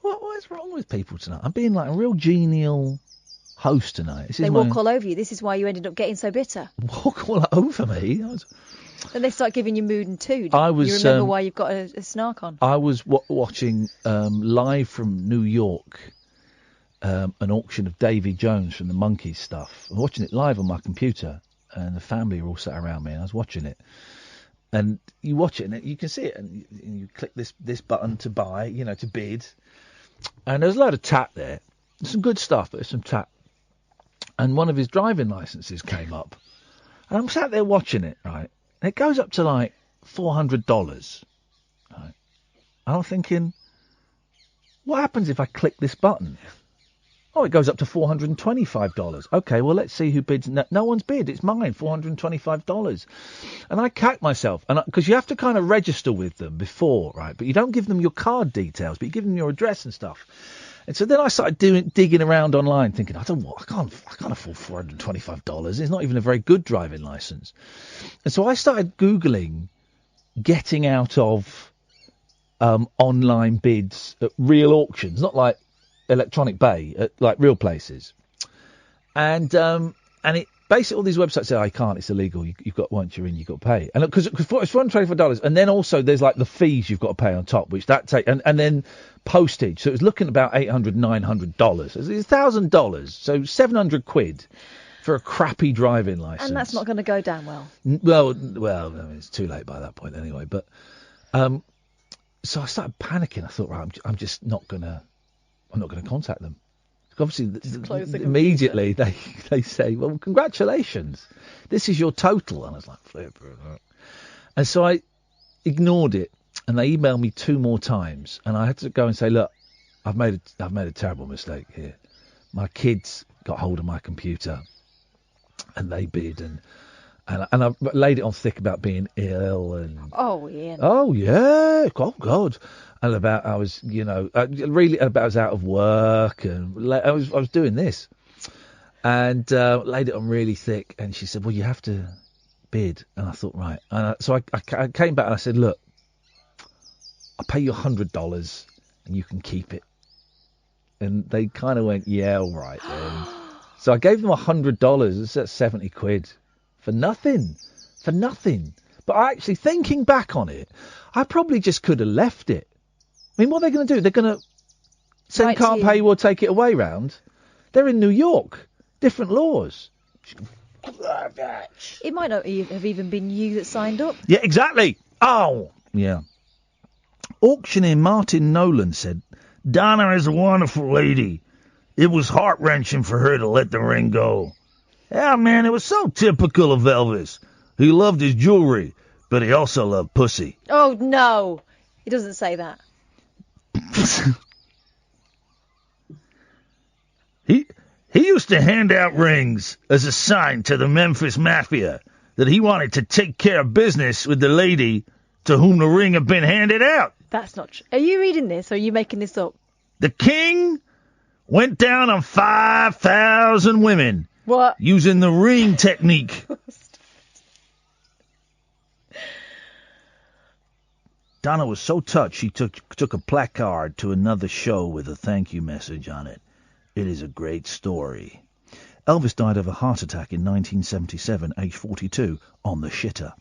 What is wrong with people tonight? I'm being like a real genial host tonight. They walk all over you. This is why you ended up getting so bitter. Walk all over me? Then they start giving you mood and tood. You remember why you've got a snark on. I was watching live from New York an auction of Davy Jones from the Monkees stuff. I'm watching it live on my computer, and the family are all sat around me, and I was watching it. And you watch it, and you can see it, and you click this button to buy, to bid. And there's a load of tat there. There's some good stuff, but there's some tat. And one of his driving licenses came up. And I'm sat there watching it, right? And it goes up to like $400. Right? And I'm thinking, what happens if I click this button? Oh, it goes up to $425. Okay, well, let's see who bids. No one's bid. It's mine, $425. And I cacked myself, because you have to kind of register with them before, right? But you don't give them your card details, but you give them your address and stuff. And so then I started digging around online, thinking, I can't afford $425. It's not even a very good driving license. And so I started Googling getting out of online bids at real auctions, not like Electronic Bay, at like real places. And basically all these websites say, I can't, it's illegal. You've got, once you're in, you've got to pay. And because it's $424, and then also there's like the fees you've got to pay on top, which that take, and then postage. So it was looking about $800, $900. It's $1,000, so 700 quid for a crappy driving license. And that's not going to go down well. Well, I mean, it's too late by that point anyway. But so I started panicking. I thought, right, I'm just not gonna contact them. Obviously, immediately they say, well, congratulations, this is your total. And I was like, flip. And so I ignored it, and they emailed me 2 more times, and I had to go and say, look, I've made a terrible mistake here. My kids got hold of my computer, and they bid, and I laid it on thick about being ill and oh yeah, oh God. And about I was, really about I was out of work, and I was doing this, and laid it on really thick. And she said, "Well, you have to bid." And I thought, right. And so I came back and I said, "Look, I'll pay you $100, and you can keep it." And they kind of went, "Yeah, all right then." So I gave them $100. That's 70 quid for nothing. But actually, thinking back on it, I probably just could have left it. I mean, what are they going to do? They're going to say you can't pay you or take it away round. They're in New York. Different laws. It might not have even been you that signed up. Yeah, exactly. Oh, yeah. Auctioneer Martin Nolan said, Donna is a wonderful lady. It was heart-wrenching for her to let the ring go. Yeah, man, it was so typical of Elvis. He loved his jewelry, but he also loved pussy. Oh, no. He doesn't say that. He used to hand out rings as a sign to the Memphis Mafia that he wanted to take care of business with the lady to whom the ring had been handed out. That's not true. Are you reading this or are you making this up? The king went down on 5,000 women. What? Using the ring technique. Donna was so touched she took a placard to another show with a thank you message on it. It is a great story. Elvis died of a heart attack in 1977, age 42, on the shitter.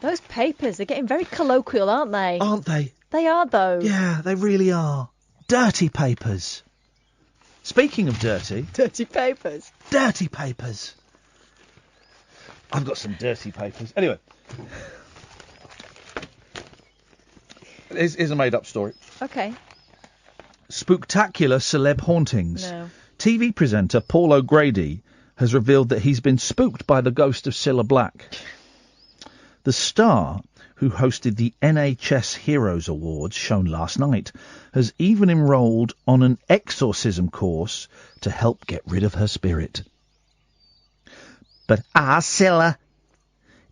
Those papers, they're getting very colloquial, aren't they? Aren't they? They are, though. Yeah, they really are. Dirty papers. Speaking of dirty... Dirty papers. Dirty papers. I've got some dirty papers. Anyway. Here's a made-up story. Okay. Spooktacular celeb hauntings. No. TV presenter Paul O'Grady has revealed that he's been spooked by the ghost of Cilla Black. The star, who hosted the NHS Heroes Awards shown last night, has even enrolled on an exorcism course to help get rid of her spirit. But Cilla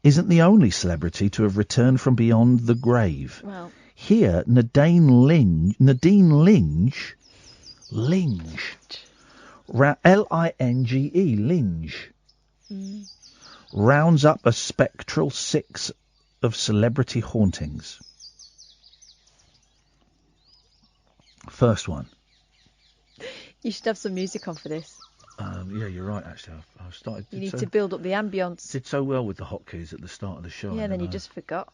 isn't the only celebrity to have returned from beyond the grave. Well. Here, Nadine Linge, L-I-N-G-E, Linge, rounds up a spectral 6 of celebrity hauntings. First one. You should have some music on for this. Yeah, you're right, actually. I've started... You need to build up the ambience. Did so well with the hotkeys at the start of the show. Yeah, and then you just forgot.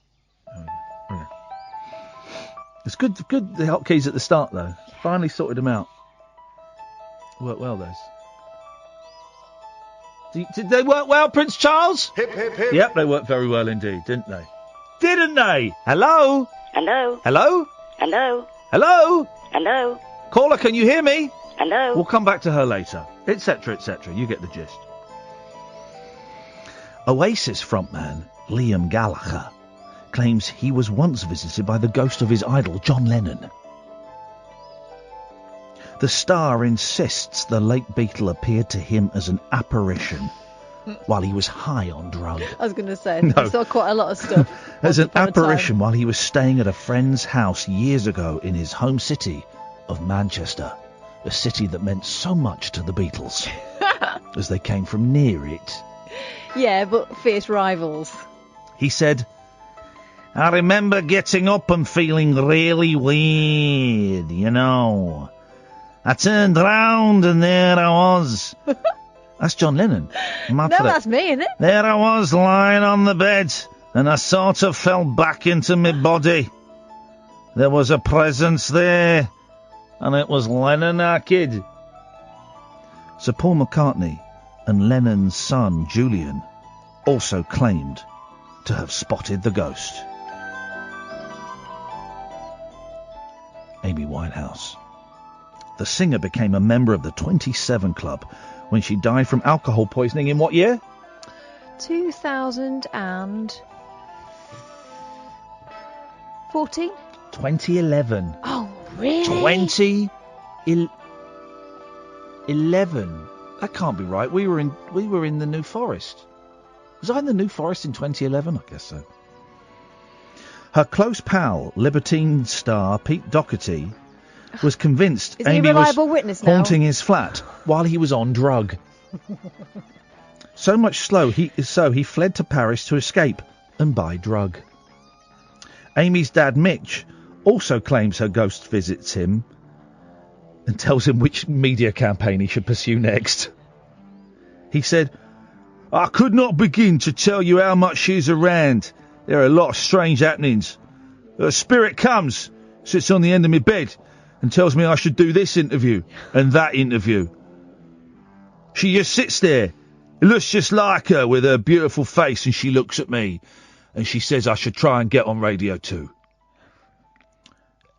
Yeah. It's good, the hotkeys at the start, though. Finally sorted them out. Worked well, those. Did they work well, Prince Charles? Hip, hip, hip. Yep, they worked very well indeed, didn't they? Didn't they? Hello? Hello? Hello? Hello? Hello? Hello? Caller, can you hear me? Hello? We'll come back to her later. Etc., etc. You get the gist. Oasis frontman Liam Gallagher claims he was once visited by the ghost of his idol, John Lennon. The star insists the late Beatle appeared to him as an apparition while he was high on drugs. I was going to say, I saw quite a lot of stuff. As an apparition while he was staying at a friend's house years ago in his home city of Manchester, a city that meant so much to the Beatles, as they came from near it. Yeah, but fierce rivals. He said, I remember getting up and feeling really weird, you know. I turned round and there I was. That's John Lennon. No, that's me, isn't it? There I was, lying on the bed, and I sort of fell back into my body. There was a presence there, and it was Lennon, our kid. Sir Paul McCartney and Lennon's son, Julian, also claimed to have spotted the ghost. Amy Winehouse. The singer became a member of the 27 Club when she died from alcohol poisoning in what year? 2014? 2011. Oh, really? 2011. That can't be right. We were in the New Forest. Was I in the New Forest in 2011? I guess so. Her close pal, Libertine star Pete Doherty, was convinced Is he a Amy was reliable witness now? haunting his flat while he was on drug. So much so he fled to Paris to escape and buy drug. Amy's dad, Mitch, also claims her ghost visits him and tells him which media campaign he should pursue next. He said, I could not begin to tell you how much she's around. There are a lot of strange happenings. Her spirit comes, sits on the end of my bed, and tells me I should do this interview and that interview. She just sits there. It looks just like her with her beautiful face, and she looks at me and she says I should try and get on radio too.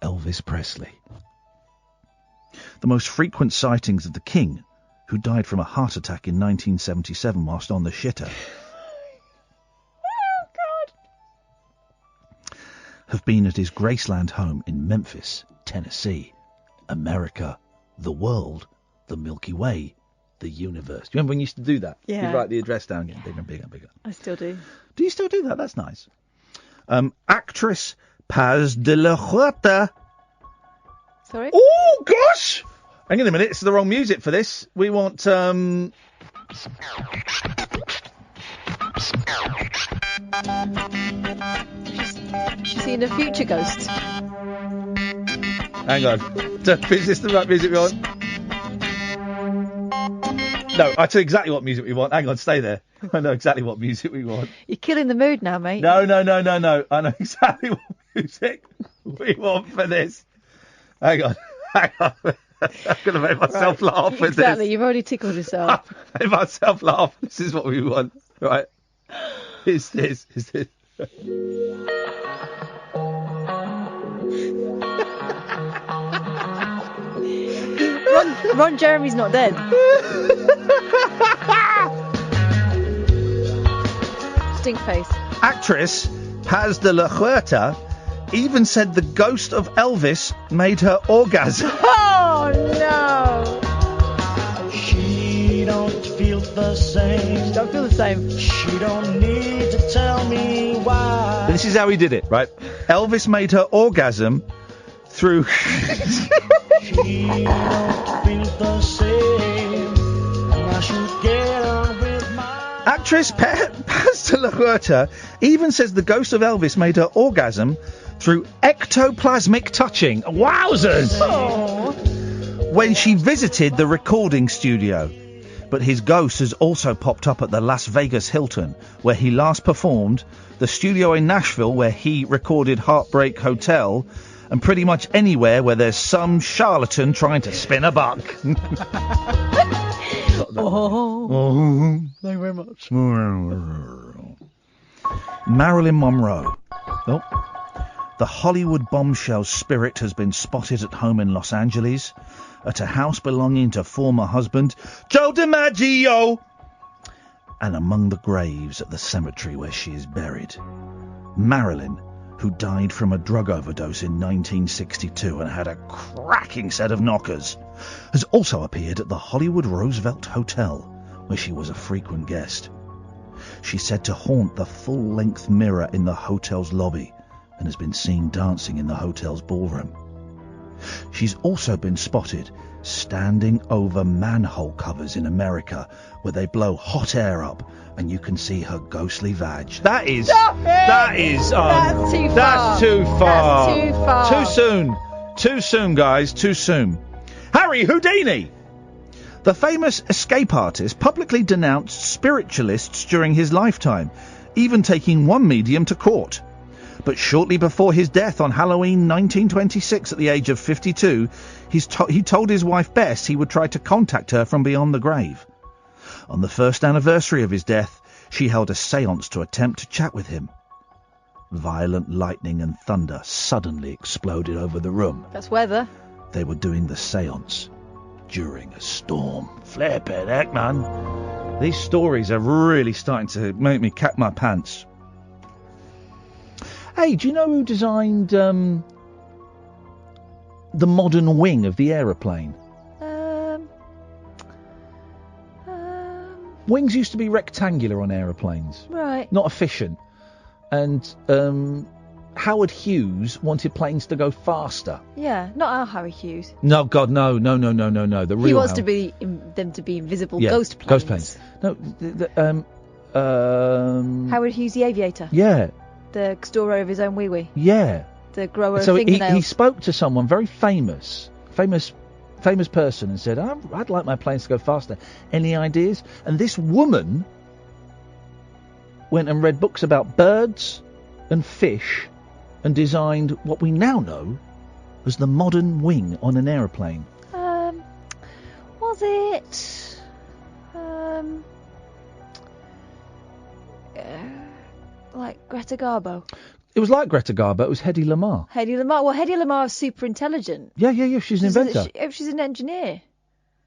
Elvis Presley. The most frequent sightings of the King, who died from a heart attack in 1977 whilst on the shitter, have been at his Graceland home in Memphis, Tennessee. America, the world, the Milky Way, the universe. Do you remember when you used to do that? Yeah. You'd write the address down, getting bigger and bigger and bigger. I still do. Do you still do that? That's nice. Actress Paz de la Huerta. Sorry? Oh, gosh! Hang on a minute, it's the wrong music for this. We want, She's seen a future ghost. Hang on. Is this the right music we want? No, I tell you exactly what music we want. Hang on, stay there. I know exactly what music we want. You're killing the mood now, mate. No. I know exactly what music we want for this. Hang on. I'm going to make myself laugh with this. Exactly, you've already tickled yourself. Make myself laugh. This is what we want. Right. It's this. Ron Jeremy's not dead. Stink face. Actress Paz de la Huerta even said the ghost of Elvis made her orgasm. Oh no! She don't feel the same. She don't feel the same. She don't need to tell me why. This is how he did it, right? Elvis made her orgasm through... She don't feel the same. I should get on with my... Actress Paz de la Huerta even says the ghost of Elvis made her orgasm through ectoplasmic touching. Wowzers! Oh. When she visited the recording studio. But his ghost has also popped up at the Las Vegas Hilton, where he last performed, the studio in Nashville, where he recorded Heartbreak Hotel, and pretty much anywhere where there's some charlatan trying to spin a buck. Thank you very much. Marilyn Monroe. Oh. The Hollywood bombshell spirit has been spotted at home in Los Angeles, at a house belonging to former husband Joe DiMaggio, and among the graves at the cemetery where she is buried. Marilyn, who died from a drug overdose in 1962 and had a cracking set of knockers, has also appeared at the Hollywood Roosevelt Hotel, where she was a frequent guest. She's said to haunt the full-length mirror in the hotel's lobby and has been seen dancing in the hotel's ballroom. She's also been spotted standing over manhole covers in America where they blow hot air up and you can see her ghostly vag. That's too far. Too soon, guys, too soon. Harry Harry Houdini. The famous escape artist publicly denounced spiritualists during his lifetime, even taking one medium to court. But shortly before his death on Halloween 1926 at the age of 52, he told his wife Bess he would try to contact her from beyond the grave. On the first anniversary of his death, she held a séance to attempt to chat with him. Violent lightning and thunder suddenly exploded over the room. That's weather. They were doing the séance during a storm. Flippin' heck, man. These stories are really starting to make me cack my pants. Hey, do you know who designed the modern wing of the aeroplane? Wings used to be rectangular on aeroplanes. Right. Not efficient. And Howard Hughes wanted planes to go faster. Yeah, not our Harry Hughes. No, God, no. The real He wants Howard. them to be invisible Yeah, ghost planes. Ghost planes. No, Howard Hughes, the aviator. Yeah, The storer of his own wee-wee. yeah. The grower So of he fingernails. spoke to someone very famous person and said, I'd like my planes to go faster. Any ideas? And this woman went and read books about birds and fish and designed what we now know as the modern wing on an aeroplane. Was it... like Greta Garbo? It was like Greta Garbo, it was Hedy Lamarr. Hedy Lamarr. Well, Hedy Lamarr is super intelligent. Yeah, she's an inventor. She's an engineer.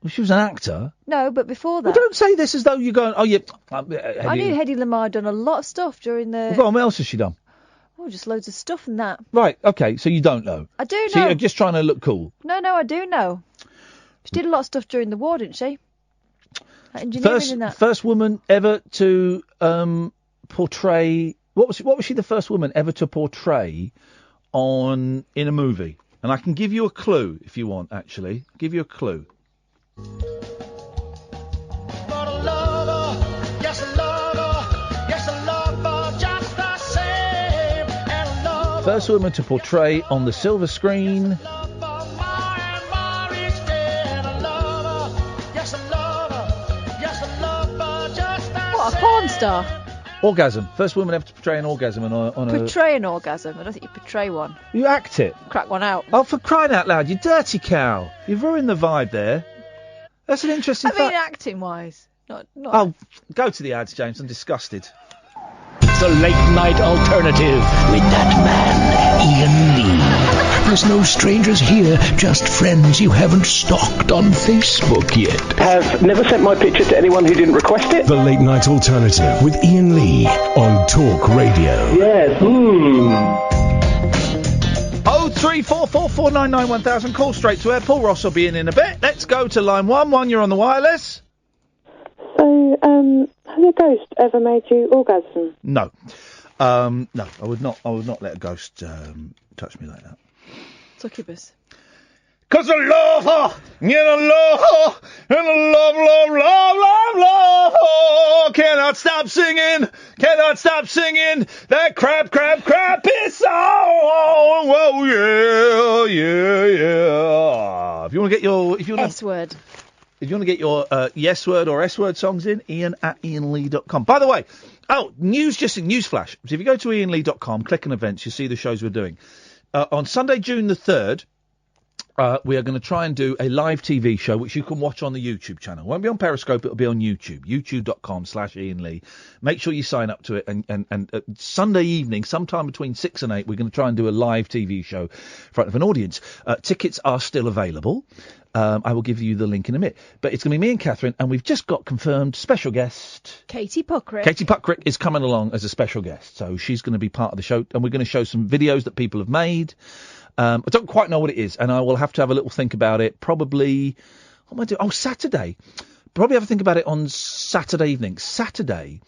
Well, she was an actor. No, but before that... Well, don't say this as though you're going, oh, yeah... I knew Hedy Lamarr had done a lot of stuff during the... Well, go on, what else has she done? Oh, just loads of stuff and that. Right, okay, so you don't know. I do know. So you're just trying to look cool. No, I do know. She did a lot of stuff during the war, didn't she? Like engineering and that. First woman ever to portray... What was she the first woman ever to portray in a movie? And I can give you a clue if you want, actually. I'll give you a clue. First woman to portray on the silver screen. What, a porn star? Orgasm. First woman ever to portray an orgasm on a... Portray an orgasm. I don't think you portray one. You act it. Crack one out. Oh, for crying out loud, you dirty cow. You've ruined the vibe there. That's an interesting fact. I mean, acting-wise. Not... Oh, go to the ads, James. I'm disgusted. The late night alternative with that man, Iain Lee. There's no strangers here, just friends you haven't stalked on Facebook yet. Have never sent my picture to anyone who didn't request it. The late night alternative with Iain Lee on Talk Radio. Yes. 03444991000. Call straight to air. Paul Ross will be in a bit. Let's go to line 1. You're on the wireless. So, has a ghost ever made you orgasm? No. No, I would not let a ghost touch me like that. Succubus. 'Cause I love her, and I love her, and I love her. Cannot stop singing that crap is song. Whoa, yeah. If you want to get your S-word. If you want to get your yes word or S word songs in, Ian@IainLee.com. By the way, newsflash. So if you go to IainLee.com, click on events, you'll see the shows we're doing. On Sunday, June the 3rd, we are going to try and do a live TV show, which you can watch on the YouTube channel. It won't be on Periscope, it'll be on YouTube. YouTube.com/Iain Lee. Make sure you sign up to it. And Sunday evening, sometime between 6 and 8, we're going to try and do a live TV show in front of an audience. Tickets are still available. I will give you the link in a minute. But it's going to be me and Catherine, and we've just got confirmed special guest. Katie Puckrick. Katie Puckrick is coming along as a special guest. So she's going to be part of the show, and we're going to show some videos that people have made. I don't quite know what it is, and I will have to have a little think about it. Probably, what am I doing? Oh, Saturday. Probably have to think about it on Saturday evening. Saturday,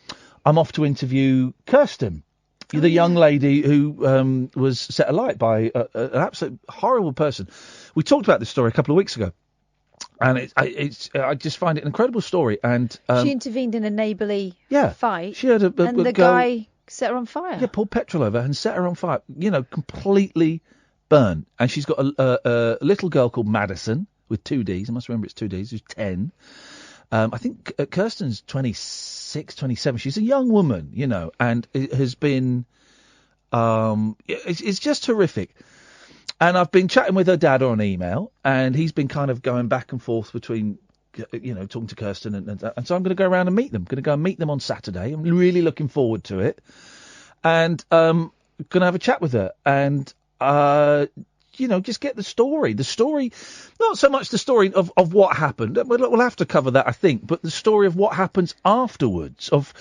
I'm off to interview Kirsten, the young lady who was set alight by an absolute horrible person. We talked about this story a couple of weeks ago, and I just find it an incredible story. And she intervened in a neighbourly fight. She had a and the girl, guy set her on fire. Yeah, poured petrol over and set her on fire. You know, completely burned. And she's got a little girl called Madison, with two Ds. I must remember it's two Ds. Who's 10. I think Kirsten's 26, 27. She's a young woman, you know, and it has been. It's just horrific. And I've been chatting with her dad on email, and he's been kind of going back and forth between, you know, talking to Kirsten, and so I'm going to go around and meet them. I'm going to go and meet them on Saturday. I'm really looking forward to it, and going to have a chat with her, and you know, just get the story, not so much the story of what happened. We'll have to cover that, I think, but the story of what happens afterwards, of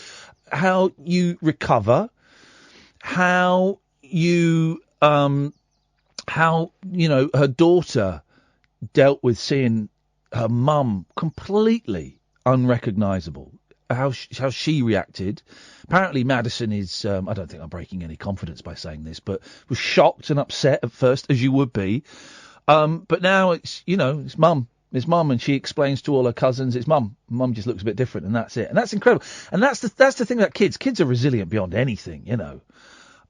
how you recover, how you know, her daughter dealt with seeing her mum completely unrecognisable, how she reacted. Apparently Madison is, I don't think I'm breaking any confidence by saying this, but was shocked and upset at first, as you would be. But now it's, you know, it's mum, and she explains to all her cousins, it's mum. Mum just looks a bit different, and that's it. And that's incredible. And that's the thing about kids. Kids are resilient beyond anything, you know.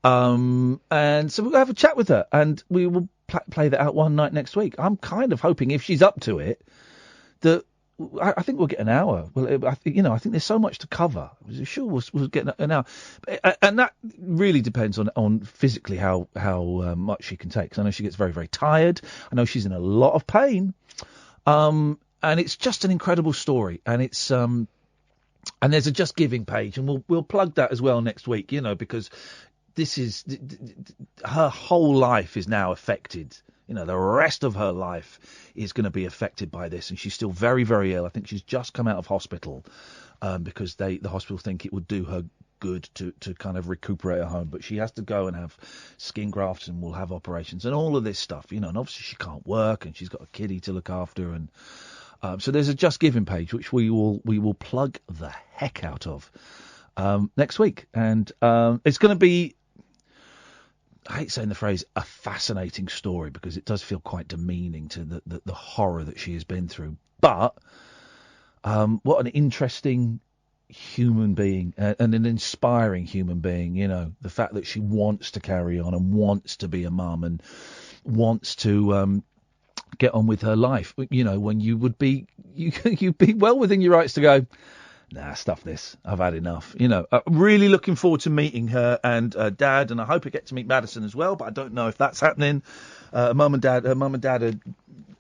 And so we'll have a chat with her, and we will play that out one night next week. I'm kind of hoping, if she's up to it, that I think we'll get an hour. Well, I think there's so much to cover. Sure, we'll get an hour, and that really depends on physically how much she can take. 'Cause I know she gets very, very tired. I know she's in a lot of pain, and it's just an incredible story. And it's and there's a Just Giving page, and we'll plug that as well next week. You know, because this is her whole life is now affected. You know, the rest of her life is going to be affected by this, and she's still very, very ill. I think she's just come out of hospital because the hospital think it would do her good to kind of recuperate at home. But she has to go and have skin grafts, and will have operations and all of this stuff. You know, and obviously she can't work, and she's got a kiddie to look after, and so there's a Just Giving page which we will plug the heck out of next week, and it's going to be. I hate saying the phrase a fascinating story, because it does feel quite demeaning to the horror that she has been through. But what an interesting human being, and an inspiring human being. You know, the fact that she wants to carry on and wants to be a mum and wants to get on with her life. You know, when you'd be well within your rights to go, nah, stuff this. I've had enough. You know, really looking forward to meeting her and Dad, and I hope I get to meet Madison as well, but I don't know if that's happening. Her mum and dad are,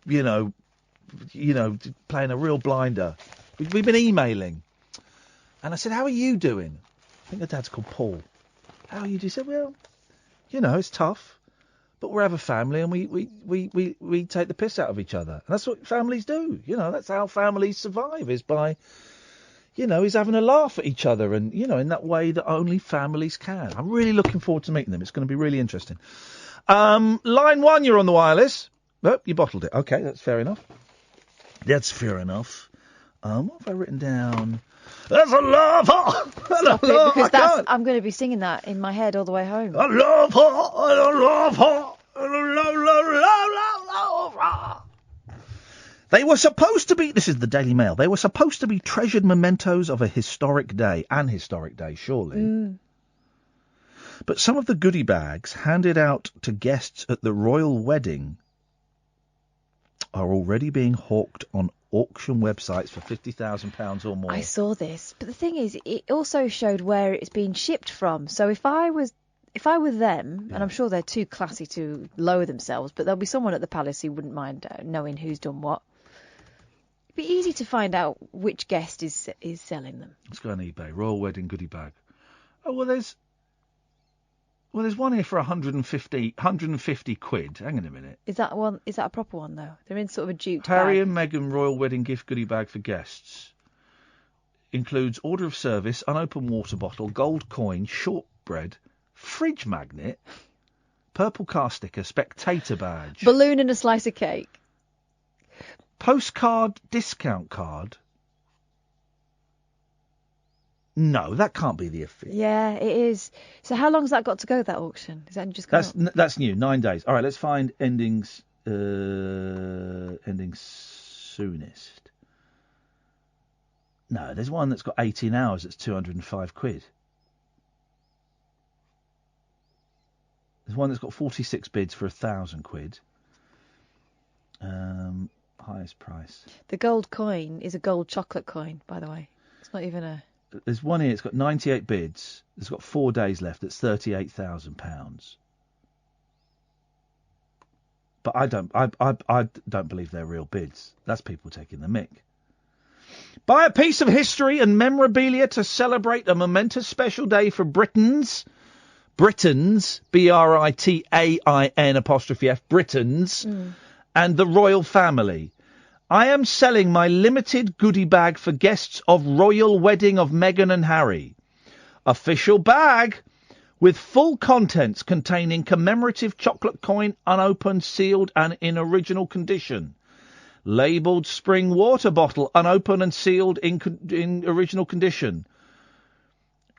you know, playing a real blinder. We've been emailing, and I said, "How are you doing?" I think her dad's called Paul. How are you? He said, "Well, you know, it's tough, but we have a family, and we take the piss out of each other. And that's what families do. You know, that's how families survive, is by." You know, he's having a laugh at each other, and, you know, in that way that only families can. I'm really looking forward to meeting them. It's going to be really interesting. Line 1, you're on the wireless. Oh, you bottled it. Okay, that's fair enough. That's fair enough. What have I written down? There's a love her! Stop it, because I'm going to be singing that in my head all the way home. I love her! I love her! Love her! They were supposed to be, this is the Daily Mail, they were supposed to be treasured mementos of a historic day. An historic day, surely. Mm. But some of the goodie bags handed out to guests at the royal wedding are already being hawked on auction websites for £50,000 or more. I saw this, but the thing is, it also showed where it's been shipped from. So if I were them, and I'm sure they're too classy to lower themselves, but there'll be someone at the palace who wouldn't mind knowing who's done what. It'd be easy to find out which guest is selling them. Let's go on eBay. Royal wedding goodie bag. Oh, well, there's one here for 150 quid. Hang on a minute. Is that one? Is that a proper one though? They're in sort of a jute Harry bag. and Meghan royal wedding gift goodie bag for guests. Includes order of service, unopened water bottle, gold coin, shortbread, fridge magnet, purple car sticker, spectator badge, balloon and a slice of cake. Postcard discount card. No, that can't be the official. Yeah, it is. So how long's that got to go, that auction? Is that just gone up? That's new. 9 days. All right, let's find endings soonest. No, there's one that's got 18 hours. That's 205 quid. There's one that's got 46 bids for 1,000 quid. Highest price. The gold coin is a gold chocolate coin, by the way. It's not even a... There's one here, it's got 98 bids. It's got 4 days left. It's £38,000. But I don't believe they're real bids. That's people taking the mick. Buy a piece of history and memorabilia to celebrate a momentous special day for Britons, Britons, BRITAIN', Britons, and the royal family. I am selling my limited goodie bag for guests of royal wedding of Meghan and Harry. Official bag with full contents containing commemorative chocolate coin, unopened, sealed and in original condition. Labelled spring water bottle, unopened and sealed in original condition.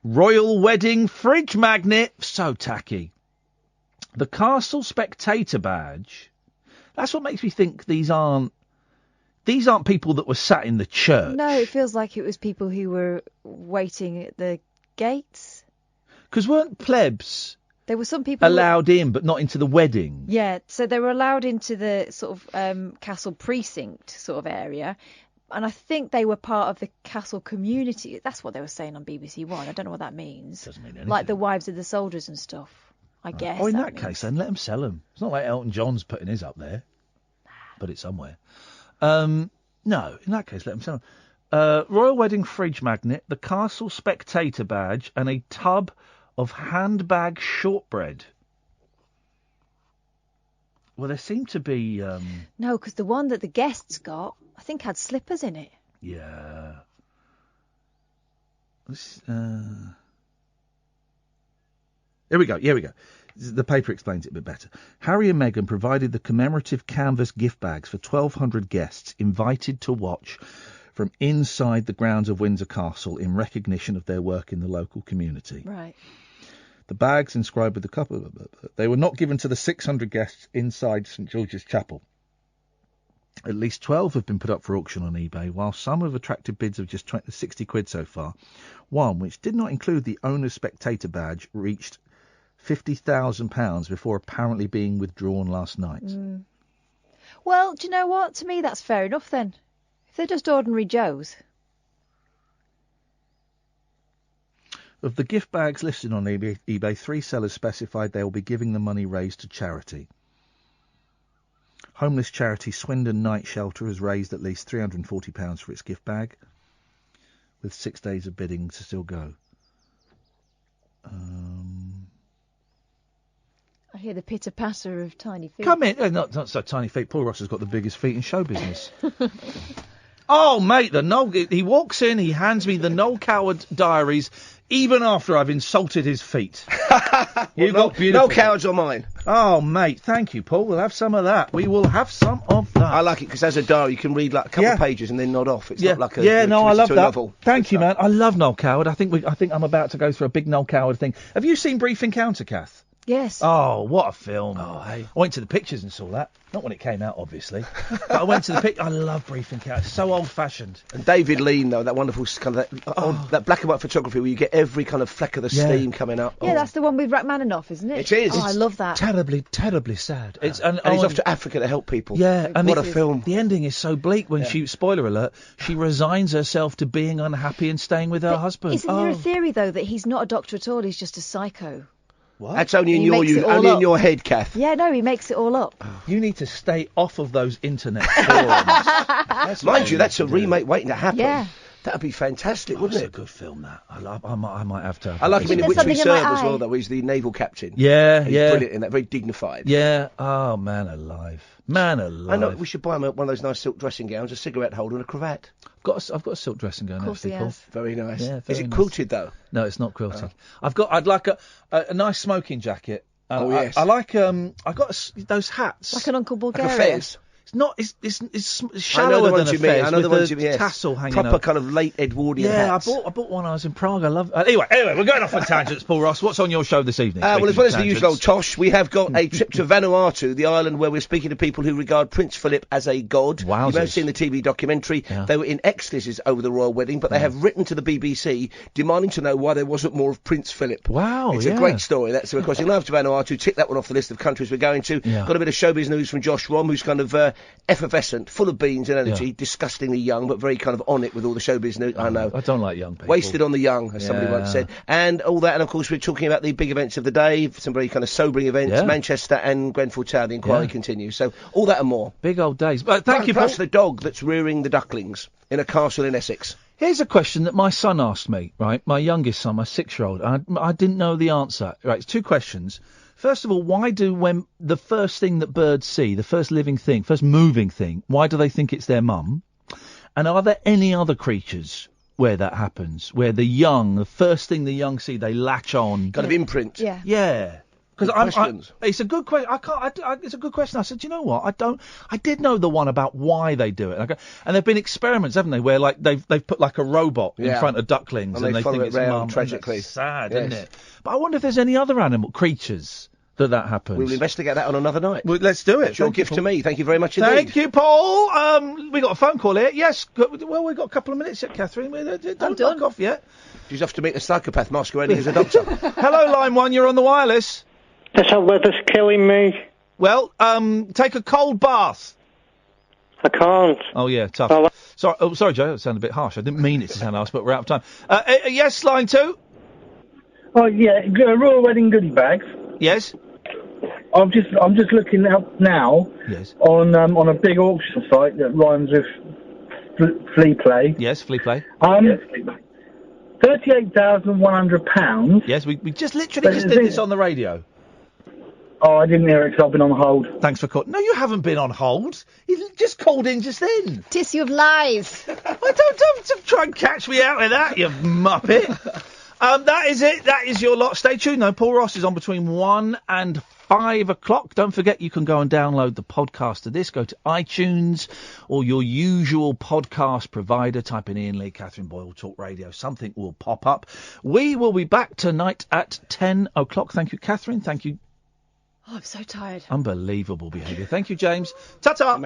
Royal wedding fridge magnet, so tacky. The castle spectator badge. That's what makes me think these aren't people that were sat in the church. No, it feels like it was people who were waiting at the gates. Because weren't plebs There were some people allowed in, but not into the wedding? Yeah, so they were allowed into the sort of castle precinct sort of area. And I think they were part of the castle community. That's what they were saying on BBC One. I don't know what that means. Doesn't mean anything. Like the wives of the soldiers and stuff, I guess. Oh, in that case, then let them sell them. It's not like Elton John's putting his up there. Put it somewhere. No, in that case, let them sell them. Royal wedding fridge magnet, the castle spectator badge, and a tub of handbag shortbread. Well, there seem to be... No, because the one that the guests got, I think had slippers in it. Yeah. Here we go. The paper explains it a bit better. Harry and Meghan provided the commemorative canvas gift bags for 1,200 guests invited to watch from inside the grounds of Windsor Castle in recognition of their work in the local community. Right. The bags inscribed with the couple. They were not given to the 600 guests inside St George's Chapel. At least 12 have been put up for auction on eBay, while some have attracted bids of just 60 quid so far. One, which did not include the owner's spectator badge, reached £50,000 before apparently being withdrawn last night. Well, do you know what? To me, that's fair enough then. If they're just ordinary Joes. Of the gift bags listed on eBay, 3 sellers specified they will be giving the money raised to charity. Homeless charity Swindon Night Shelter has raised at least £340 for its gift bag, with 6 days of bidding to still go. I hear the pitter-patter of tiny feet. Come in. Not so tiny feet. Paul Ross has got the biggest feet in show business. Oh, mate, he walks in, he hands me the Noel Coward diaries, even after I've insulted his feet. You've got beautiful... No Coward's on mine. Oh, mate, thank you, Paul. We'll have some of that. We will have some of that. I like it because as a diary you can read like a couple of pages and then nod off. It's not like a I love that. Novel. Thank you, man. I love Noel Coward. I think I'm about to go through a big Noel Coward thing. Have you seen Brief Encounter, Kath? Yes. Oh, what a film. Oh, hey. I went to the pictures and saw that. Not when it came out, obviously. But I went to the picture. I love Brief Encounter. It's so old-fashioned. And David Lean, though, that wonderful kind of that black and white photography where you get every kind of fleck of the steam coming up. Yeah, that's the one with Rachmaninoff, isn't it? It is. Oh, I love that. Terribly, terribly sad. And he's off to Africa to help people. Yeah. And what a film. The ending is so bleak when she, spoiler alert, she resigns herself to being unhappy and staying with her husband. Isn't there a theory, though, that he's not a doctor at all, he's just a psycho? What? That's only in your head, Kath. Yeah, no, he makes it all up. You need to stay off of those internet forums. Mind you, that's a remake waiting to happen. Yeah. That'd be fantastic, wouldn't it? It's a good film, that. I might have to. I like him in The Which We Serve as well, though. He's the naval captain. Yeah, He's brilliant in that, very dignified. Yeah. Oh, man alive. Man alive. I know, we should buy him one of those nice silk dressing gowns, a cigarette holder and a cravat. I've got a silk dressing gown, actually, Paul. Very nice. Yeah, Is it quilted, though? No, it's not quilted. I'd like a nice smoking jacket. Yes. I like I got those hats. Like an Uncle Bulgaria. Like a fez. It's not. It's shallower than a fez. I know the ones you mean. With the tassel hanging proper up. kind of late Edwardian hats. I bought one when I was in Prague. I love. Anyway, we're going off on tangents. Paul Ross, what's on your show this evening? Well, as well as the usual tosh, we have got a trip to Vanuatu, the island where we're speaking to people who regard Prince Philip as a god. Wowzers. You may have seen the TV documentary. Yeah. They were in ecstasies over the royal wedding, but they have written to the BBC demanding to know why there wasn't more of Prince Philip. Wow, it's a great story. That's of course in love to Vanuatu. Tick that one off the list of countries we're going to. Yeah. Got a bit of showbiz news from Josh Rom, who's kind of effervescent, full of beans and energy, disgustingly young, but very kind of on it with all the show business. I know. I don't like young people. Wasted on the young, as somebody once said. And all that, and of course we're talking about the big events of the day, some very kind of sobering events, Manchester and Grenfell Tower, the inquiry continues. So all that and more. Big old days. But thank you, Paul. Plus the dog that's rearing the ducklings in a castle in Essex. Here's a question that my son asked me, right? My youngest son, my 6-year-old. I didn't know the answer. Right, it's 2 questions. First of all, when the first thing that birds see, the first living thing, first moving thing, why do they think it's their mum? And are there any other creatures where that happens? Where the first thing the young see, they latch on. Kind of imprint. Yeah. Yeah. Because it's a good question. It's a good question. I said, you know what? I did know the one about why they do it. And there've been experiments, haven't they, where like they've put like a robot in front of ducklings and they think it's a mum. Tragically. It's sad, isn't it? But I wonder if there's any other creatures that happens. We'll investigate that on another night. Well, let's do it. It's your gift to me. Thank you very much indeed. Thank you, Paul. We got a phone call here. Yes. Well, we've got a couple of minutes yet, Catherine. Don't knock off yet. She's off to meet a psychopath masquerading as a doctor. Hello, line 1. You're on the wireless. This weather's killing me. Well, take a cold bath. I can't. Oh, yeah, tough. Sorry, Joe, that sounded a bit harsh. I didn't mean it to sound harsh, but we're out of time. Yes, line 2? Oh, yeah, Royal Wedding goodie bags. Yes? I'm just looking up now on a big auction site that rhymes with flea play. Yes, flea play. £38,100. Yes, we just literally did this on the radio. Oh, I didn't hear it because I've been on hold. Thanks for calling. No, you haven't been on hold. You just called in just then. Tissue of lies. Don't try and catch me out with that, you muppet. That is it. That is your lot. Stay tuned, though. Paul Ross is on between 1 and 5 o'clock. Don't forget you can go and download the podcast of this. Go to iTunes or your usual podcast provider. Type in Iain Lee, Catherine Boyle, Talk Radio. Something will pop up. We will be back tonight at 10 o'clock. Thank you, Catherine. Thank you. Oh, I'm so tired. Unbelievable behaviour. Thank you, James. Ta-ta.